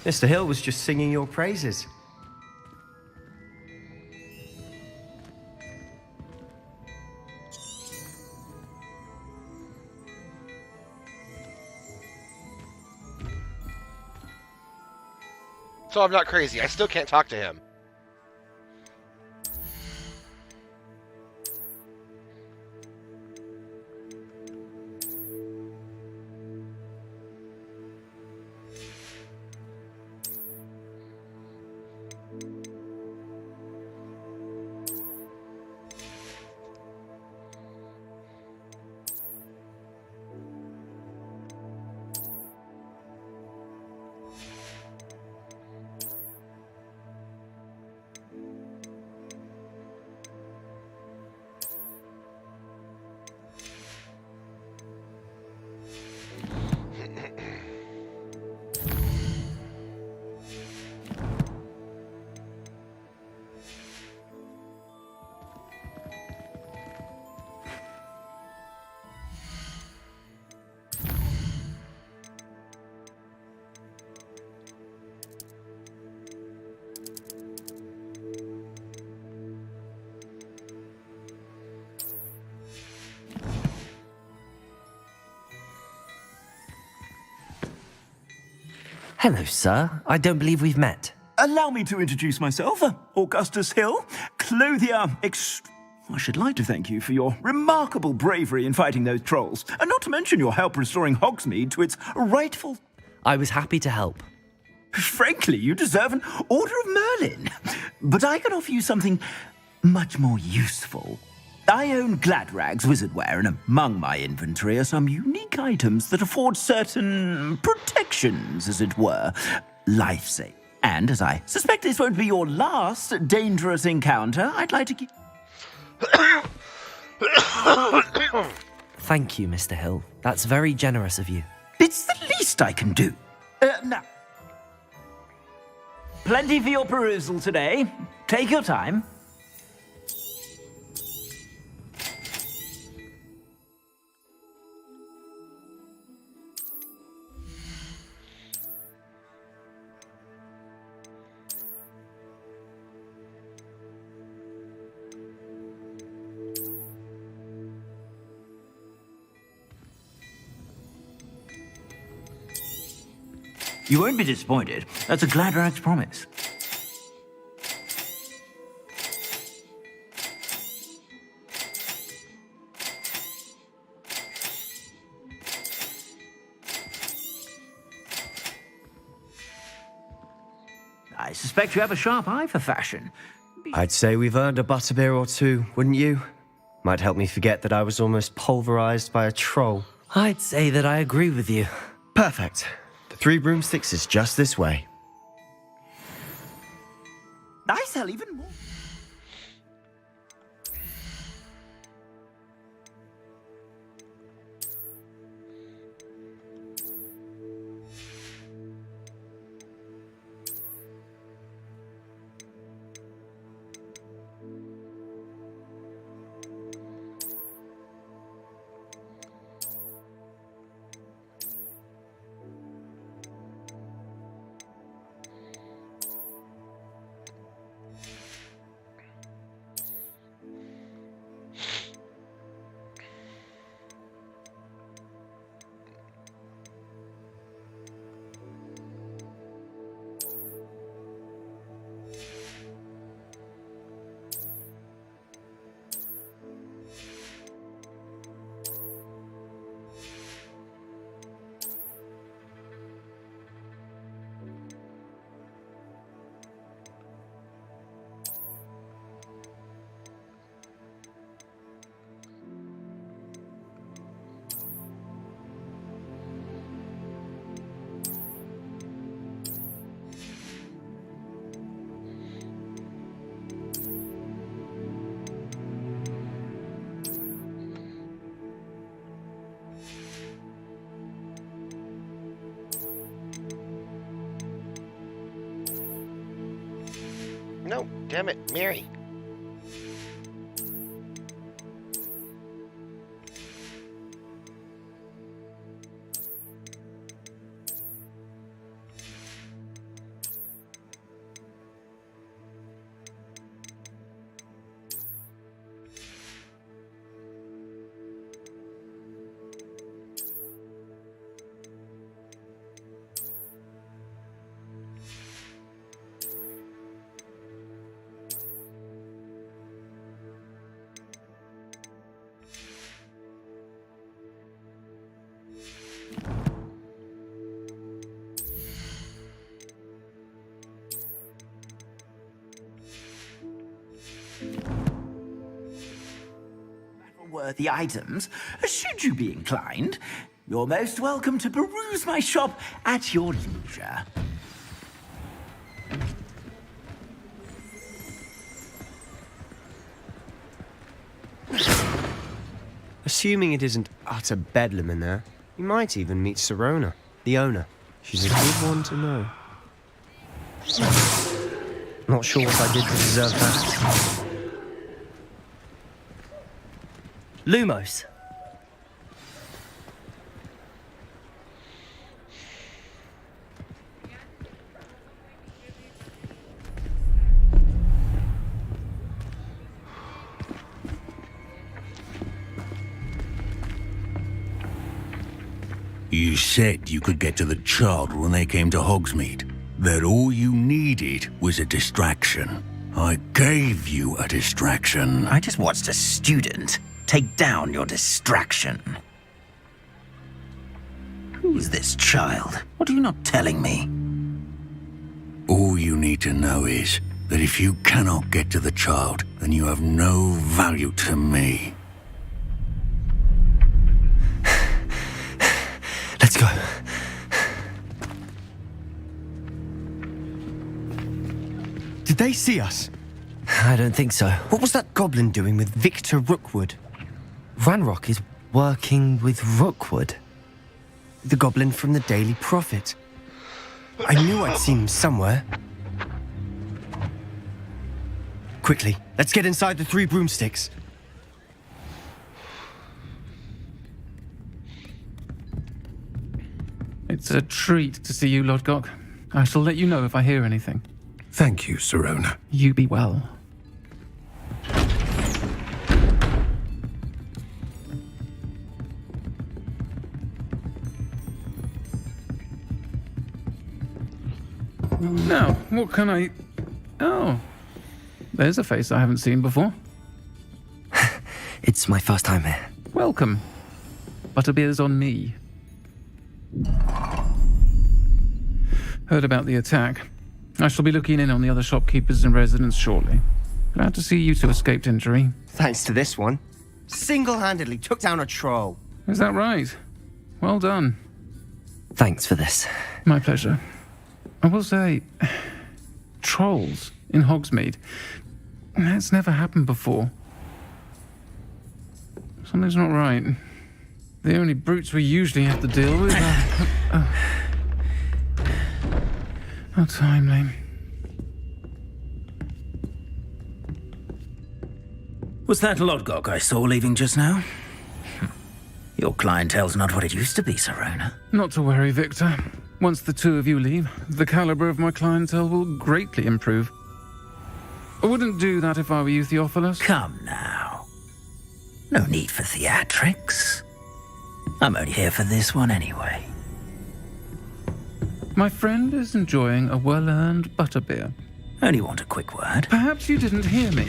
Mr. Hill was just singing your praises. So I'm not crazy. I still can't talk to him. Hello, sir. I don't believe we've met. Allow me to introduce myself, Augustus Hill, clothier I should like to thank you for your remarkable bravery in fighting those trolls, and not to mention your help restoring Hogsmeade to its rightful... I was happy to help. Frankly, you deserve an Order of Merlin. But I can offer you something much more useful. I own Gladrag's wizardware, and among my inventory are some unique items that afford certain protections, as it were. Life-saving. And as I suspect this won't be your last dangerous encounter, I'd like to keep... Thank you, Mr. Hill. That's very generous of you. It's the least I can do. Now, plenty for your perusal today. Take your time. You won't be disappointed. That's a Gladrag's promise. I suspect you have a sharp eye for fashion. I'd say we've earned a butterbeer or two, wouldn't you? Might help me forget that I was almost pulverized by a troll. I'd say that I agree with you. Perfect. The 3 broomsticks is just this way. I sell even more. No, damn it, Mary. Worthy items, should you be inclined. You're most welcome to peruse my shop at your leisure. Assuming it isn't utter bedlam in there, you might even meet Sirona, the owner. She's a good one to know. Not sure what I did to deserve that. Lumos. You said you could get to the child when they came to Hogsmeade. That all you needed was a distraction. I gave you a distraction. I just watched a student take down your distraction. Who's this child? What are you not telling me? All you need to know is that if you cannot get to the child, then you have no value to me. Let's go. Did they see us? I don't think so. What was that goblin doing with Victor Rookwood? Ranrock is working with Rookwood. The goblin from the Daily Prophet. I knew I'd seen him somewhere. Quickly, let's get inside the 3 broomsticks. It's a treat to see you, Lodgok. I shall let you know if I hear anything. Thank you, Sirona. You be well. Now, what can I... Oh, there's a face I haven't seen before. It's my first time here. Welcome. Butterbeer's on me. Heard about the attack. I shall be looking in on the other shopkeepers and residents shortly. Glad to see you two escaped injury. Thanks to this one. Single-handedly took down a troll. Is that right? Well done. Thanks for this. My pleasure. I will say, trolls in Hogsmeade. That's never happened before. Something's not right. The only brutes we usually have to deal with are... How timely. Was that Lodgok I saw leaving just now? Your clientele's not what it used to be, Sirona. Not to worry, Victor. Once the two of you leave, the caliber of my clientele will greatly improve. I wouldn't do that if I were you, Theophilus. Come now. No need for theatrics. I'm only here for this one anyway. My friend is enjoying a well-earned butterbeer. Only want a quick word. Perhaps you didn't hear me.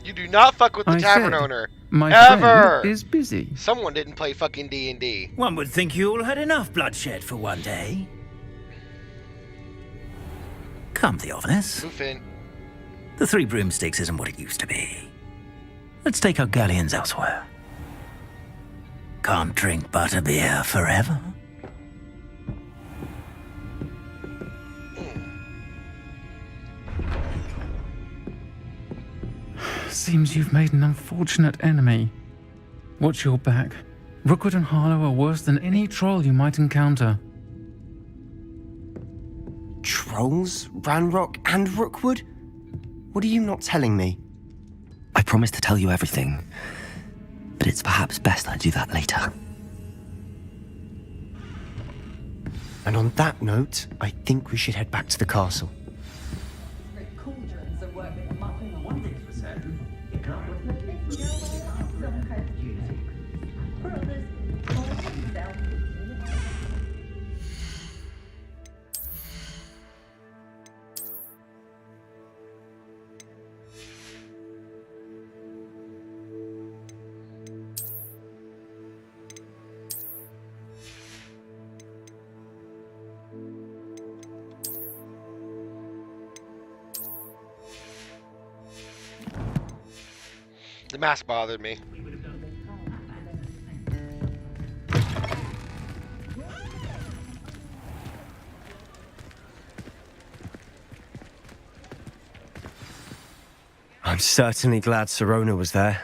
You do not fuck with the I tavern said, owner. My Ever. friend is busy. Someone didn't play fucking D&D. One would think you all had enough bloodshed for one day. Come, Theophilus. Move in. The 3 broomsticks isn't what it used to be. Let's take our galleons elsewhere. Can't drink butterbeer forever. Seems you've made an unfortunate enemy. Watch your back. Rookwood and Harlow are worse than any troll you might encounter. Scrolls, Ranrock, and Rookwood? What are you not telling me? I promise to tell you everything, but it's perhaps best I do that later. And on that note, I think we should head back to the castle. The mask bothered me. I'm certainly glad Sirona was there.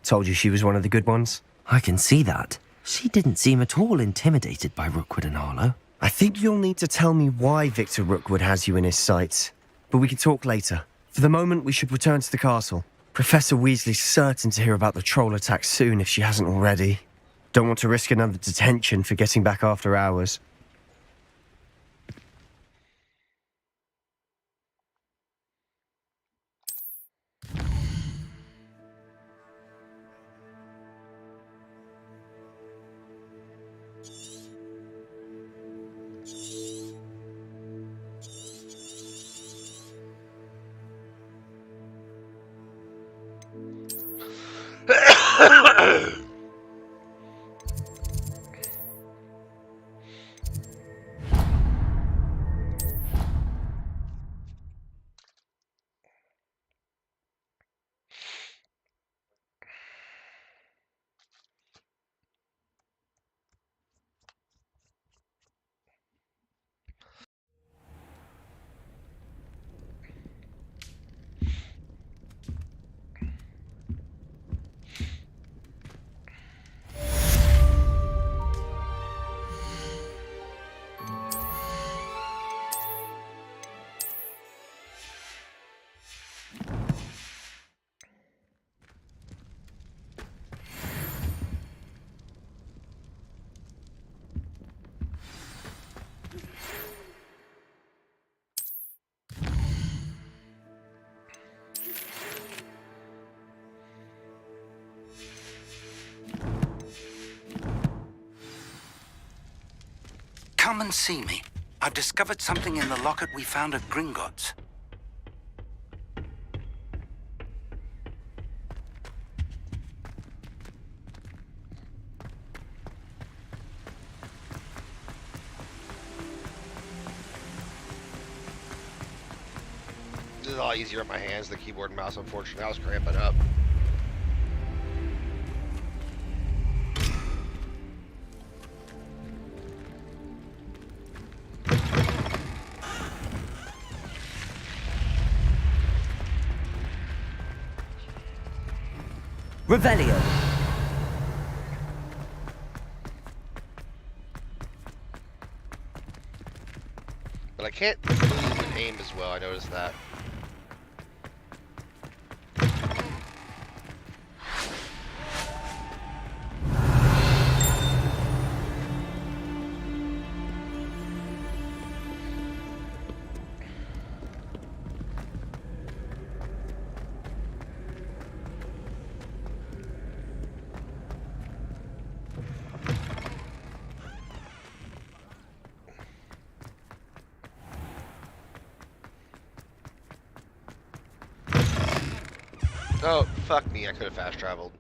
Told you she was one of the good ones. I can see that. She didn't seem at all intimidated by Rookwood and Arlo. I think you'll need to tell me why Victor Rookwood has you in his sights. But we can talk later. For the moment, we should return to the castle. Professor Weasley's certain to hear about the troll attack soon if she hasn't already. Don't want to risk another detention for getting back after hours. Come and see me. I've discovered something in the locket we found at Gringotts. This is a lot easier on my hands. The keyboard and mouse, unfortunately, I was cramping up. Revelio. But I can't move and aim as well, I noticed that. Oh, fuck me, I could have fast traveled.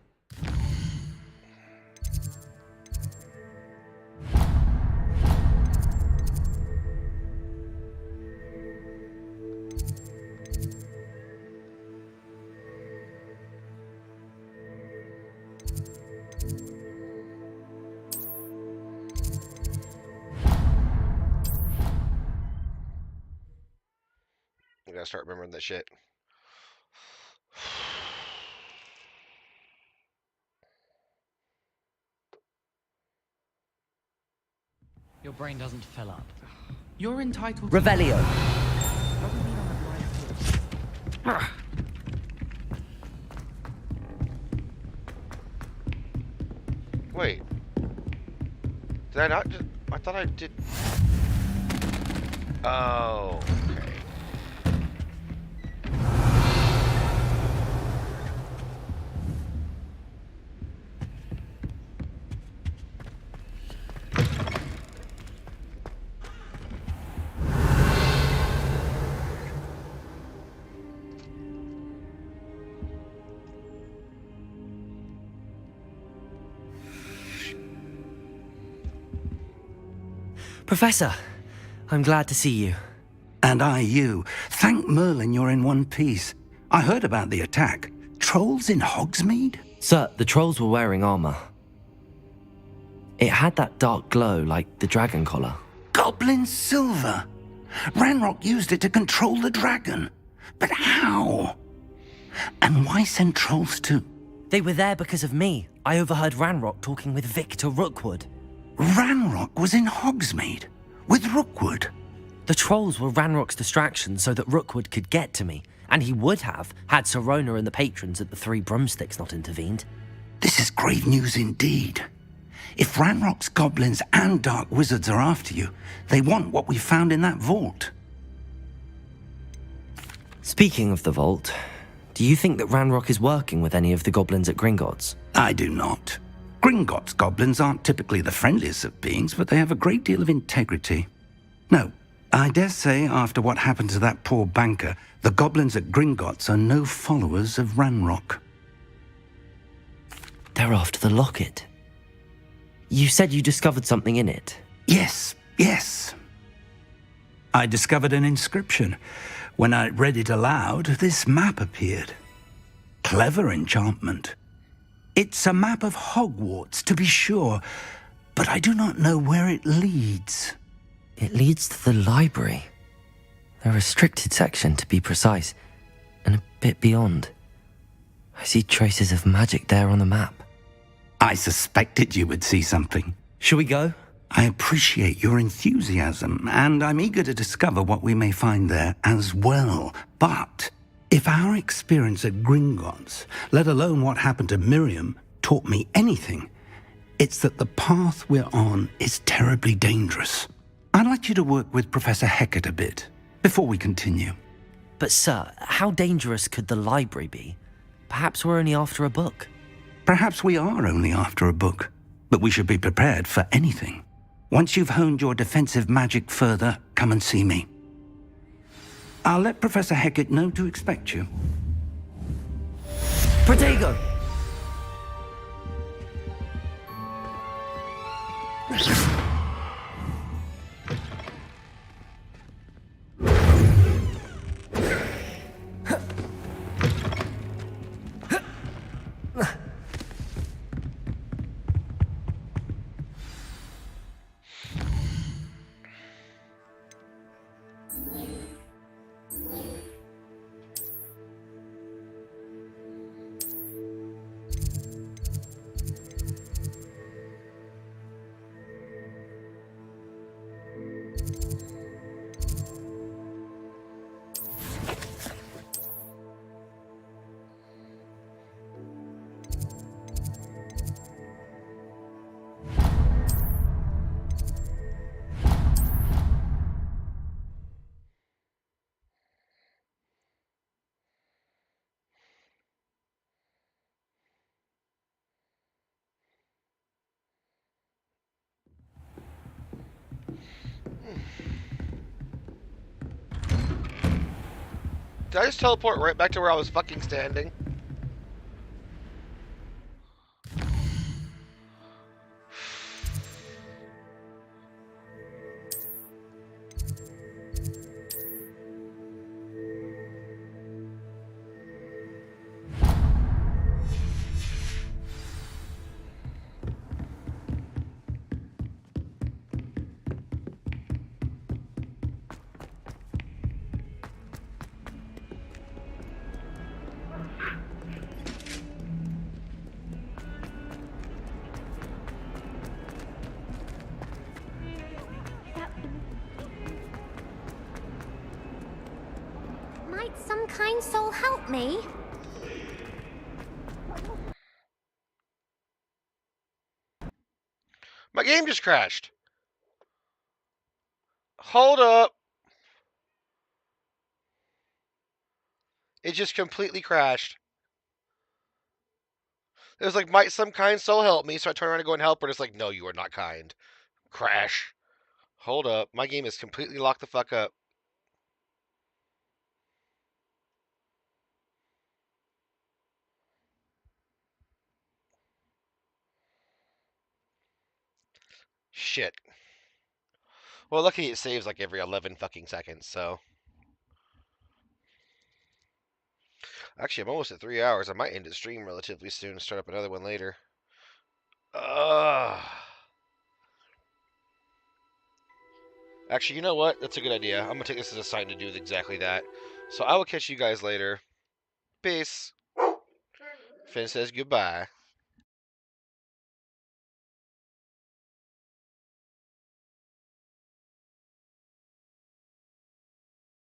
I gotta start remembering that shit. Your brain doesn't fill up. You're entitled Revelio. Wait. Did I not just... I thought I did... Oh, okay. Professor, I'm glad to see you. And I you. Thank Merlin you're in one piece. I heard about the attack. Trolls in Hogsmeade? Sir, the trolls were wearing armor. It had that dark glow like the dragon collar. Goblin silver. Ranrock used it to control the dragon. But how? And why send trolls to... They were there because of me. I overheard Ranrock talking with Victor Rookwood. Ranrock was in Hogsmeade? With Rookwood? The trolls were Ranrock's distraction so that Rookwood could get to me. And he would have, had Sirona and the patrons at the Three Broomsticks not intervened. This is grave news indeed. If Ranrock's goblins and dark wizards are after you, they want what we found in that vault. Speaking of the vault, do you think that Ranrock is working with any of the goblins at Gringotts? I do not. Gringotts goblins aren't typically the friendliest of beings, but they have a great deal of integrity. No, I dare say after what happened to that poor banker, the goblins at Gringotts are no followers of Ranrock. They're after the locket. You said you discovered something in it. Yes. I discovered an inscription. When I read it aloud, this map appeared. Clever enchantment. It's a map of Hogwarts, to be sure, but I do not know where it leads. It leads to the library. A restricted section, to be precise, and a bit beyond. I see traces of magic there on the map. I suspected you would see something. Shall we go? I appreciate your enthusiasm, and I'm eager to discover what we may find there as well. But if our experience at Gringotts, let alone what happened to Miriam, taught me anything, it's that the path we're on is terribly dangerous. I'd like you to work with Professor Hecat a bit before we continue. But sir, how dangerous could the library be? Perhaps we're only after a book. Perhaps we are only after a book, but we should be prepared for anything. Once you've honed your defensive magic further, come and see me. I'll let Professor Hecat know to expect you. Protego! Did I just teleport right back to where I was fucking standing? kind soul help me? My game just crashed. Hold up. It just completely crashed. It was like, might some kind soul help me? So I turn around and go and help her, and it's like, no, you are not kind. Crash. Hold up. My game is completely locked the fuck up. Shit. Well, luckily it saves like every 11 fucking seconds, so. Actually, I'm almost at 3 hours. I might end the stream relatively soon and start up another one later. Actually, you know what? That's a good idea. I'm going to take this as a sign to do exactly that. So I will catch you guys later. Peace. Finn says goodbye.